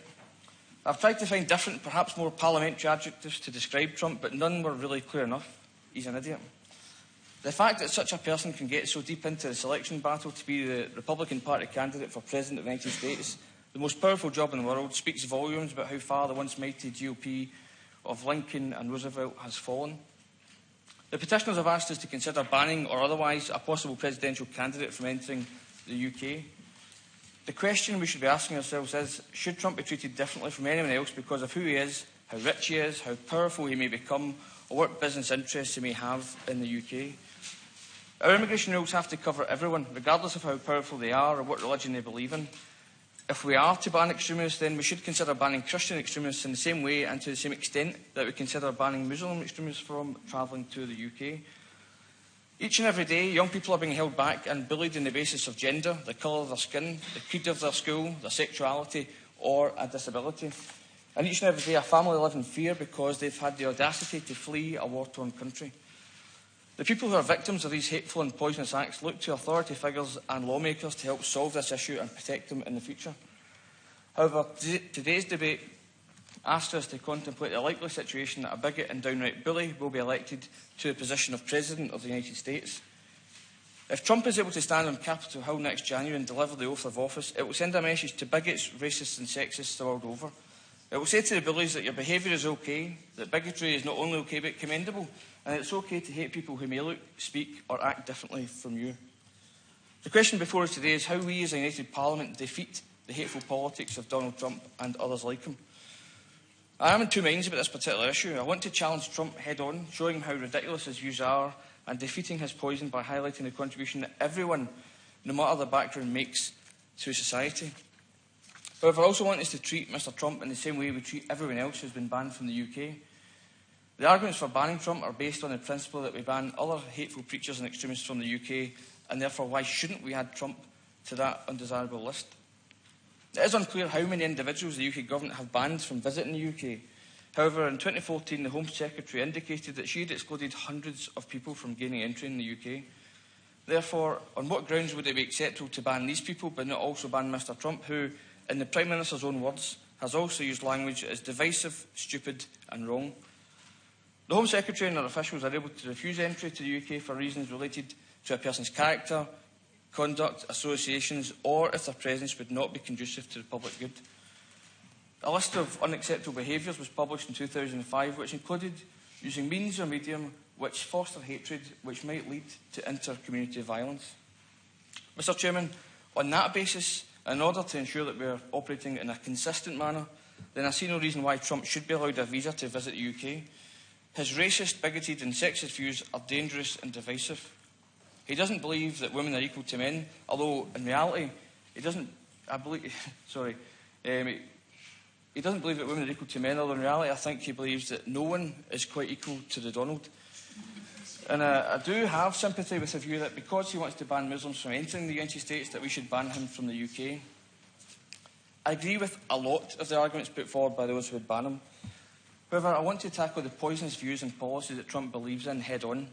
I've tried to find different, perhaps more parliamentary adjectives to describe Trump, but none were really clear enough. He's an idiot. The fact that such a person can get so deep into the selection battle to be the Republican Party candidate for President of the United States, the most powerful job in the world, speaks volumes about how far the once mighty GOP of Lincoln and Roosevelt has fallen. The petitioners have asked us to consider banning or otherwise a possible presidential candidate from entering the UK. The question we should be asking ourselves is, should Trump be treated differently from anyone else because of who he is, how rich he is, how powerful he may become, or what business interests he may have in the UK? Our immigration rules have to cover everyone, regardless of how powerful they are or what religion they believe in. If we are to ban extremists, then we should consider banning Christian extremists in the same way and to the same extent that we consider banning Muslim extremists from travelling to the UK. Each and every day, young people are being held back and bullied on the basis of gender, the colour of their skin, the creed of their school, their sexuality or a disability. And each and every day, a family live in fear because they've had the audacity to flee a war-torn country. The people who are victims of these hateful and poisonous acts look to authority figures and lawmakers to help solve this issue and protect them in the future. However, today's debate asks us to contemplate the likely situation that a bigot and downright bully will be elected to the position of President of the United States. If Trump is able to stand on Capitol Hill next January and deliver the oath of office, it will send a message to bigots, racists and sexists the world over. It will say to the bullies that your behaviour is okay, that bigotry is not only okay but commendable, and it's okay to hate people who may look, speak or act differently from you. The question before us today is how we as a united Parliament defeat the hateful politics of Donald Trump and others like him. I am in two minds about this particular issue. I want to challenge Trump head-on, showing him how ridiculous his views are and defeating his poison by highlighting the contribution that everyone, no matter their background, makes to society. However, I also want us to treat Mr Trump in the same way we treat everyone else who has been banned from the UK. The arguments for banning Trump are based on the principle that we ban other hateful preachers and extremists from the UK, and therefore why shouldn't we add Trump to that undesirable list? It is unclear how many individuals the UK government have banned from visiting the UK. However, in 2014, the Home Secretary indicated that she had excluded hundreds of people from gaining entry in the UK. Therefore, on what grounds would it be acceptable to ban these people but not also ban Mr Trump, who, in the Prime Minister's own words, has also used language that is divisive, stupid and wrong? The Home Secretary and her officials are able to refuse entry to the UK for reasons related to a person's character, conduct, associations, or if their presence would not be conducive to the public good. A list of unacceptable behaviours was published in 2005, which included using means or medium which foster hatred, which might lead to inter-community violence. Mr Chairman, on that basis, in order to ensure that we are operating in a consistent manner, then I see no reason why Trump should be allowed a visa to visit the UK. His racist, bigoted and sexist views are dangerous and divisive. He doesn't believe that women are equal to men, although in reality he doesn't believe that women are equal to men, although in reality I think he believes that no one is quite equal to the Donald. And I do have sympathy with the view that because he wants to ban Muslims from entering the United States, that we should ban him from the UK. I agree with a lot of the arguments put forward by those who would ban him. However, I want to tackle the poisonous views and policies that Trump believes in head-on.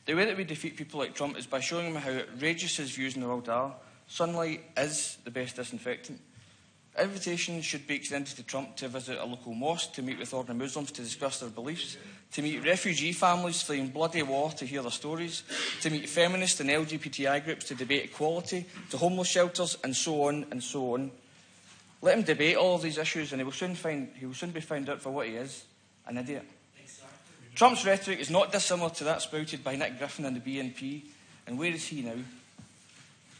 The way that we defeat people like Trump is by showing him how outrageous his views in the world are. Sunlight is the best disinfectant. Invitations should be extended to Trump to visit a local mosque, to meet with ordinary Muslims to discuss their beliefs, to meet refugee families fleeing bloody war to hear their stories, to meet feminist and LGBTI groups to debate equality, to homeless shelters, and so on and so on. Let him debate all of these issues and he will soon be found out for what he is, an idiot. Trump's rhetoric is not dissimilar to that spouted by Nick Griffin and the BNP, and where is he now?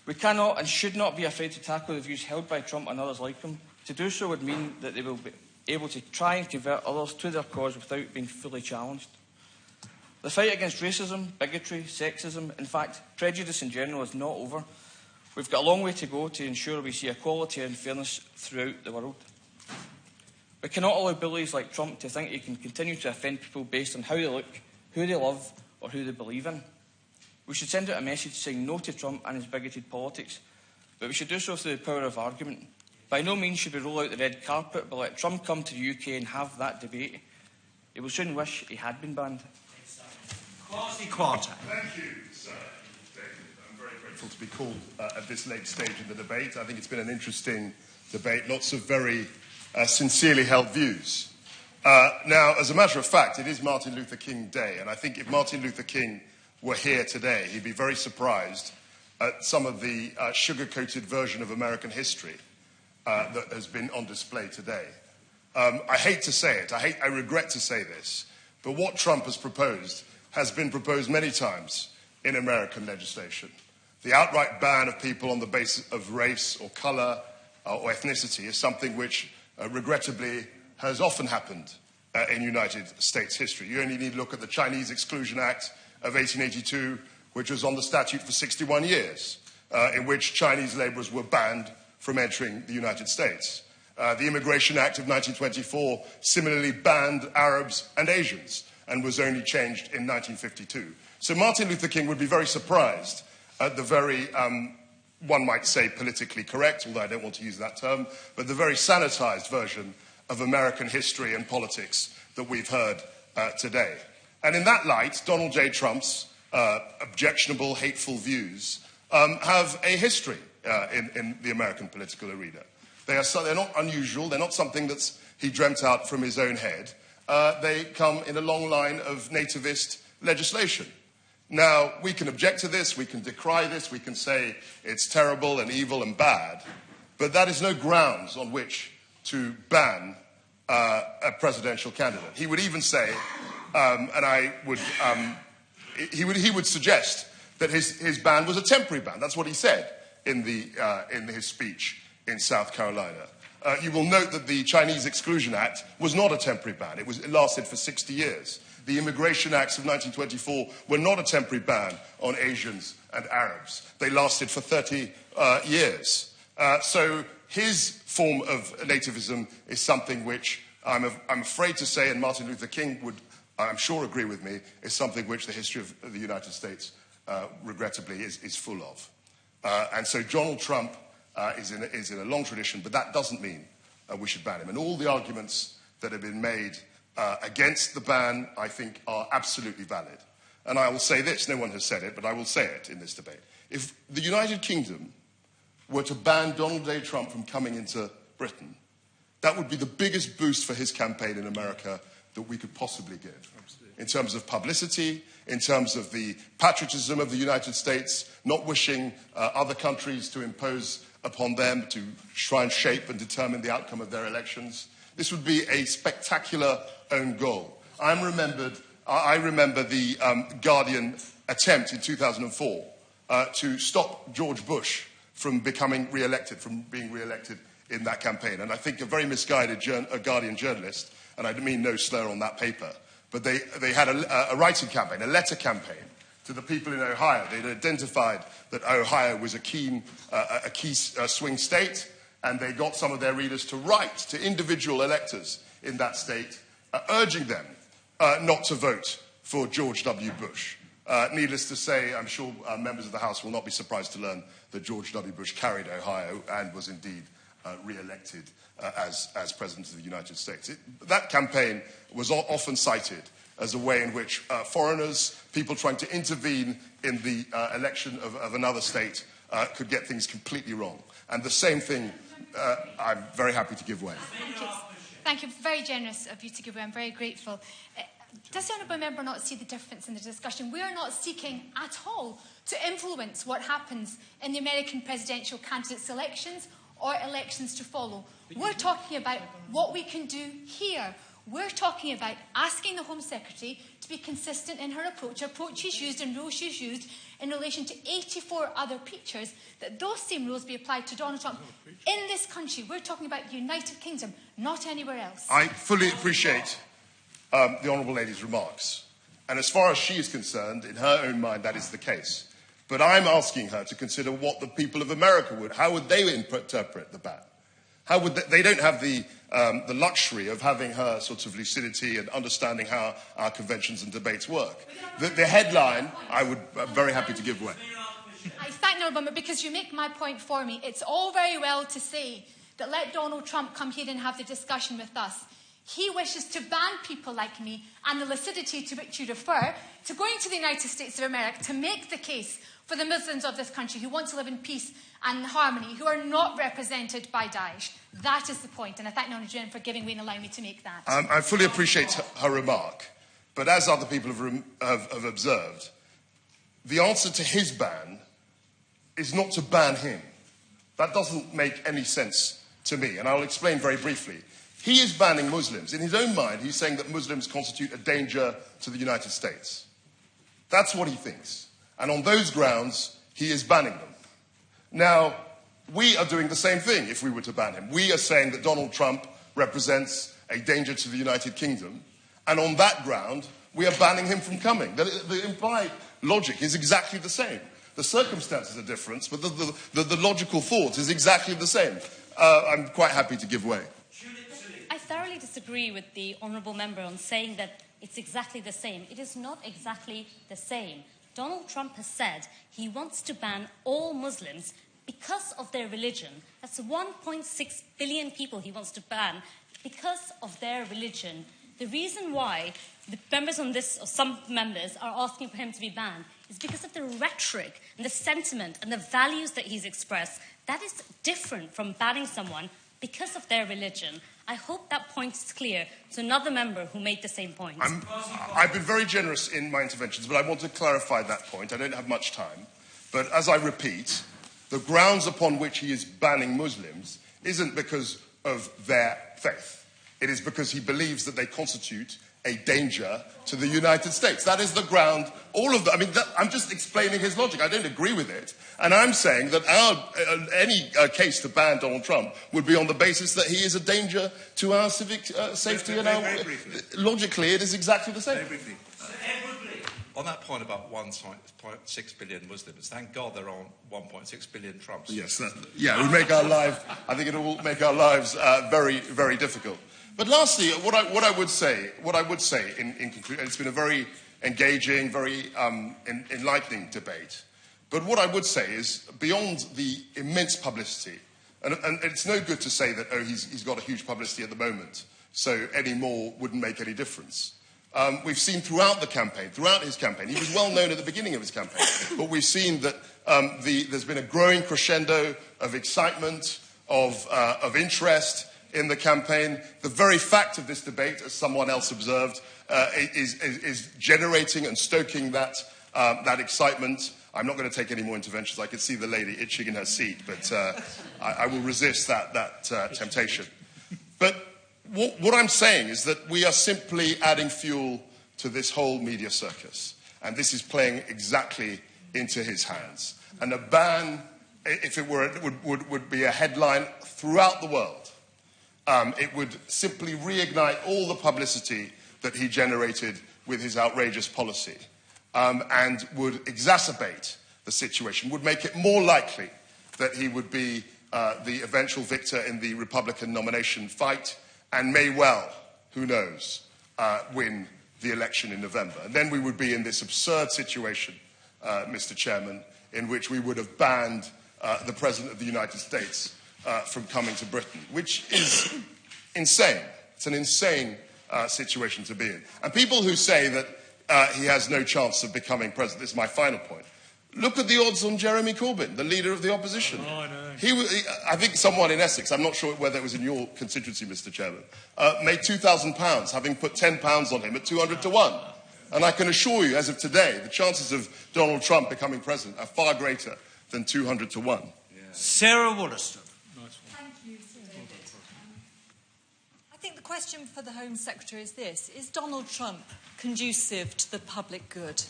We cannot and should not be afraid to tackle the views held by Trump and others like him. To do so would mean that they will be able to try and convert others to their cause without being fully challenged. The fight against racism, bigotry, sexism, in fact, prejudice in general is not over. We've got a long way to go to ensure we see equality and fairness throughout the world. We cannot allow bullies like Trump to think he can continue to offend people based on how they look, who they love, or who they believe in. We should send out a message saying no to Trump and his bigoted politics, but we should do so through the power of argument. By no means should we roll out the red carpet, but let Trump come to the UK and have that debate. He will soon wish he had been banned. Quasi-Quarter. Thank you, sir. David. I'm very grateful to be called at this late stage in the debate. I think it's been an interesting debate, lots of very sincerely held views. Now, as a matter of fact, it is Martin Luther King Day, and I think if Martin Luther King were here today, he'd be very surprised at some of the sugar-coated version of American history that has been on display today. I hate to say it, I regret to say this, but what Trump has proposed has been proposed many times in American legislation. The outright ban of people on the basis of race or colour or ethnicity is something which, regrettably, has often happened in United States history. You only need to look at the Chinese Exclusion Act of 1882, which was on the statute for 61 years, in which Chinese labourers were banned from entering the United States. The Immigration Act of 1924 similarly banned Arabs and Asians and was only changed in 1952. So Martin Luther King would be very surprised at the very, one might say politically correct, although I don't want to use that term, but the very sanitised version of American history and politics that we've heard today. And in that light, Donald J. Trump's objectionable, hateful views have a history in the American political arena. They're not unusual. They're not something that he dreamt out from his own head. They come in a long line of nativist legislation. Now, we can object to this, we can decry this, we can say it's terrible and evil and bad, but that is no grounds on which to ban a presidential candidate. He would even say, he would suggest that his ban was a temporary ban. That's what he said in his speech in South Carolina. You will note that the Chinese Exclusion Act was not a temporary ban. It lasted for 60 years. The Immigration Acts of 1924 were not a temporary ban on Asians and Arabs. They lasted for 30 years. So his form of nativism is something which I'm afraid to say, and Martin Luther King would, I'm sure, agree with me, is something which the history of the United States, regrettably, is full of. And so Donald Trump is in a long tradition, but that doesn't mean we should ban him. And all the arguments that have been made against the ban, I think, are absolutely valid. And I will say this, no one has said it, but I will say it in this debate. If the United Kingdom were to ban Donald J. Trump from coming into Britain, that would be the biggest boost for his campaign in America that we could possibly give. Absolutely. In terms of publicity, in terms of the patriotism of the United States, not wishing other countries to impose upon them to try and shape and determine the outcome of their elections. This would be a spectacular own goal. I remember the Guardian attempt in 2004 to stop George Bush from becoming re-elected, from being re-elected in that campaign. And I think a very misguided Guardian journalist, and I mean no slur on that paper, but they had a writing campaign, a letter campaign to the people in Ohio. They'd identified that Ohio was a key swing state, and they got some of their readers to write to individual electors in that state, urging them not to vote for George W. Bush. Needless to say, I'm sure members of the House will not be surprised to learn that George W. Bush carried Ohio and was indeed re-elected as President of the United States. That campaign was often cited as a way in which foreigners, people trying to intervene in the election of another state, could get things completely wrong. And the same thing I'm very happy to give way. Thank you. Thank you. Very generous of you to give way. I'm very grateful. Does the honourable member not see the difference in the discussion? We are not seeking at all to influence what happens in the American presidential candidate elections or elections to follow. We're talking about what we can do here. We're talking about asking the Home Secretary to be consistent in her approach she's used and rules she's used in relation to 84 other preachers, that those same rules be applied to Donald Trump in this country. We're talking about the United Kingdom, not anywhere else. I fully appreciate the Honourable Lady's remarks. And as far as she is concerned, in her own mind, that is the case. But I'm asking her to consider what the people of America would. How would they interpret the ban? How would they don't have the luxury of having her sort of lucidity and understanding how our conventions and debates work. The headline, I'm very happy to give way. I thank the Honourable, because you make my point for me. It's all very well to say that let Donald Trump come here and have the discussion with us. He wishes to ban people like me, and the lucidity to which you refer, to going to the United States of America to make the case for the Muslims of this country who want to live in peace and harmony, who are not represented by Daesh. That is the point, and I thank the Honourable for giving way and allowing me to make that. I fully appreciate her remark, but as other people have observed, the answer to his ban is not to ban him. That doesn't make any sense to me, and I'll explain very briefly. He is banning Muslims. In his own mind, he's saying that Muslims constitute a danger to the United States. That's what he thinks. And on those grounds, he is banning them. Now, we are doing the same thing if we were to ban him. We are saying that Donald Trump represents a danger to the United Kingdom, and on that ground, we are banning him from coming. The implied logic is exactly the same. The circumstances are different, but the logical thought is exactly the same. I'm quite happy to give way. I thoroughly disagree with the honourable member on saying that it's exactly the same. It is not exactly the same. Donald Trump has said he wants to ban all Muslims because of their religion. That's 1.6 billion people he wants to ban because of their religion. The reason why the members on this, or some members, are asking for him to be banned is because of the rhetoric and the sentiment and the values that he's expressed. That is different from banning someone because of their religion. I hope that point is clear to another member who made the same point. I've been very generous in my interventions, but I want to clarify that point. I don't have much time. But as I repeat, the grounds upon which he is banning Muslims isn't because of their faith. It is because he believes that they constitute a danger to the United States. That is the ground, all of that. I mean, I'm just explaining his logic. I don't agree with it. And I'm saying that any case to ban Donald Trump would be on the basis that he is a danger to our civic safety. Logically, it is exactly the same. On that point about 1.6 billion Muslims, thank God there aren't 1.6 billion Trumps. Yes, it would make our lives, I think it will make our lives very, very difficult. But lastly, what I would say in conclusion, it's been a very engaging, very enlightening debate. But what I would say is, beyond the immense publicity, and it's no good to say that, he's got a huge publicity at the moment, so any more wouldn't make any difference. We've seen throughout his campaign, he was well known at the beginning of his campaign, but we've seen that there's been a growing crescendo of excitement, of interest in the campaign. The very fact of this debate, as someone else observed, is generating and stoking that excitement. I'm not going to take any more interventions. I can see the lady itching in her seat, but I will resist that temptation. But what I'm saying is that we are simply adding fuel to this whole media circus. And this is playing exactly into his hands. And a ban, if it were, would be a headline throughout the world. It would simply reignite all the publicity that he generated with his outrageous policy, and would exacerbate the situation, would make it more likely that he would be the eventual victor in the Republican nomination fight, and may well, who knows, win the election in November. And then we would be in this absurd situation, Mr. Chairman, in which we would have banned the President of the United States from coming to Britain, which is insane. It's an insane situation to be in. And people who say that he has no chance of becoming president, this is my final point. Look at the odds on Jeremy Corbyn, the leader of the opposition. Oh, I know. I think someone in Essex, I'm not sure whether it was in your constituency, Mr. Chairman, made £2,000, having put £10 on him at 200 to 1. And I can assure you, as of today, the chances of Donald Trump becoming president are far greater than 200 to 1. Yeah. Sarah Wollaston. Thank you, Sir David. I think the question for the Home Secretary is this: is Donald Trump conducive to the public good?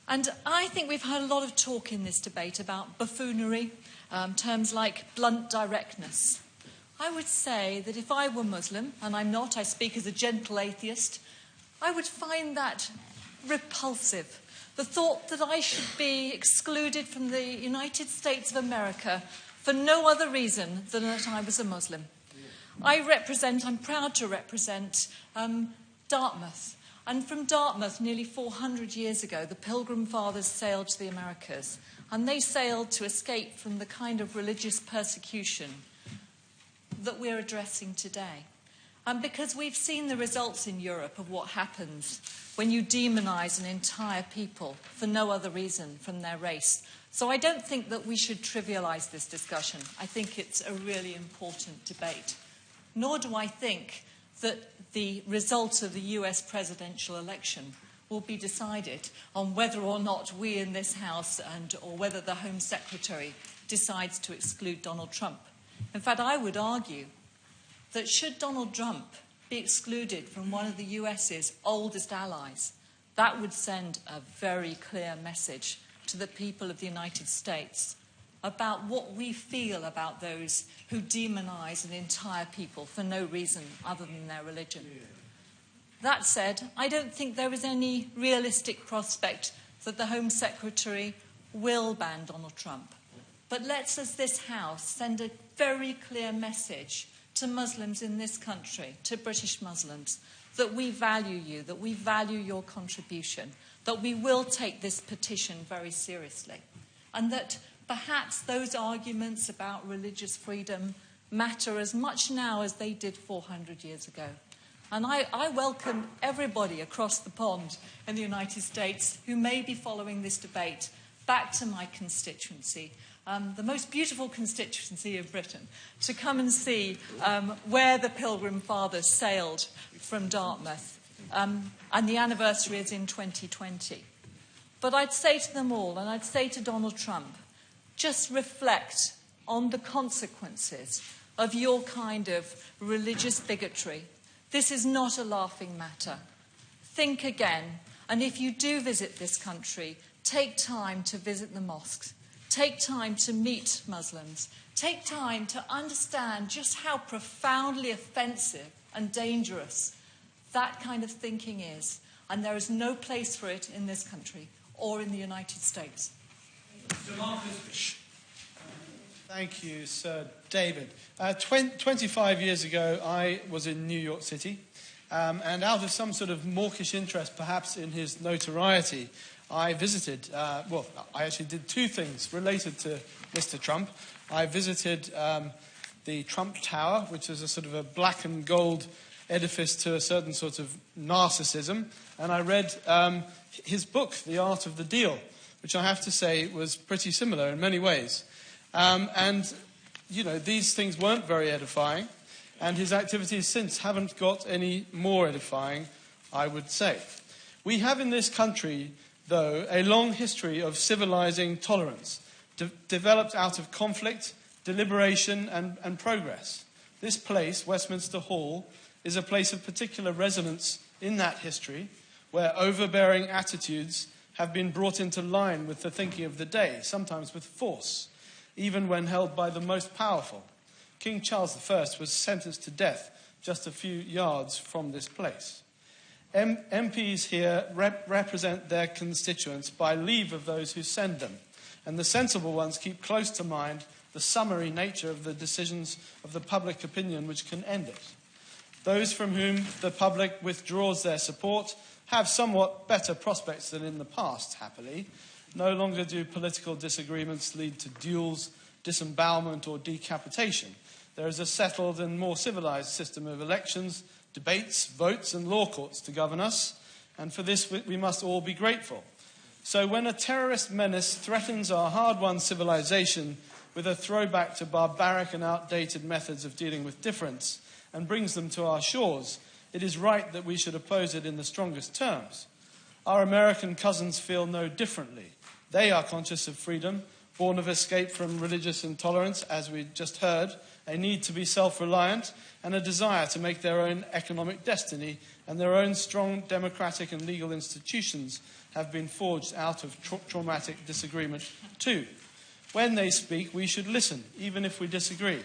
And I think we've had a lot of talk in this debate about buffoonery, terms like blunt directness. I would say that if I were Muslim, and I'm not, I speak as a gentle atheist, I would find that repulsive. The thought that I should be excluded from the United States of America for no other reason than that I was a Muslim. I'm proud to represent Dartmouth. And from Dartmouth, nearly 400 years ago, the Pilgrim Fathers sailed to the Americas. And they sailed to escape from the kind of religious persecution that we're addressing today. And because we've seen the results in Europe of what happens when you demonise an entire people for no other reason from their race. So I don't think that we should trivialise this discussion. I think it's a really important debate. Nor do I think that the result of the US presidential election will be decided on whether or not we in this House or whether the Home Secretary decides to exclude Donald Trump. In fact, I would argue that should Donald Trump be excluded from one of the US's oldest allies, that would send a very clear message to the people of the United States about what we feel about those who demonise an entire people for no reason other than their religion. That said, I don't think there is any realistic prospect that the Home Secretary will ban Donald Trump. But let's, as this House, send a very clear message to Muslims in this country, to British Muslims, that we value you, that we value your contribution, that we will take this petition very seriously, and that perhaps those arguments about religious freedom matter as much now as they did 400 years ago. And I welcome everybody across the pond in the United States who may be following this debate back to my constituency, the most beautiful constituency of Britain, to come and see where the Pilgrim Fathers sailed from Dartmouth. And the anniversary is in 2020. But I'd say to them all, and I'd say to Donald Trump, just reflect on the consequences of your kind of religious bigotry. This is not a laughing matter. Think again, and if you do visit this country, take time to visit the mosques. Take time to meet Muslims. Take time to understand just how profoundly offensive and dangerous that kind of thinking is. And there is no place for it in this country or in the United States. Thank you, Sir David. 25 years ago, I was in New York City, and out of some sort of mawkish interest, perhaps in his notoriety, I visited, I actually did two things related to Mr. Trump. I visited the Trump Tower, which is a sort of a black and gold edifice to a certain sort of narcissism, and I read his book, The Art of the Deal, which I have to say was pretty similar in many ways. And, you know, these things weren't very edifying, and his activities since haven't got any more edifying, I would say. We have in this country, though, a long history of civilizing tolerance, developed out of conflict, deliberation, and progress. This place, Westminster Hall, is a place of particular resonance in that history, where overbearing attitudes have been brought into line with the thinking of the day, sometimes with force, even when held by the most powerful. King Charles I was sentenced to death just a few yards from this place. MPs here represent their constituents by leave of those who send them, and the sensible ones keep close to mind the summary nature of the decisions of the public opinion which can end it. Those from whom the public withdraws their support have somewhat better prospects than in the past, happily. No longer do political disagreements lead to duels, disembowelment, or decapitation. There is a settled and more civilized system of elections, debates, votes, and law courts to govern us, and for this we must all be grateful. So when a terrorist menace threatens our hard-won civilization with a throwback to barbaric and outdated methods of dealing with difference and brings them to our shores, it is right that we should oppose it in the strongest terms. Our American cousins feel no differently. They are conscious of freedom, born of escape from religious intolerance, as we just heard, a need to be self-reliant, and a desire to make their own economic destiny, and their own strong democratic and legal institutions have been forged out of traumatic disagreement too. When they speak, we should listen, even if we disagree,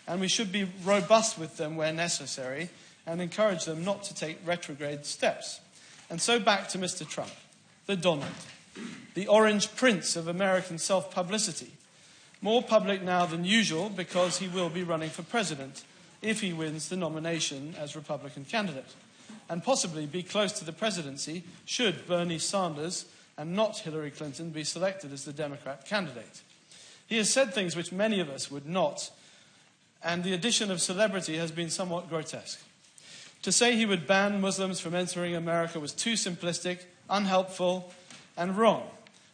and we should be robust with them where necessary and encourage them not to take retrograde steps. And so back to Mr. Trump, the Donald, the orange prince of American self-publicity, more public now than usual because he will be running for president if he wins the nomination as Republican candidate, and possibly be close to the presidency should Bernie Sanders and not Hillary Clinton be selected as the Democrat candidate. He has said things which many of us would not, and the addition of celebrity has been somewhat grotesque. To say he would ban Muslims from entering America was too simplistic, unhelpful, and wrong.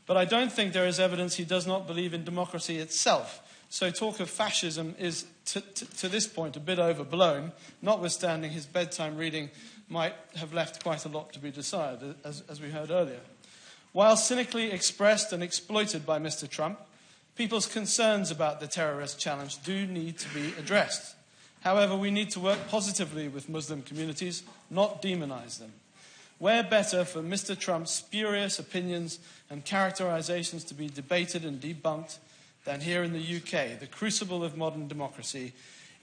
But I don't think there is evidence he does not believe in democracy itself. So talk of fascism is, to this point, a bit overblown, notwithstanding his bedtime reading might have left quite a lot to be desired, as we heard earlier. While cynically expressed and exploited by Mr. Trump, people's concerns about the terrorist challenge do need to be addressed. However, we need to work positively with Muslim communities, not demonize them. Where better for Mr. Trump's spurious opinions and characterizations to be debated and debunked than here in the UK, the crucible of modern democracy,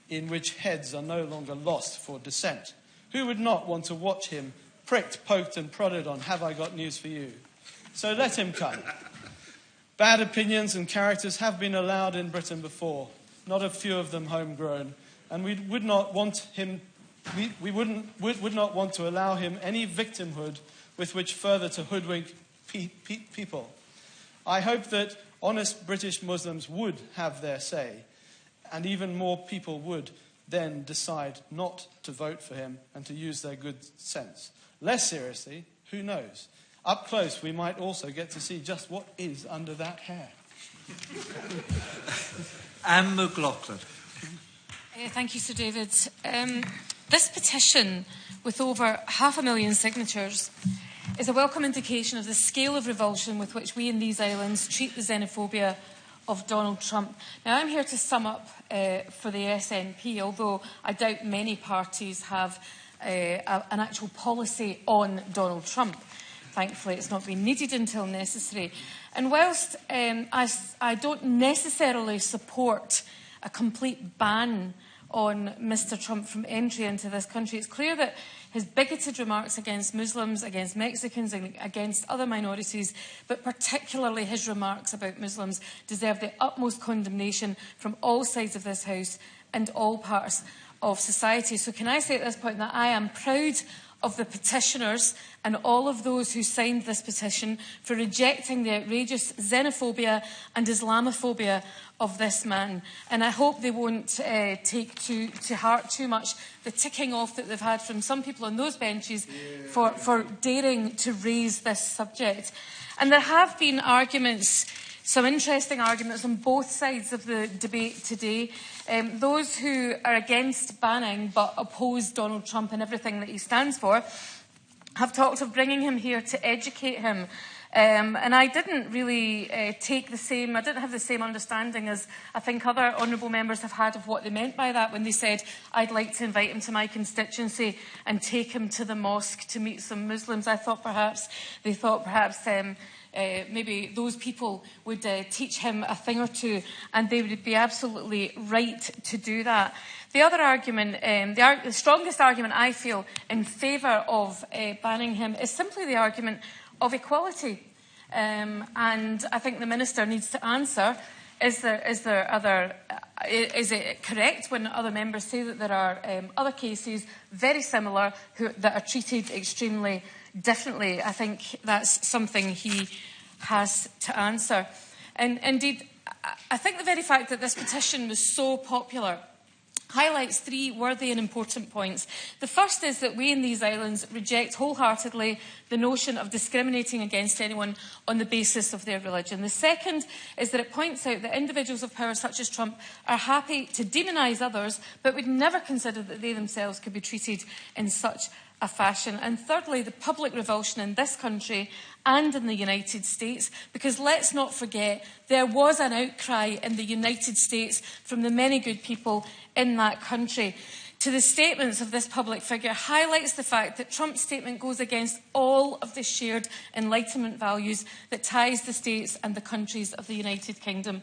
in which heads are no longer lost for dissent. Who would not want to watch him pricked, poked and prodded on "Have I got news for you?" So let him come. Bad opinions and characters have been allowed in Britain before, not a few of them homegrown, and we would not want him. We would not want to allow him any victimhood with which further to hoodwink people. I hope that honest British Muslims would have their say, and even more people would then decide not to vote for him and to use their good sense. Less seriously, who knows? Up close, we might also get to see just what is under that hair. Anne McLaughlin. Thank you, Sir David. This petition, with over 500,000 signatures, is a welcome indication of the scale of revulsion with which we in these islands treat the xenophobia of Donald Trump. Now, I'm here to sum up for the SNP, although I doubt many parties have an actual policy on Donald Trump. Thankfully, it's not been needed until necessary. And whilst I don't necessarily support a complete ban on Mr. Trump from entry into this country, it's clear that his bigoted remarks against Muslims, against Mexicans, and against other minorities, but particularly his remarks about Muslims, deserve the utmost condemnation from all sides of this House and all parts of society. So can I say at this point that I am proud of the petitioners and all of those who signed this petition for rejecting the outrageous xenophobia and Islamophobia of this man. And I hope they won't take to heart too much the ticking off that they've had from some people on those benches for daring to raise this subject. And there have been arguments, some interesting arguments on both sides of the debate today. Those who are against banning but oppose Donald Trump and everything that he stands for have talked of bringing him here to educate him. And I didn't really I didn't have the same understanding as I think other honourable members have had of what they meant by that when they said, I'd like to invite him to my constituency and take him to the mosque to meet some Muslims. They thought perhaps maybe those people would teach him a thing or two, and they would be absolutely right to do that. The other argument, the strongest argument I feel in favour of banning him is simply the argument of equality. And I think the Minister needs to answer, is it correct when other members say that there are other cases very similar that are treated extremely differently? I think that's something he has to answer. And indeed, I think the very fact that this petition was so popular highlights three worthy and important points. The first is that we in these islands reject wholeheartedly the notion of discriminating against anyone on the basis of their religion. The second is that it points out that individuals of power such as Trump are happy to demonise others, but would never consider that they themselves could be treated in such a fashion. And thirdly, the public revulsion in this country and in the United States, because let's not forget there was an outcry in the United States from the many good people in that country to the statements of this public figure, highlights the fact that Trump's statement goes against all of the shared Enlightenment values that ties the states and the countries of the United Kingdom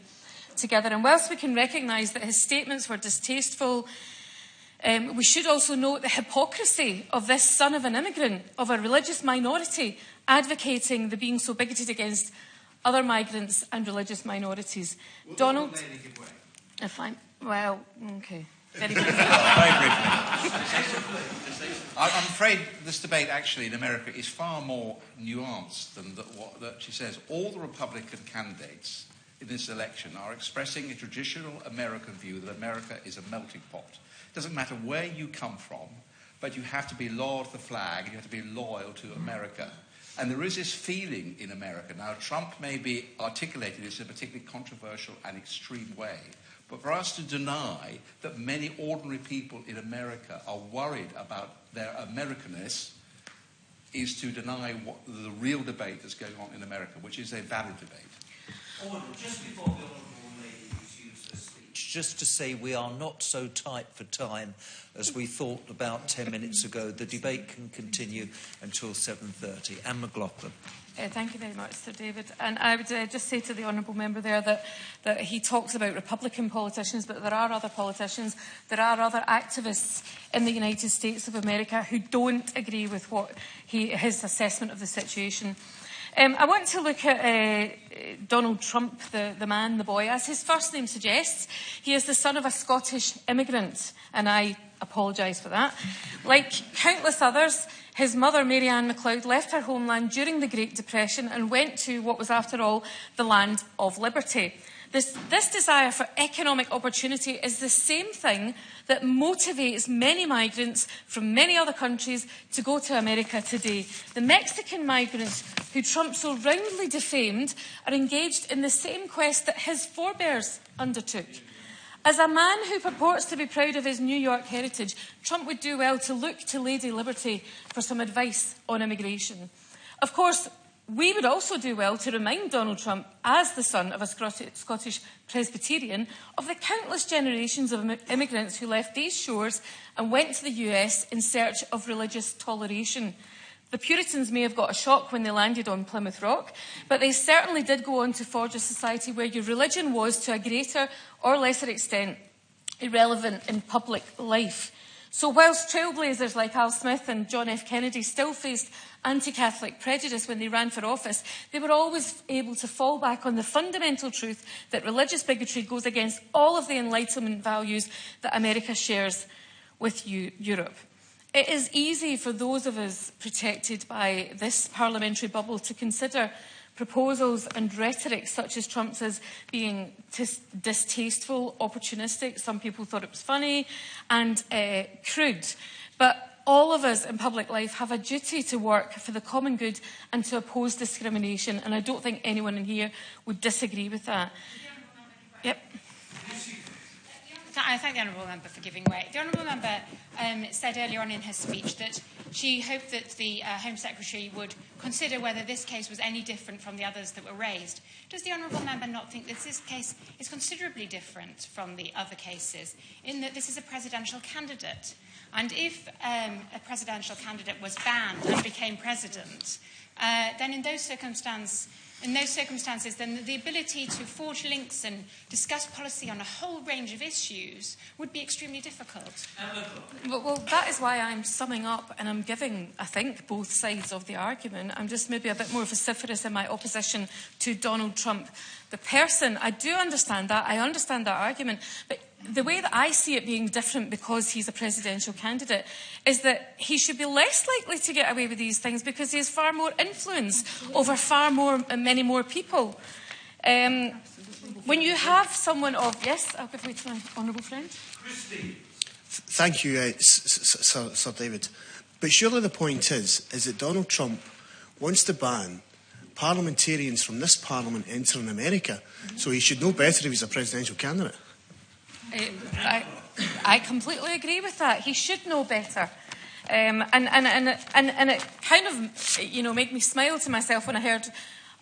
together. And whilst we can recognise that his statements were distasteful, we should also note the hypocrisy of this son of an immigrant, of a religious minority, advocating the being so bigoted against other migrants and religious minorities. Donald... Fine. Well, OK. Very briefly. Very briefly. I'm afraid this debate actually in America is far more nuanced than what she says. All the Republican candidates in this election are expressing a traditional American view that America is a melting pot. It doesn't matter where you come from, but you have to be loyal to the flag, and you have to be loyal to America. And there is this feeling in America. Now, Trump may be articulating this in a particularly controversial and extreme way, but for us to deny that many ordinary people in America are worried about their Americanness is to deny the real debate that's going on in America, which is a valid debate. Just before the Honourable Lady resumes her speech, just to say we are not so tight for time as we thought about 10 minutes ago. The debate can continue until 7:30. Anne McLaughlin. Thank you very much, Sir David. And I would just say to the Honourable Member there that he talks about Republican politicians, but there are other politicians, there are other activists in the United States of America who don't agree with his assessment of the situation. I want to look at Donald Trump, the man, the boy. As his first name suggests, he is the son of a Scottish immigrant, and I apologise for that. Like countless others, his mother, Mary Ann MacLeod, left her homeland during the Great Depression and went to what was, after all, the land of liberty. This desire for economic opportunity is the same thing that motivates many migrants from many other countries to go to America today. The Mexican migrants who Trump so roundly defamed are engaged in the same quest that his forebears undertook. As a man who purports to be proud of his New York heritage, Trump would do well to look to Lady Liberty for some advice on immigration. Of course, we would also do well to remind Donald Trump, as the son of a Scottish Presbyterian, of the countless generations of immigrants who left these shores and went to the US in search of religious toleration. The Puritans may have got a shock when they landed on Plymouth Rock, but they certainly did go on to forge a society where your religion was, to a greater or lesser extent, irrelevant in public life. So whilst trailblazers like Al Smith and John F. Kennedy still faced anti-Catholic prejudice when they ran for office, they were always able to fall back on the fundamental truth that religious bigotry goes against all of the Enlightenment values that America shares with Europe. It is easy for those of us protected by this parliamentary bubble to consider proposals and rhetoric such as Trump's as being distasteful, opportunistic. Some people thought it was funny and crude. But all of us in public life have a duty to work for the common good and to oppose discrimination. And I don't think anyone in here would disagree with that. Yep. I thank the Honourable Member for giving way. The Honourable Member said earlier on in her speech that she hoped that the Home Secretary would consider whether this case was any different from the others that were raised. Does the Honourable Member not think that this case is considerably different from the other cases, in that this is a presidential candidate? And if a presidential candidate was banned and became president, then in those circumstances, then the ability to forge links and discuss policy on a whole range of issues would be extremely difficult. Well, that is why I'm summing up and I'm giving, I think, both sides of the argument. I'm just maybe a bit more vociferous in my opposition to Donald Trump, the person. I do understand that. I understand that argument. But the way that I see it being different because he's a presidential candidate is that he should be less likely to get away with these things because he has far more influence over many more people. When you have someone of... Yes, I'll give way to my honourable friend. Christine. Thank you, Sir David. But surely the point is that Donald Trump wants to ban parliamentarians from this parliament entering America, so he should know better if he's a presidential candidate. I completely agree with that. He should know better. And it kind of, made me smile to myself when I heard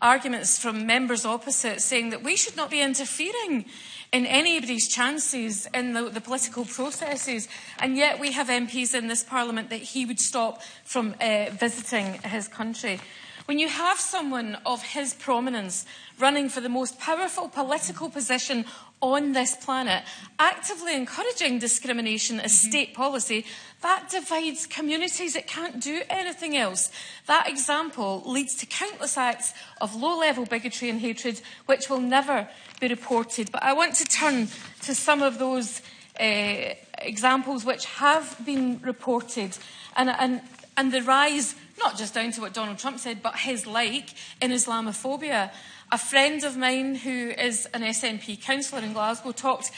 arguments from members opposite saying that we should not be interfering in anybody's chances in the political processes, and yet we have MPs in this Parliament that he would stop from visiting his country. When you have someone of his prominence running for the most powerful political position on this planet, actively encouraging discrimination as state policy, that divides communities. It can't do anything else. That example leads to countless acts of low-level bigotry and hatred which will never be reported. But I want to turn to some of those examples which have been reported and the rise, not just down to what Donald Trump said, but his like in Islamophobia. A friend of mine who is an SNP councillor in Glasgow talked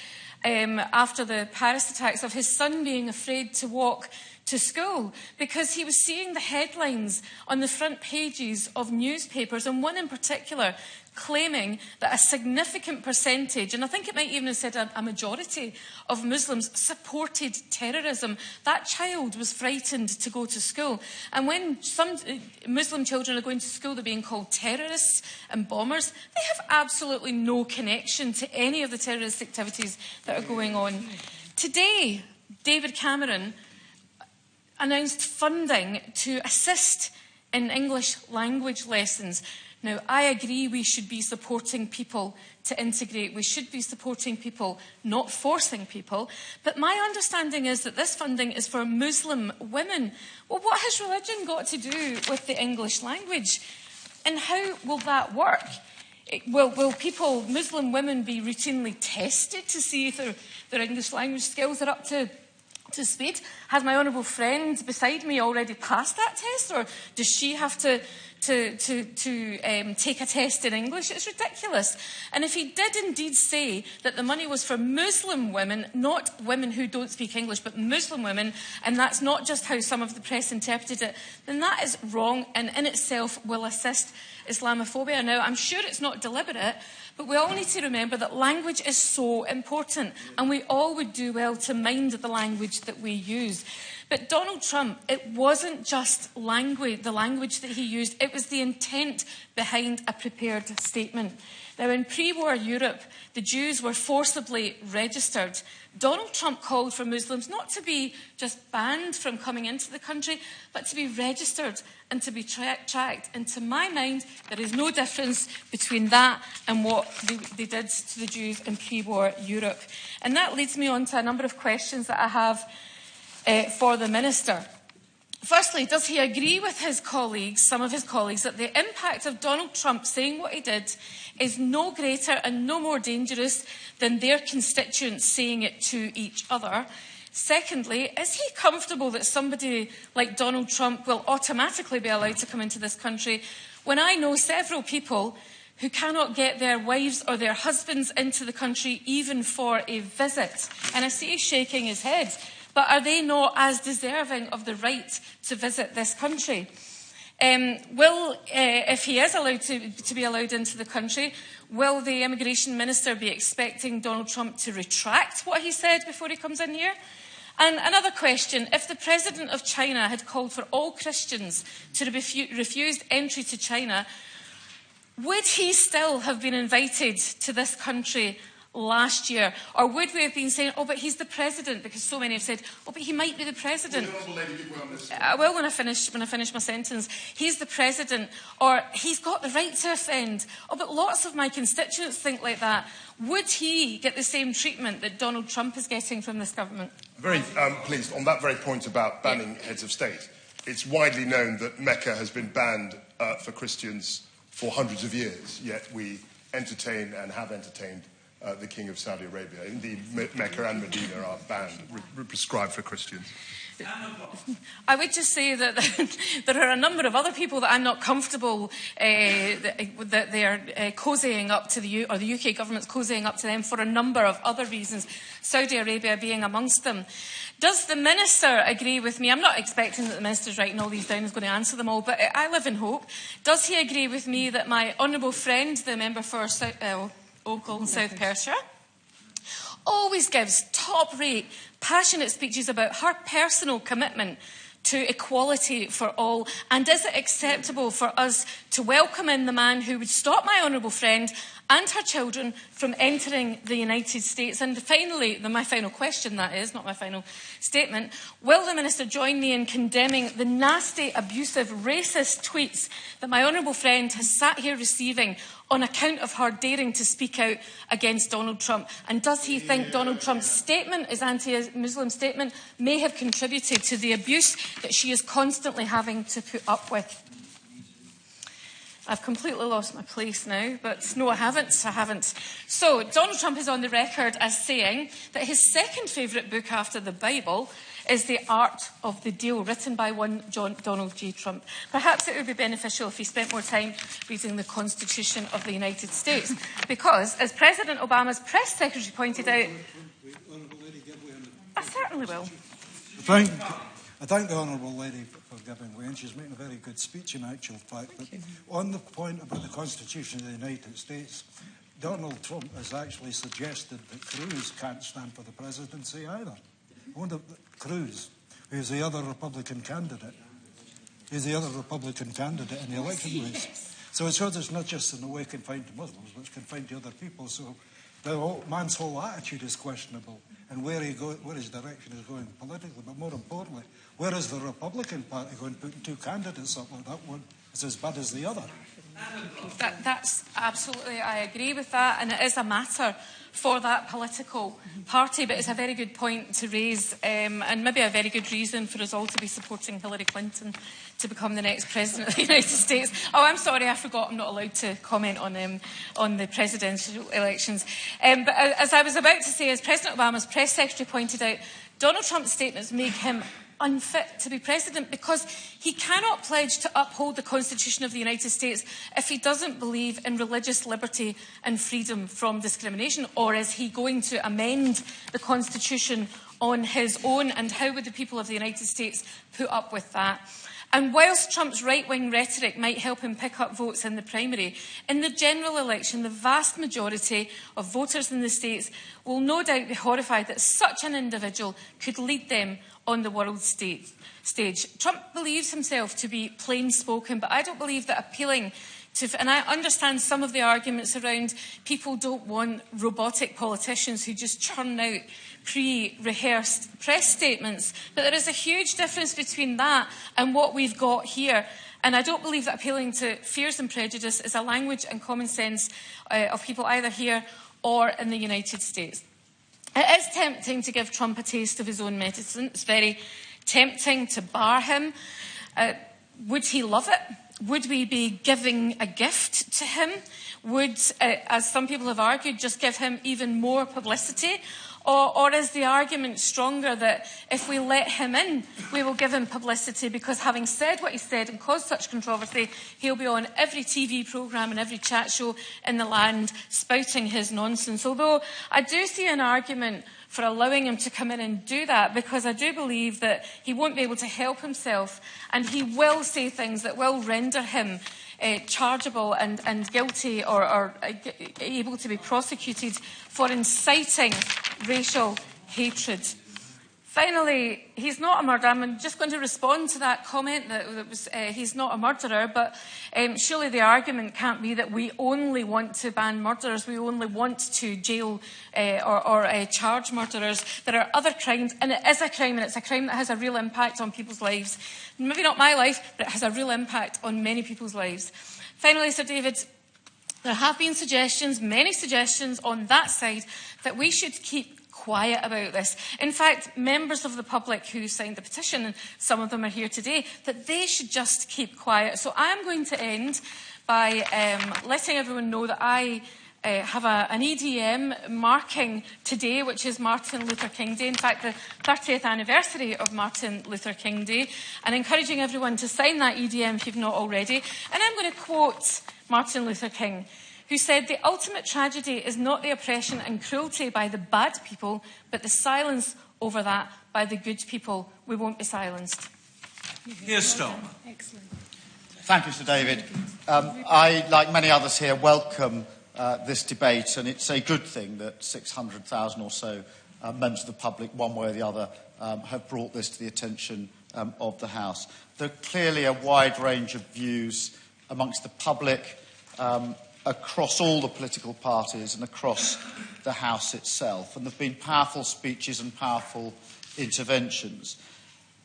after the Paris attacks of his son being afraid to walk to school because he was seeing the headlines on the front pages of newspapers, and one in particular claiming that a significant percentage, and I think it might even have said a majority of Muslims supported terrorism. That child was frightened to go to school. And when some Muslim children are going to school, they're being called terrorists and bombers. They have absolutely no connection to any of the terrorist activities that are going on. Today, David Cameron announced funding to assist in English language lessons. Now, I agree we should be supporting people to integrate. We should be supporting people, not forcing people. But my understanding is that this funding is for Muslim women. Well, what has religion got to do with the English language? And how will that work? Will people, Muslim women, be routinely tested to see if their English language skills are up to speed? Has my honourable friend beside me already passed that test, or does she have to take a test in English? It's ridiculous. And if he did indeed say that the money was for Muslim women, not women who don't speak English, but Muslim women, and that's not just how some of the press interpreted it, then that is wrong and in itself will assist Islamophobia. Now, I'm sure it's not deliberate, but we all need to remember that language is so important, and we all would do well to mind the language that we use. But Donald Trump, it wasn't just the language that he used, it was the intent behind a prepared statement. Now, in pre-war Europe, the Jews were forcibly registered. Donald Trump called for Muslims not to be just banned from coming into the country, but to be registered and to be tracked. And to my mind, there is no difference between that and what they did to the Jews in pre-war Europe. And that leads me on to a number of questions that I have for the Minister. Firstly, does he agree with his colleagues, some of his colleagues, that the impact of Donald Trump saying what he did is no greater and no more dangerous than their constituents saying it to each other? Secondly, is he comfortable that somebody like Donald Trump will automatically be allowed to come into this country when I know several people who cannot get their wives or their husbands into the country even for a visit? And I see he's shaking his head. But are they not as deserving of the right to visit this country? If he is allowed to be allowed into the country, will the immigration minister be expecting Donald Trump to retract what he said before he comes in here? And another question, if the president of China had called for all Christians to be refused entry to China, would he still have been invited to this country last year? Or would we have been saying, oh, but he's the president, because so many have said, oh, but he might be the president. I will when I finish my sentence. He's the president, or he's got the right to offend. Oh, but lots of my constituents think like that. Would he get the same treatment that Donald Trump is getting from this government? Very pleased. On that very point about banning heads of state, it's widely known that Mecca has been banned for Christians for hundreds of years, yet we entertain and have entertained the King of Saudi Arabia. Indeed, Mecca and Medina are banned, prescribed for Christians. I would just say that there are a number of other people that I'm not comfortable that they are cozying up to the UK government's cozying up to them for a number of other reasons, Saudi Arabia being amongst them. Does the Minister agree with me? I'm not expecting that the Minister's writing all these down and is going to answer them all, but I live in hope. Does he agree with me that my honourable friend, the member for Oakland and South Perthshire, always gives top-rate, passionate speeches about her personal commitment to equality for all? And is it acceptable for us to welcome in the man who would stop my honourable friend and her children from entering the United States? And finally, my final question, that is, not my final statement, will the Minister join me in condemning the nasty, abusive, racist tweets that my honourable friend has sat here receiving on account of her daring to speak out against Donald Trump? And does he think Donald Trump's statement, his anti-Muslim statement, may have contributed to the abuse that she is constantly having to put up with? I've completely lost my place now, but no, I haven't. So, Donald Trump is on the record as saying that his second favourite book after the Bible is The Art of the Deal, written by one Donald J. Trump. Perhaps it would be beneficial if he spent more time reading the Constitution of the United States, because, as President Obama's press secretary pointed out... I certainly will. I thank the Honourable Lady for giving way, and she's making a very good speech in actual fact. But on the point about the Constitution of the United States, Donald Trump has actually suggested that Cruz can't stand for the presidency either. I wonder, Cruz, who's the other Republican candidate, in the election race. So it shows it's not just in a way confined to Muslims, but it's confined to other people. So the man's whole attitude is questionable, and where his direction is going politically. But more importantly, where is the Republican Party going, putting two candidates up like that? One is as bad as the other. That's absolutely, I agree with that, and it is a matter for that political party, but it's a very good point to raise, and maybe a very good reason for us all to be supporting Hillary Clinton to become the next President of the United States. Oh, I'm sorry, I forgot I'm not allowed to comment on the presidential elections. But as I was about to say, as President Obama's press secretary pointed out, Donald Trump's statements make him unfit to be president, because he cannot pledge to uphold the Constitution of the United States if he doesn't believe in religious liberty and freedom from discrimination. Or is he going to amend the Constitution on his own? And how would the people of the United States put up with that? And whilst Trump's right-wing rhetoric might help him pick up votes in the primary, in the general election, the vast majority of voters in the States will no doubt be horrified that such an individual could lead them on the world stage. Trump believes himself to be plain-spoken, but I don't believe that appealing to... And I understand some of the arguments around people don't want robotic politicians who just churn out pre-rehearsed press statements. But there is a huge difference between that and what we've got here. And I don't believe that appealing to fears and prejudice is a language and common sense of people either here or in the United States. It is tempting to give Trump a taste of his own medicine. It's very tempting to bar him. Would he love it? Would we be giving a gift to him? Would, as some people have argued, just give him even more publicity? Or is the argument stronger that if we let him in, we will give him publicity because, having said what he said and caused such controversy, he'll be on every TV programme and every chat show in the land spouting his nonsense? Although I do see an argument for allowing him to come in and do that, because I do believe that he won't be able to help himself, and he will say things that will render him chargeable and guilty or able to be prosecuted for inciting racial hatred. Finally, he's not a murderer. I'm just going to respond to that comment that was he's not a murderer, but surely the argument can't be that we only want to ban murderers, we only want to jail or charge murderers. There are other crimes, and it is a crime, and it's a crime that has a real impact on people's lives. Maybe not my life, but it has a real impact on many people's lives. Finally, Sir David, there have been suggestions, many suggestions on that side, that we should keep quiet about this. In fact, members of the public who signed the petition, and some of them are here today, that they should just keep quiet. So I'm going to end by letting everyone know that I have an EDM marking today, which is Martin Luther King Day. In fact, the 30th anniversary of Martin Luther King Day, and encouraging everyone to sign that EDM if you've not already. And I'm going to quote Martin Luther King, who said, "The ultimate tragedy is not the oppression and cruelty by the bad people, but the silence over that by the good people, we won't be silenced. Keir Starmer. Excellent. Thank you, Sir David. I, like many others here, welcome this debate, and it's a good thing that 600,000 or so members of the public, one way or the other, have brought this to the attention of the House. There are clearly a wide range of views amongst the public, across all the political parties and across the House itself. And there have been powerful speeches and powerful interventions.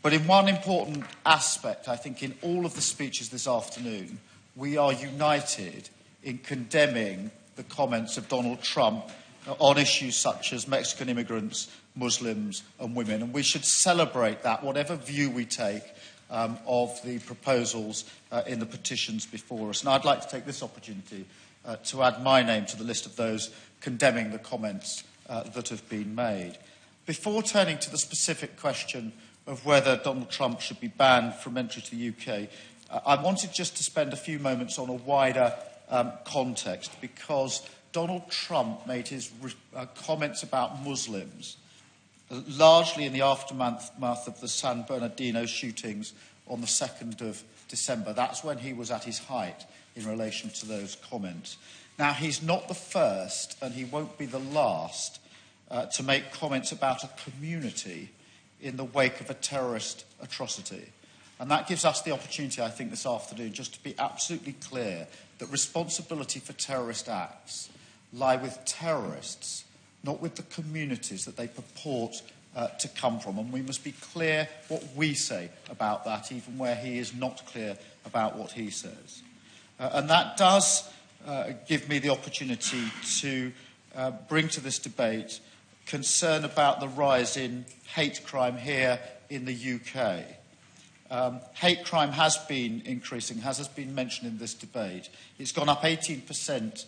But in one important aspect, I think in all of the speeches this afternoon, we are united in condemning the comments of Donald Trump on issues such as Mexican immigrants, Muslims and women. And we should celebrate that, whatever view we take of the proposals in the petitions before us. And I'd like to take this opportunity to add my name to the list of those condemning the comments that have been made. Before turning to the specific question of whether Donald Trump should be banned from entry to the UK, I wanted just to spend a few moments on a wider context, because Donald Trump made his comments about Muslims largely in the aftermath of the San Bernardino shootings on the 2nd of December. That's when he was at his height in relation to those comments. Now, he's not the first, and he won't be the last, to make comments about a community in the wake of a terrorist atrocity. And that gives us the opportunity, I think, this afternoon, just to be absolutely clear that responsibility for terrorist acts lie with terrorists, not with the communities that they purport to come from. And we must be clear what we say about that, even where he is not clear about what he says. And that does give me the opportunity to bring to this debate concern about the rise in hate crime here in the UK. Hate crime has been increasing, as has been mentioned in this debate. It's gone up 18%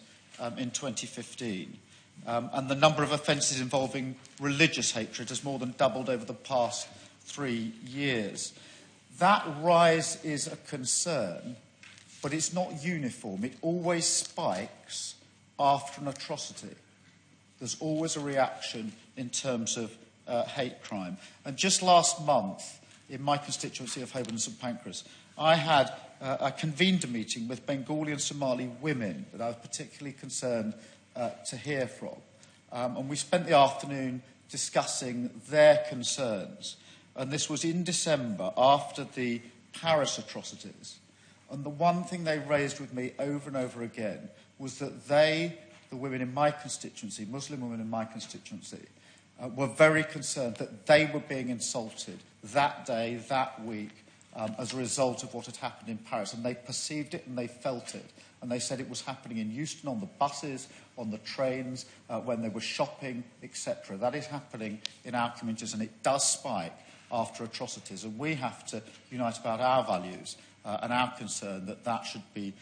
in 2015. And the number of offences involving religious hatred has more than doubled over the past 3 years. That rise is a concern, but it's not uniform. It always spikes after an atrocity. There's always a reaction in terms of hate crime. And just last month, in my constituency of Holborn and St Pancras, I had convened a meeting with Bengali and Somali women that I was particularly concerned to hear from. And we spent the afternoon discussing their concerns. And this was in December, after the Paris atrocities. And the one thing they raised with me over and over again was that they, the women in my constituency, Muslim women in my constituency, were very concerned that they were being insulted that day, that week, as a result of what had happened in Paris. And they perceived it and they felt it. And they said it was happening in Euston, on the buses, on the trains, when they were shopping, etc. That is happening in our communities, and it does spike after atrocities. And we have to unite about our values and our concern that that should be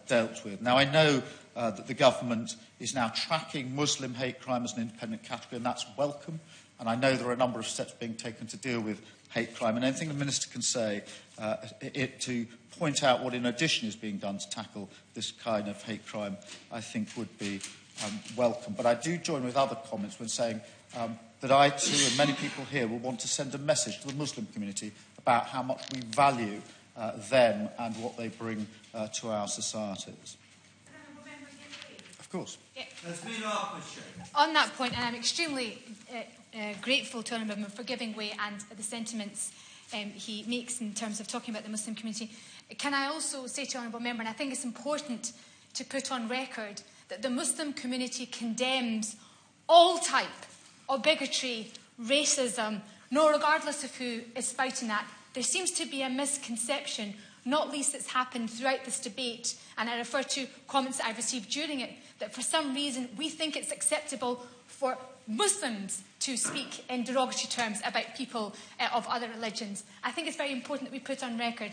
dealt with. Now, I know that the government is now tracking Muslim hate crime as an independent category, and that's welcome. And I know there are a number of steps being taken to deal with hate crime. And anything the Minister can say to point out what in addition is being done to tackle this kind of hate crime, I think would be welcome. But I do join with other comments when saying that I too, and many people here, will want to send a message to the Muslim community about how much we value them and what they bring to our societies. Of course. Yeah. On that point, and I'm extremely grateful to Honourable Member for giving way and the sentiments he makes in terms of talking about the Muslim community. Can I also say to Honourable Member, and I think it's important to put on record, that the Muslim community condemns all type of bigotry, racism, regardless of who is spouting that. There seems to be a misconception, not least that's happened throughout this debate, and I refer to comments that I've received during it, that for some reason we think it's acceptable for Muslims to speak in derogatory terms about people of other religions. I think it's very important that we put on record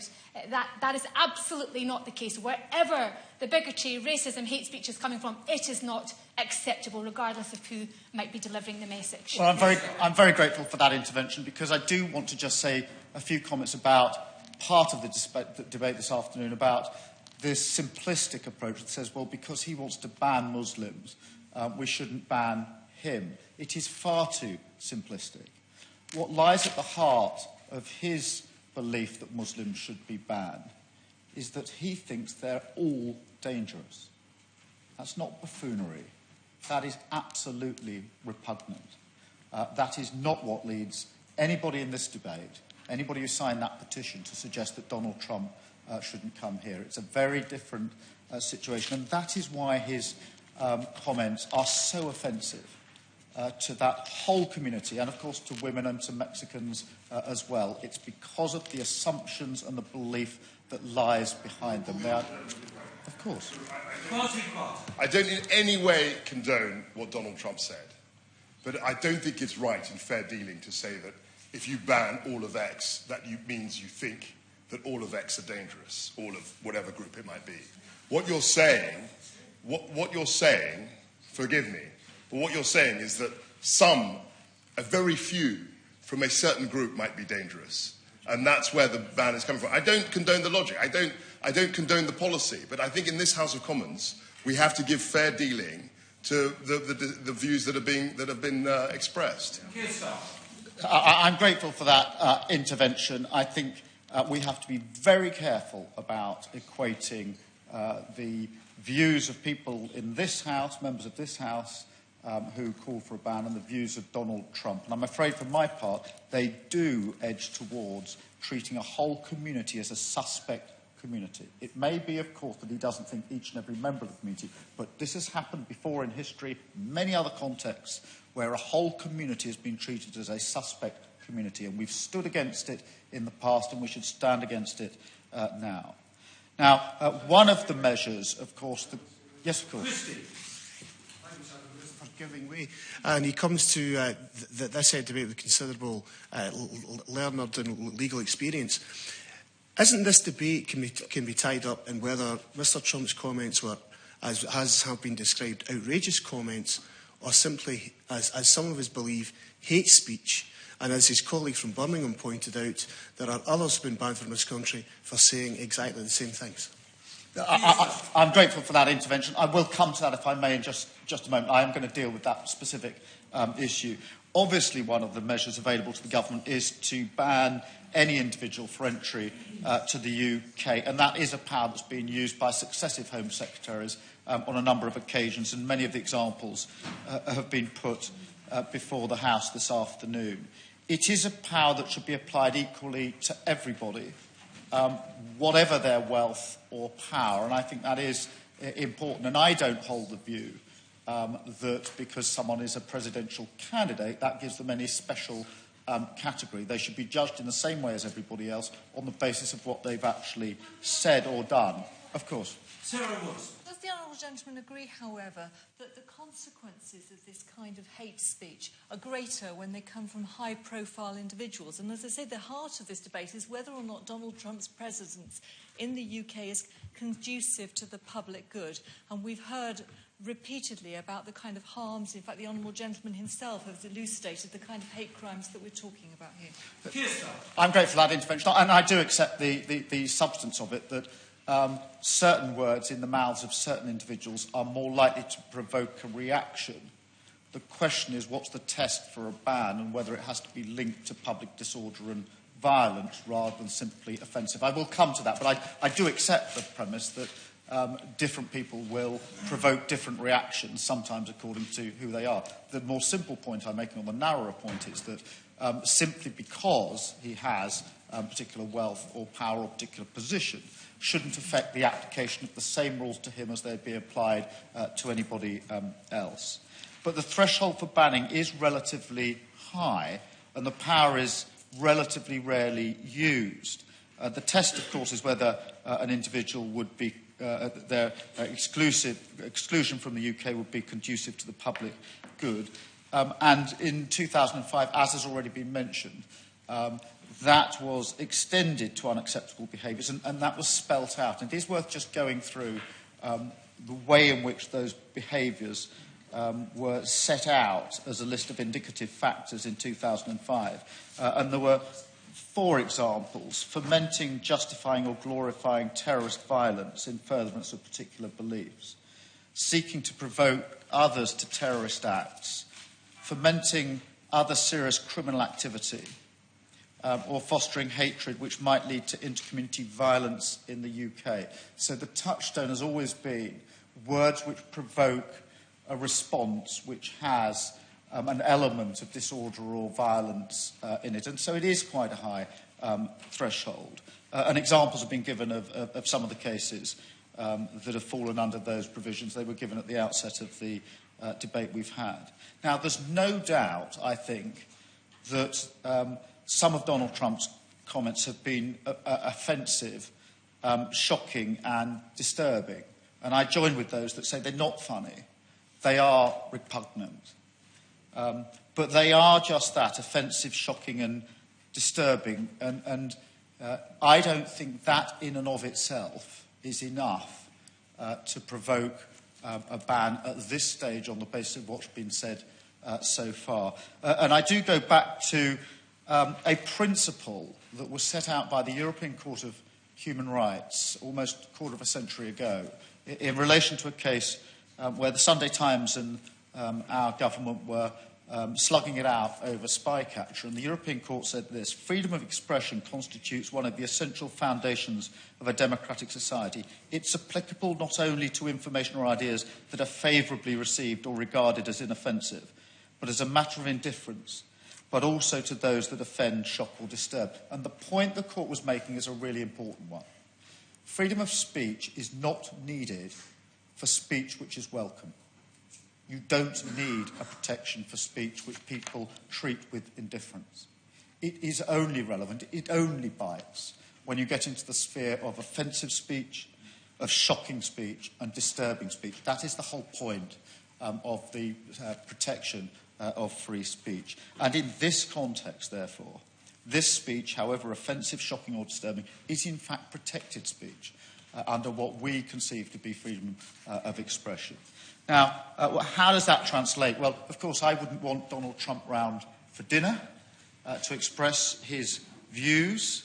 that that is absolutely not the case. Wherever the bigotry, racism, hate speech is coming from, it is not acceptable, regardless of who might be delivering the message. Well, I'm very grateful for that intervention, because I do want to just say a few comments about part of the debate this afternoon about this simplistic approach that says, well, because he wants to ban Muslims, we shouldn't ban him. It is far too simplistic. what lies at the heart of his belief that Muslims should be banned is that he thinks they're all dangerous. That's not buffoonery. That is absolutely repugnant. That is not what leads anybody in this debate, anybody who signed that petition, to suggest that Donald Trump shouldn't come here. It's a very different situation, and that is why his comments are so offensive to that whole community, and of course to women and to Mexicans as well. It's because of the assumptions and the belief that lies behind them. They are, of course. I don't in any way condone what Donald Trump said, but I don't think it's right in fair dealing to say that if you ban all of X, that means you think that all of X are dangerous, all of whatever group it might be. What you're saying, forgive me, but what you're saying is that a very few from a certain group might be dangerous. And that's where the ban is coming from. I don't condone the logic. I don't condone the policy. But I think in this House of Commons, we have to give fair dealing to the views that have been expressed. I'm grateful for that intervention. I think we have to be very careful about equating the views of people in this House, members of this House, who call for a ban, and the views of Donald Trump. And I'm afraid, for my part, they do edge towards treating a whole community as a suspect community. It may be, of course, that he doesn't think each and every member of the community, but this has happened before in history, many other contexts, where a whole community has been treated as a suspect community, and we've stood against it in the past, and we should stand against it now. Now, one of the measures, of course, yes, of course. Giving way. And he comes to this debate with considerable learned and legal experience. Isn't this debate can be tied up in whether Mr. Trump's comments were, as have been described, outrageous comments, or simply, as some of us believe, hate speech? And as his colleague from Birmingham pointed out, there are others who have been banned from this country for saying exactly the same things. I'm grateful for that intervention. I will come to that, if I may, in just a moment. I am going to deal with that specific issue. Obviously, one of the measures available to the government is to ban any individual for entry to the UK, and that is a power that's been used by successive Home Secretaries on a number of occasions, and many of the examples have been put before the House this afternoon. It is a power that should be applied equally to everybody, whatever their wealth or power, and I think that is important. And I don't hold the view that because someone is a presidential candidate, that gives them any special category. They should be judged in the same way as everybody else on the basis of what they've actually said or done. Of course. Sarah Woods. Does the honourable gentleman agree, however, that the consequences of this kind of hate speech are greater when they come from high-profile individuals? And as I say, the heart of this debate is whether or not Donald Trump's presence in the UK is conducive to the public good. And we've heard repeatedly about the kind of harms. In fact, the honourable gentleman himself has elucidated the kind of hate crimes that we're talking about here. I'm grateful for that intervention, and I do accept the substance of it, that certain words in the mouths of certain individuals are more likely to provoke a reaction. The question is, what's the test for a ban, and whether it has to be linked to public disorder and violence rather than simply offensive. I will come to that, but I do accept the premise that different people will provoke different reactions, sometimes according to who they are. The more simple point I'm making, or the narrower point, is that simply because he has particular wealth or power or particular position shouldn't affect the application of the same rules to him as they'd be applied to anybody else. But the threshold for banning is relatively high, and the power is relatively rarely used. The test, of course, is whether an individual would be their exclusion from the UK would be conducive to the public good. And in 2005, as has already been mentioned, that was extended to unacceptable behaviours, and that was spelt out. And it is worth just going through the way in which those behaviours were set out as a list of indicative factors in 2005. And there were 4 examples: fomenting, justifying or glorifying terrorist violence in furtherance of particular beliefs, seeking to provoke others to terrorist acts, fomenting other serious criminal activity or fostering hatred which might lead to intercommunity violence in the UK. So the touchstone has always been words which provoke a response which has an element of disorder or violence in it. And so it is quite a high threshold. And examples have been given of some of the cases that have fallen under those provisions. They were given at the outset of the debate we've had. Now, there's no doubt, I think, that some of Donald Trump's comments have been offensive, shocking and disturbing. And I join with those that say they're not funny. They are repugnant. But they are just that, offensive, shocking and disturbing. And I don't think that in and of itself is enough to provoke a ban at this stage on the basis of what's been said so far. And I do go back to a principle that was set out by the European Court of Human Rights almost a quarter of a century ago in relation to a case where the Sunday Times and our government were slugging it out over Spycatcher. And the European Court said this: freedom of expression constitutes one of the essential foundations of a democratic society. It's applicable not only to information or ideas that are favourably received or regarded as inoffensive, but as a matter of indifference, but also to those that offend, shock or disturb. And the point the court was making is a really important one. Freedom of speech is not needed for speech which is welcome. You don't need a protection for speech which people treat with indifference. It is only relevant, it only bites when you get into the sphere of offensive speech, of shocking speech and disturbing speech. That is the whole point of the protection of free speech. And in this context, therefore, this speech, however offensive, shocking or disturbing, is in fact protected speech under what we conceive to be freedom of expression. Now, how does that translate? Well, of course, I wouldn't want Donald Trump round for dinner to express his views.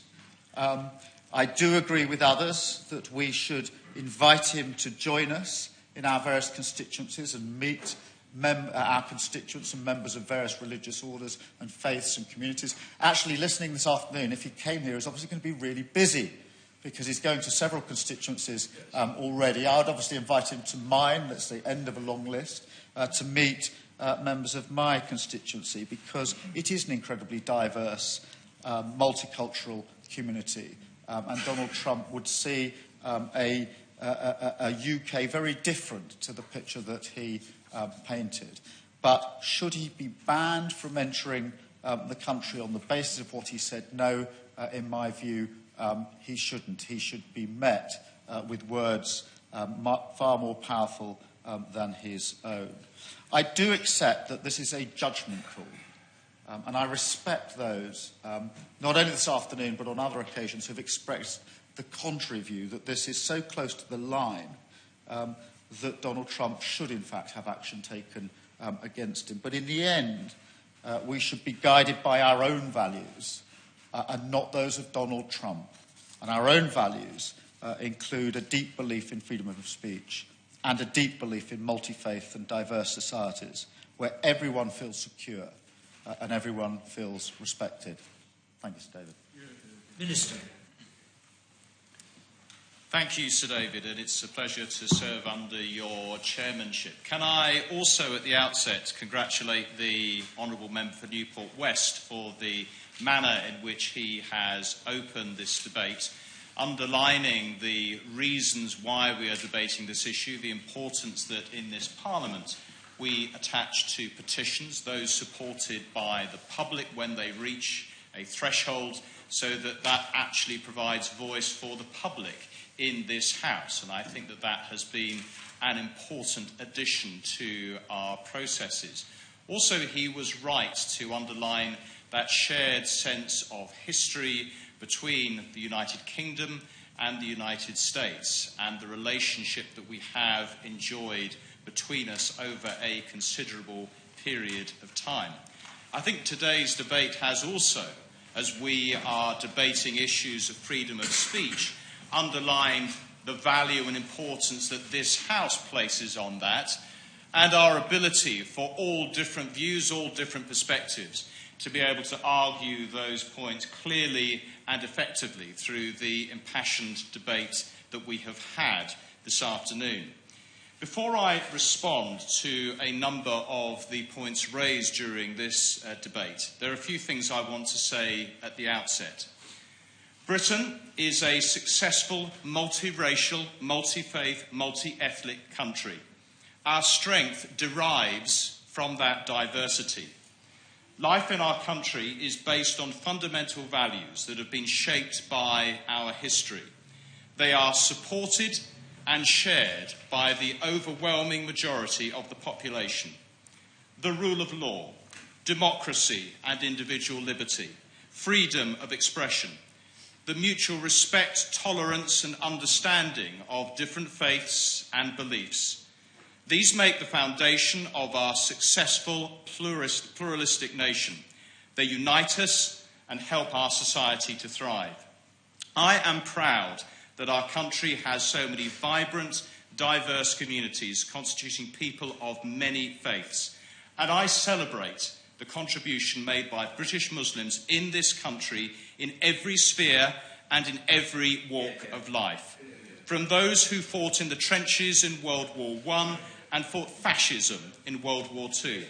I do agree with others that we should invite him to join us in our various constituencies and meet our constituents and members of various religious orders and faiths and communities. Actually, listening this afternoon, if he came here, he's obviously going to be really busy because he's going to several constituencies already. I would obviously invite him to mine, that's the end of a long list, to meet members of my constituency, because it is an incredibly diverse, multicultural community. And Donald Trump would see a UK very different to the picture that he painted. But should he be banned from entering the country on the basis of what he said? No, in my view, he shouldn't. He should be met with words far more powerful than his own. I do accept that this is a judgment call, and I respect those, not only this afternoon but on other occasions, who have expressed the contrary view, that this is so close to the line that Donald Trump should in fact have action taken against him. But in the end, we should be guided by our own values and not those of Donald Trump. And our own values include a deep belief in freedom of speech and a deep belief in multi-faith and diverse societies where everyone feels secure and everyone feels respected. Thank you, Sir David. Minister. Thank you, Sir David, and it's a pleasure to serve under your chairmanship. Can I also, at the outset, congratulate the Honourable Member for Newport West for the manner in which he has opened this debate, underlining the reasons why we are debating this issue, the importance that in this Parliament we attach to petitions, those supported by the public when they reach a threshold, so that that actually provides voice for the public in this House. And I think that that has been an important addition to our processes. Also, he was right to underline that shared sense of history between the United Kingdom and the United States, and the relationship that we have enjoyed between us over a considerable period of time. I think today's debate has also, as we are debating issues of freedom of speech, underlined the value and importance that this House places on that, and our ability for all different views, all different perspectives, to be able to argue those points clearly and effectively through the impassioned debate that we have had this afternoon. Before I respond to a number of the points raised during this debate, there are a few things I want to say at the outset. Britain is a successful, multiracial, multi-faith, multi-ethnic country. Our strength derives from that diversity. Life in our country is based on fundamental values that have been shaped by our history. They are supported and shared by the overwhelming majority of the population. The rule of law, democracy and individual liberty, freedom of expression, the mutual respect, tolerance and understanding of different faiths and beliefs. These make the foundation of our successful pluralistic nation. They unite us and help our society to thrive. I am proud that our country has so many vibrant, diverse communities constituting people of many faiths. And I celebrate the contribution made by British Muslims in this country in every sphere and in every walk of life. From those who fought in the trenches in World War I and fought fascism in World War II,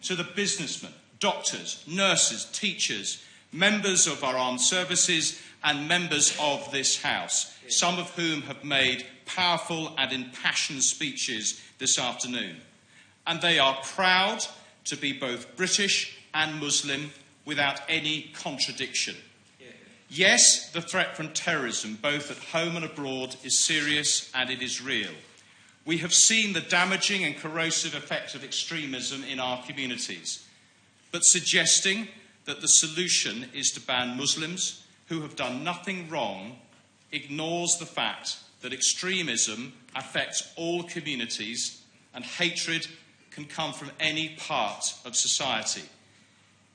to the businessmen, doctors, nurses, teachers, members of our armed services and members of this House, some of whom have made powerful and impassioned speeches this afternoon. And they are proud to be both British and Muslim without any contradiction. Yes, the threat from terrorism, both at home and abroad, is serious and it is real. We have seen the damaging and corrosive effect of extremism in our communities. But suggesting that the solution is to ban Muslims who have done nothing wrong ignores the fact that extremism affects all communities and hatred can come from any part of society.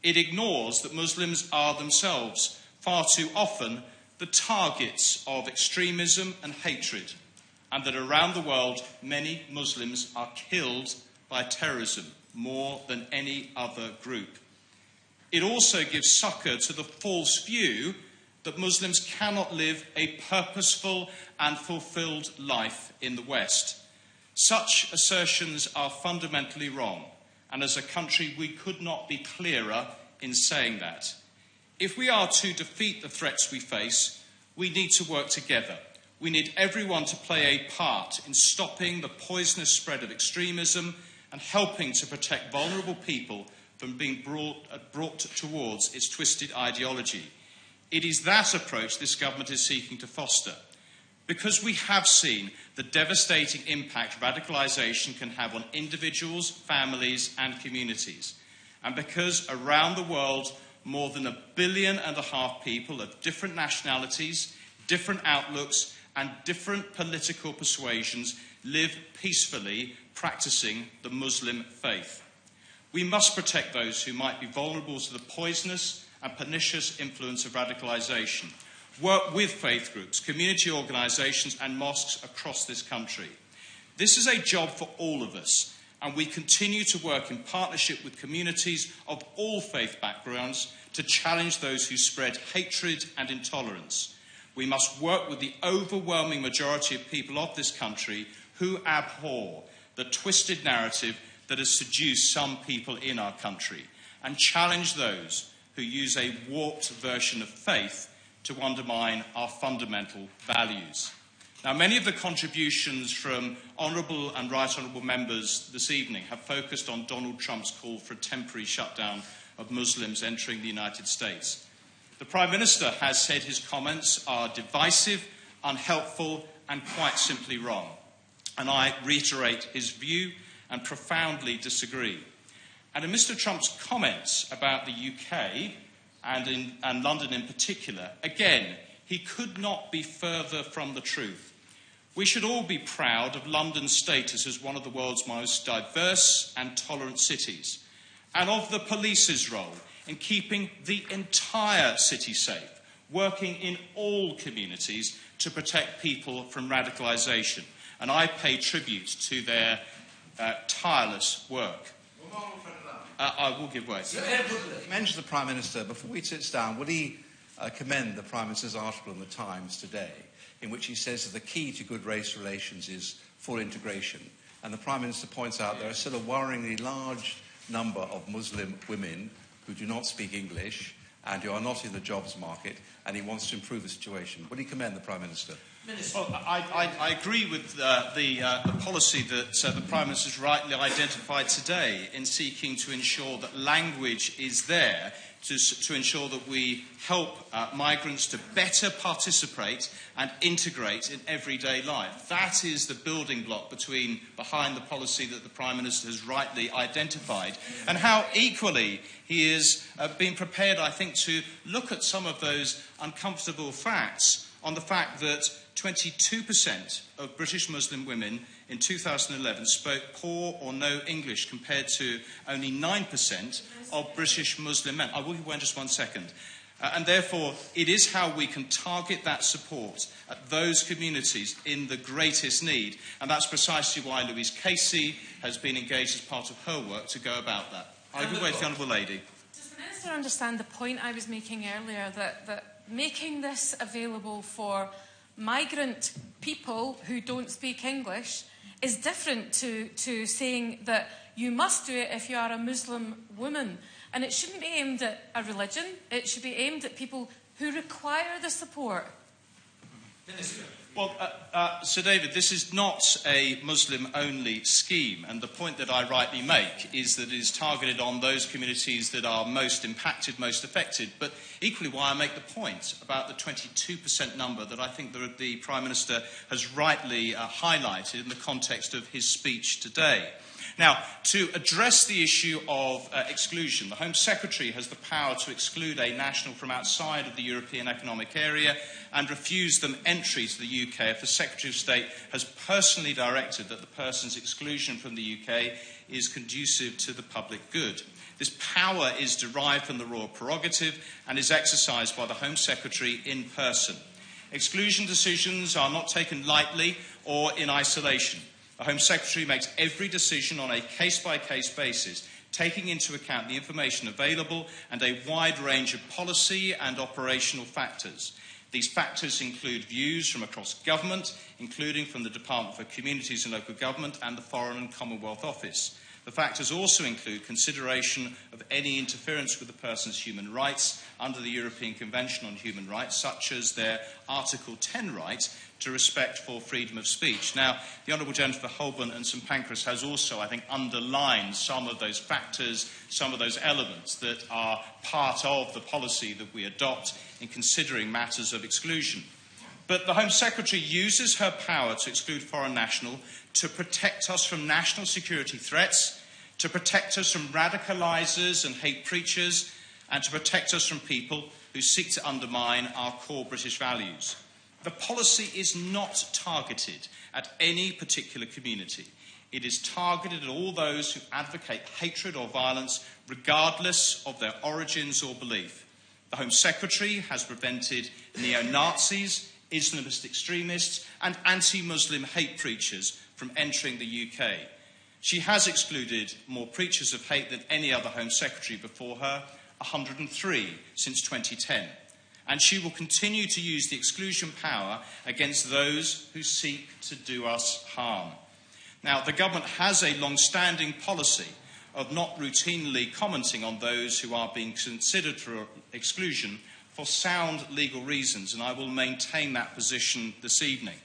It ignores that Muslims are themselves far too often the targets of extremism and hatred, and that around the world many Muslims are killed by terrorism more than any other group. It also gives succour to the false view that Muslims cannot live a purposeful and fulfilled life in the West. Such assertions are fundamentally wrong, and as a country we could not be clearer in saying that. If we are to defeat the threats we face, we need to work together. We need everyone to play a part in stopping the poisonous spread of extremism and helping to protect vulnerable people from being brought towards its twisted ideology. It is that approach this government is seeking to foster. Because we have seen the devastating impact radicalisation can have on individuals, families and communities. And because around the world, more than 1.5 billion people of different nationalities, different outlooks and different political persuasions live peacefully practising the Muslim faith. We must protect those who might be vulnerable to the poisonous and pernicious influence of radicalisation. Work with faith groups, community organisations and mosques across this country. This is a job for all of us, and we continue to work in partnership with communities of all faith backgrounds to challenge those who spread hatred and intolerance. We must work with the overwhelming majority of people of this country who abhor the twisted narrative that has seduced some people in our country, and challenge those who use a warped version of faith to undermine our fundamental values. Now, many of the contributions from honourable and right honourable members this evening have focused on Donald Trump's call for a temporary shutdown of Muslims entering the United States. The Prime Minister has said his comments are divisive, unhelpful and quite simply wrong. And I reiterate his view and profoundly disagree. And in Mr. Trump's comments about the UK and London in particular, again, he could not be further from the truth. We should all be proud of London's status as one of the world's most diverse and tolerant cities, and of the police's role in keeping the entire city safe, working in all communities to protect people from radicalisation. And I pay tribute to their tireless work. I will give way. He mentioned the Prime Minister. Before he sits down, would he commend the Prime Minister's article in the Times today, in which he says that the key to good race relations is full integration? And the Prime Minister points out there are still a worryingly large number of Muslim women who do not speak English and who are not in the jobs market, and he wants to improve the situation. Would he commend the Prime Minister? Well, I agree with the policy that the Prime Minister has rightly identified today in seeking to ensure that language is there to ensure that we help migrants to better participate and integrate in everyday life. That is the building block behind the policy that the Prime Minister has rightly identified, and how equally he is being prepared, I think, to look at some of those uncomfortable facts on the fact that 22% of British Muslim women in 2011 spoke poor or no English, compared to only 9% of British Muslim men. I will give way in just 1 second. And therefore, it is how we can target that support at those communities in the greatest need. And that's precisely why Louise Casey has been engaged as part of her work to go about that. I give way to the Honourable Lady. Does the Minister understand the point I was making earlier, that making this available for migrant people who don't speak English is different to saying that you must do it if you are a Muslim woman? And it shouldn't be aimed at a religion, it should be aimed at people who require the support. Well, Sir David, this is not a Muslim-only scheme, and the point that I rightly make is that it is targeted on those communities that are most impacted, most affected, but equally why I make the point about the 22% number that I think the Prime Minister has rightly highlighted in the context of his speech today. Now, to address the issue of exclusion, the Home Secretary has the power to exclude a national from outside of the European Economic Area and refuse them entry to the UK if the Secretary of State has personally directed that the person's exclusion from the UK is conducive to the public good. This power is derived from the royal prerogative and is exercised by the Home Secretary in person. Exclusion decisions are not taken lightly or in isolation. The Home Secretary makes every decision on a case-by-case basis, taking into account the information available and a wide range of policy and operational factors. These factors include views from across government, including from the Department for Communities and Local Government and the Foreign and Commonwealth Office. The factors also include consideration of any interference with the person's human rights under the European Convention on Human Rights, such as their Article 10 right to respect for freedom of speech. Now, the Honourable Gentleman for Holborn and St Pancras has also, I think, underlined some of those factors, some of those elements that are part of the policy that we adopt in considering matters of exclusion. But the Home Secretary uses her power to exclude foreign nationals to protect us from national security threats, to protect us from radicalisers and hate preachers, and to protect us from people who seek to undermine our core British values. The policy is not targeted at any particular community. It is targeted at all those who advocate hatred or violence, regardless of their origins or belief. The Home Secretary has prevented neo-Nazis, Islamist extremists and anti-Muslim hate preachers from entering the UK. She has excluded more preachers of hate than any other Home Secretary before her, 103 since 2010. And she will continue to use the exclusion power against those who seek to do us harm. Now, the government has a long-standing policy of not routinely commenting on those who are being considered for exclusion for sound legal reasons, and I will maintain that position this evening.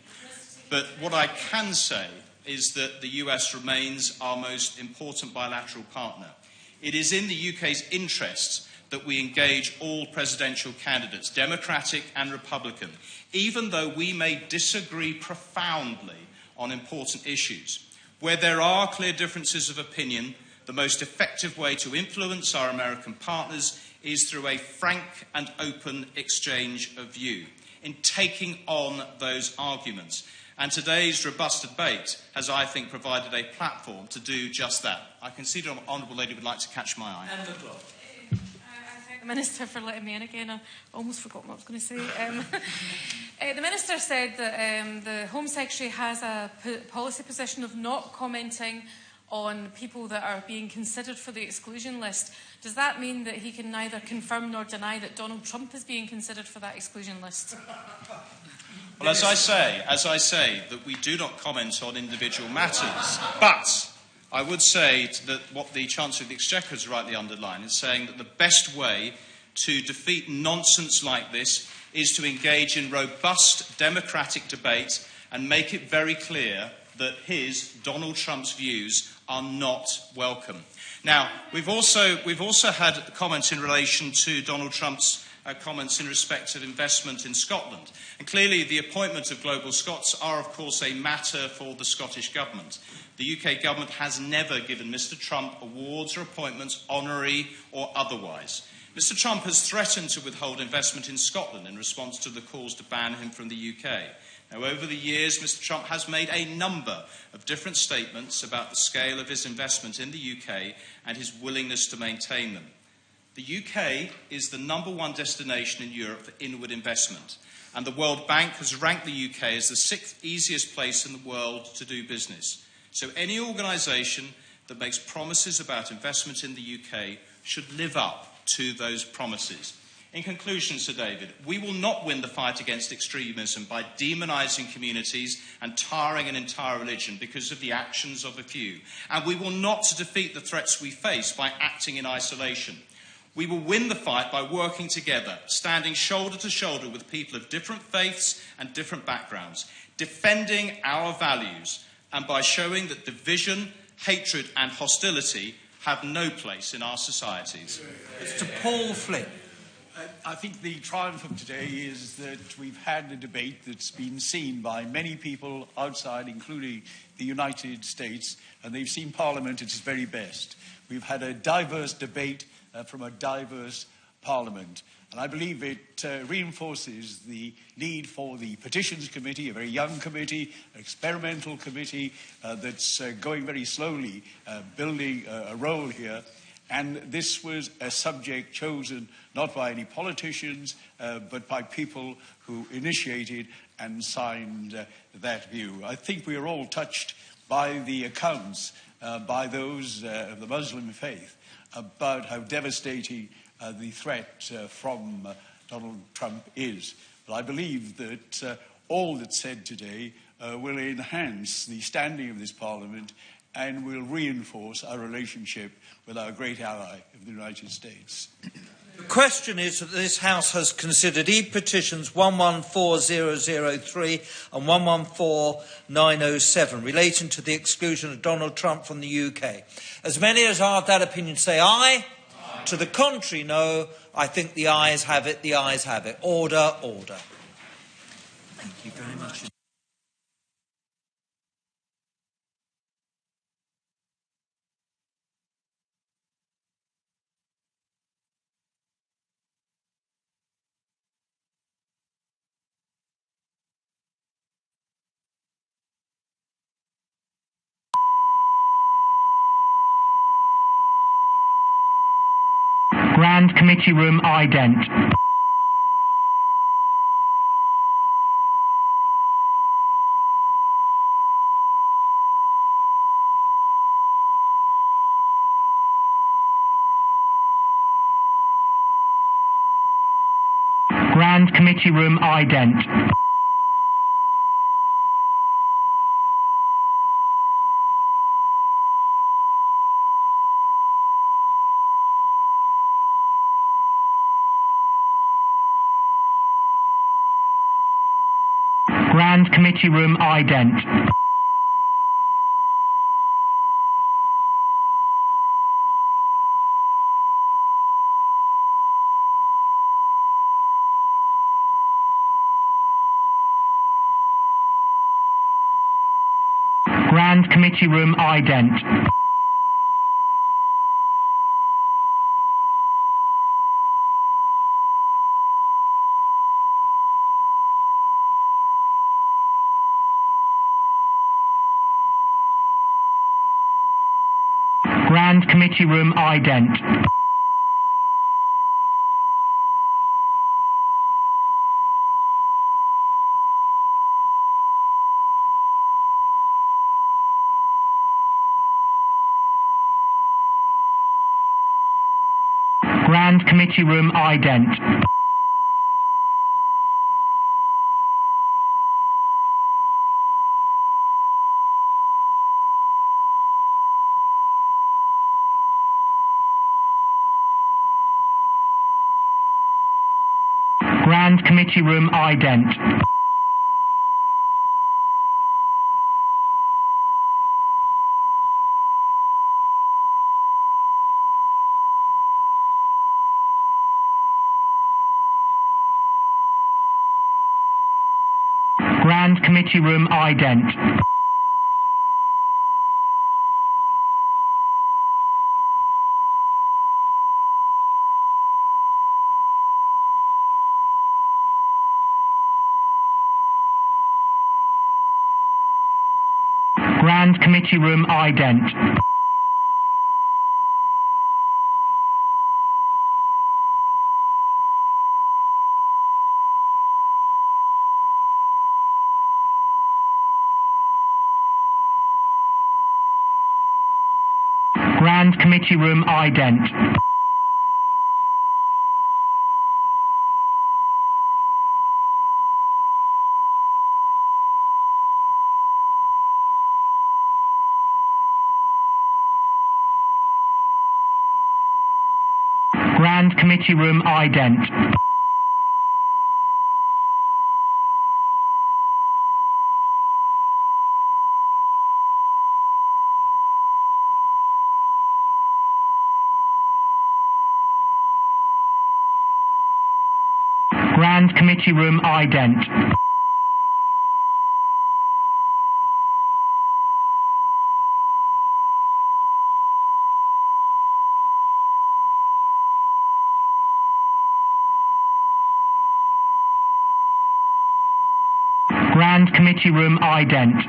But what I can say is that the US remains our most important bilateral partner. It is in the UK's interests that we engage all presidential candidates, Democratic and Republican, even though we may disagree profoundly on important issues. Where there are clear differences of opinion, the most effective way to influence our American partners is through a frank and open exchange of view, in taking on those arguments. And today's robust debate has, I think, provided a platform to do just that. I can see the Honourable Lady would like to catch my eye. And the clock. I thank the Minister for letting me in again. I almost forgot what I was going to say. The Minister said that the Home Secretary has a policy position of not commenting on people that are being considered for the exclusion list, does that mean that he can neither confirm nor deny that Donald Trump is being considered for that exclusion list? Well, as I say, that we do not comment on individual matters, but I would say that what the Chancellor of the Exchequer has rightly underlined is saying that the best way to defeat nonsense like this is to engage in robust democratic debate and make it very clear that Donald Trump's views are not welcome. Now, we've also had comments in relation to Donald Trump's comments in respect of investment in Scotland. And clearly the appointment of Global Scots are, of course, a matter for the Scottish Government. The UK Government has never given Mr Trump awards or appointments, honorary or otherwise. Mr Trump has threatened to withhold investment in Scotland in response to the calls to ban him from the UK. Now, over the years, Mr Trump has made a number of different statements about the scale of his investment in the UK and his willingness to maintain them. The UK is the #1 destination in Europe for inward investment, and the World Bank has ranked the UK as the 6th easiest place in the world to do business. So any organisation that makes promises about investment in the UK should live up to those promises. In conclusion, Sir David, we will not win the fight against extremism by demonising communities and tarring an entire religion because of the actions of a few. And we will not defeat the threats we face by acting in isolation. We will win the fight by working together, standing shoulder to shoulder with people of different faiths and different backgrounds, defending our values, and by showing that division, hatred and hostility have no place in our societies. Mr. Paul Flynn. I think the triumph of today is that we've had a debate that's been seen by many people outside, including the United States, and they've seen Parliament at its very best. We've had a diverse debate from a diverse Parliament. And I believe it reinforces the need for the Petitions Committee, a very young committee, an experimental committee that's going very slowly, building a role here. And this was a subject chosen not by any politicians, but by people who initiated and signed that view. I think we are all touched by the accounts by those of the Muslim faith about how devastating the threat from Donald Trump is. But I believe that all that's said today will enhance the standing of this Parliament and will reinforce our relationship with our great ally of the United States. The question is that this House has considered e-petitions 114003 and 114907 relating to the exclusion of Donald Trump from the UK. As many as are of that opinion say aye. Aye. To the contrary, no. I think the ayes have it. The ayes have it. Order, order. Thank you very much. Grand Committee Room ident. Grand Committee Room ident. Grand Committee Room ident. Grand Committee Room ident. Grand Committee Room ident. Grand Committee Room ident. Grand Committee Room ident. Grand Committee Room ident. Grand Committee Room ident. Grand Committee Room ident. Grand Committee Room ident. Grand Committee Room ident. Grand Committee Room ident.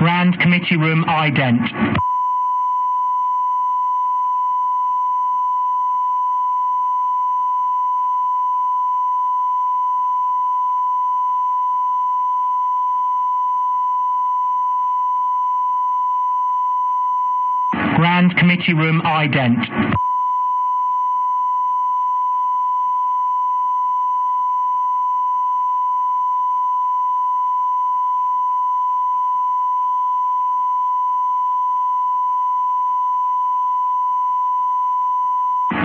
Grand Committee Room ident. Grand Committee Room ident.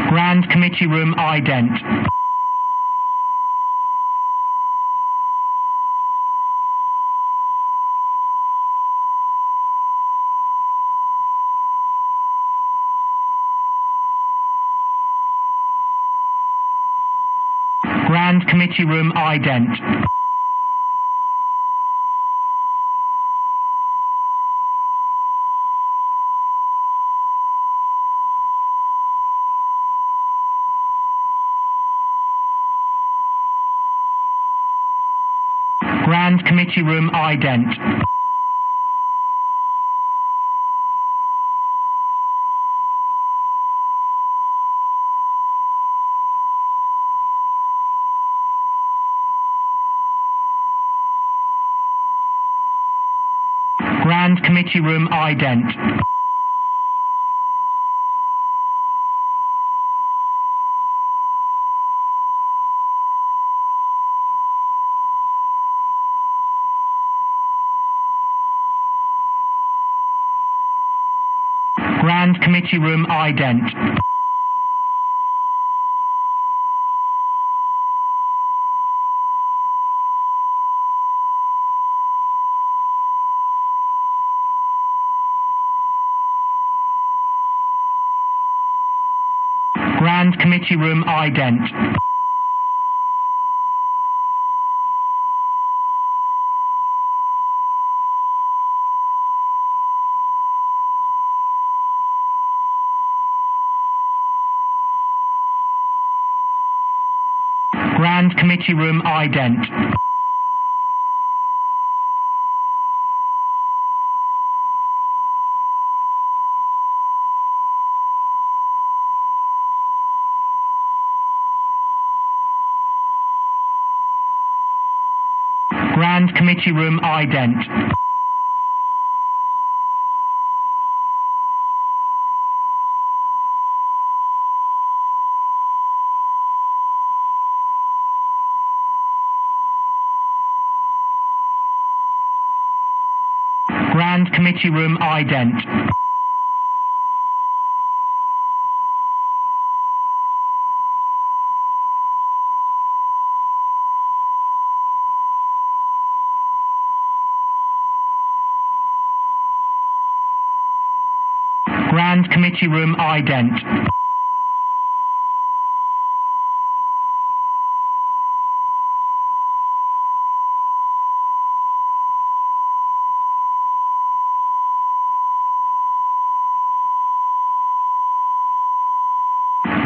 Grand Committee Room ident. Grand Committee Room ident. Grand Committee Room ident. Grand Committee Room ident. Grand Committee Room ident. Grand Committee Room ident. Grand Committee Room ident. Grand Committee Room ident. Grand Committee Room ident. Grand Committee Room ident.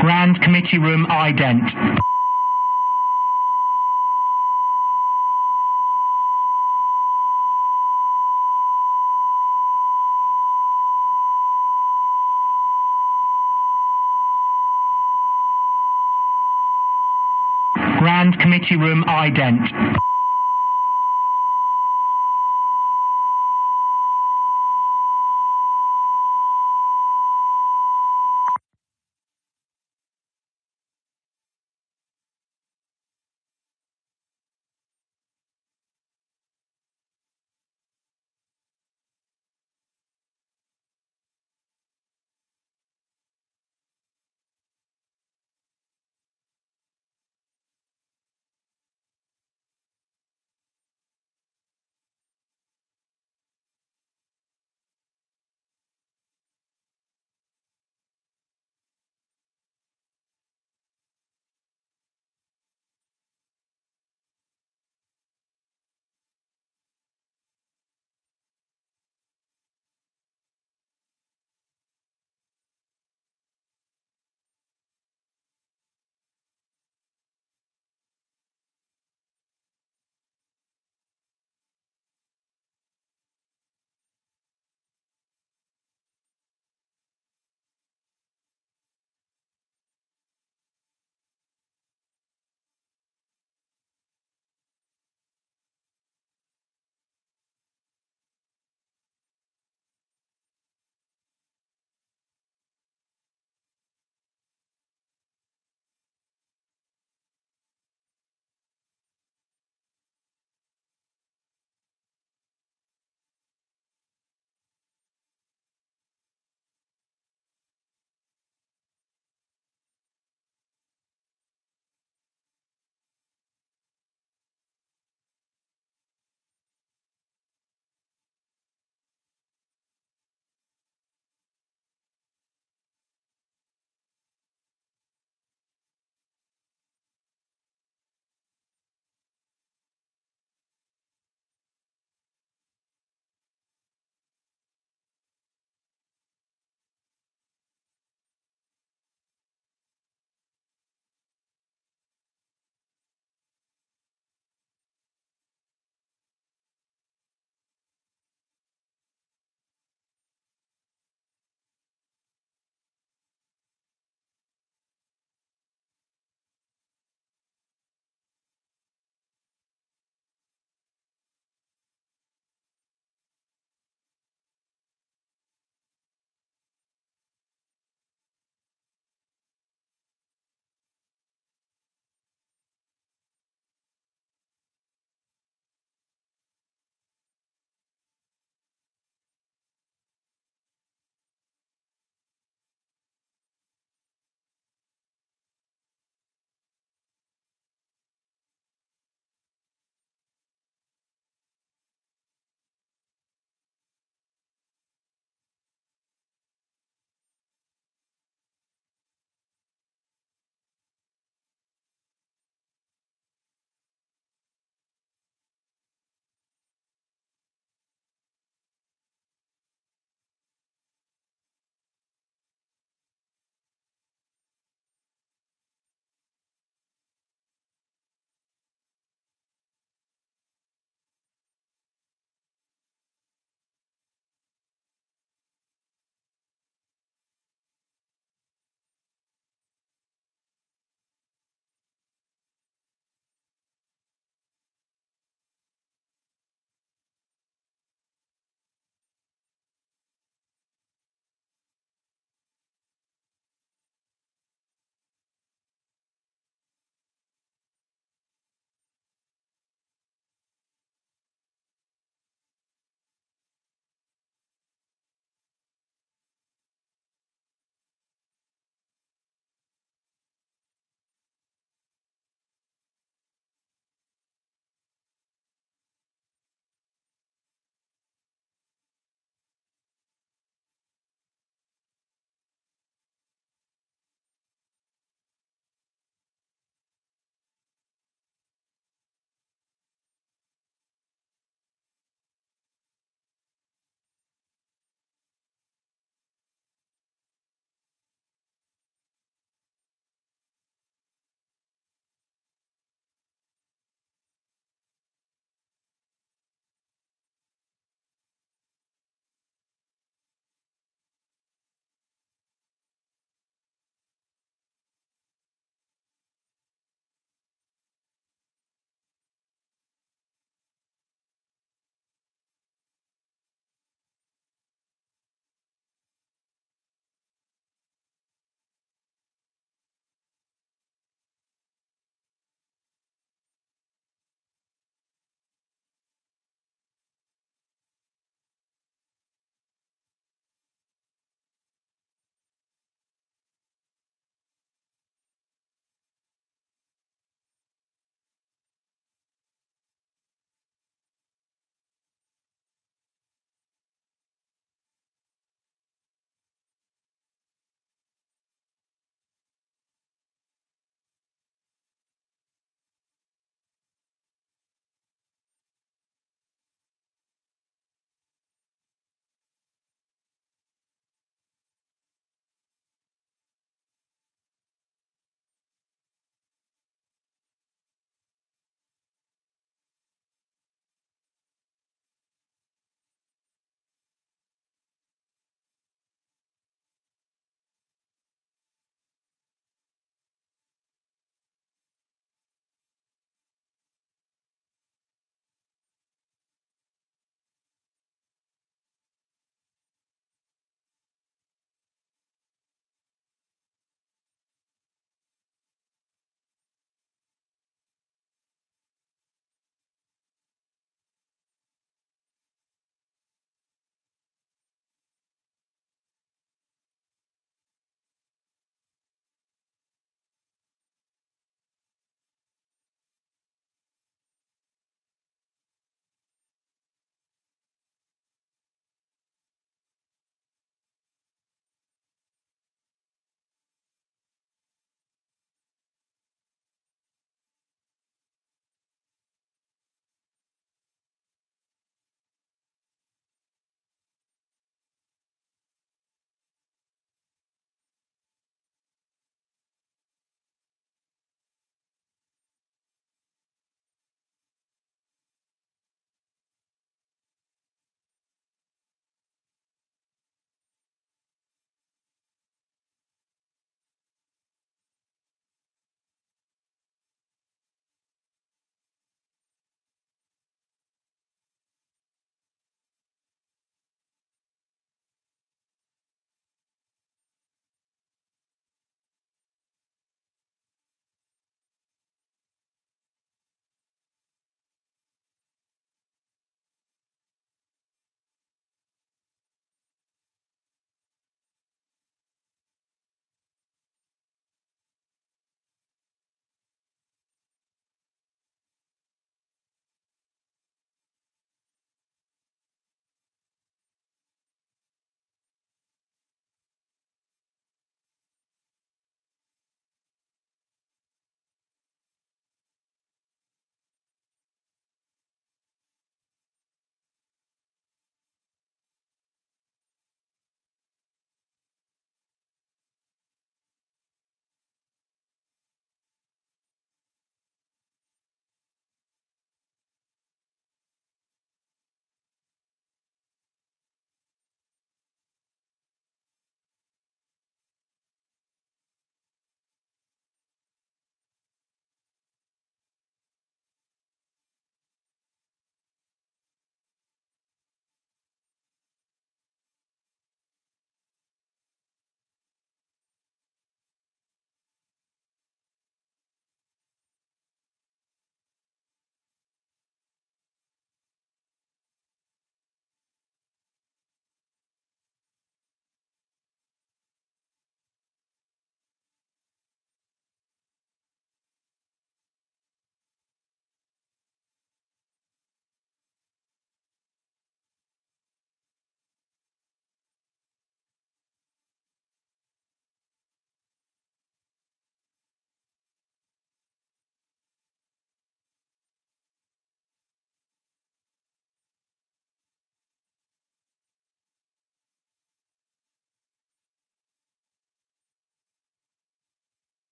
Grand Committee Room ident. Grand Committee Room ident.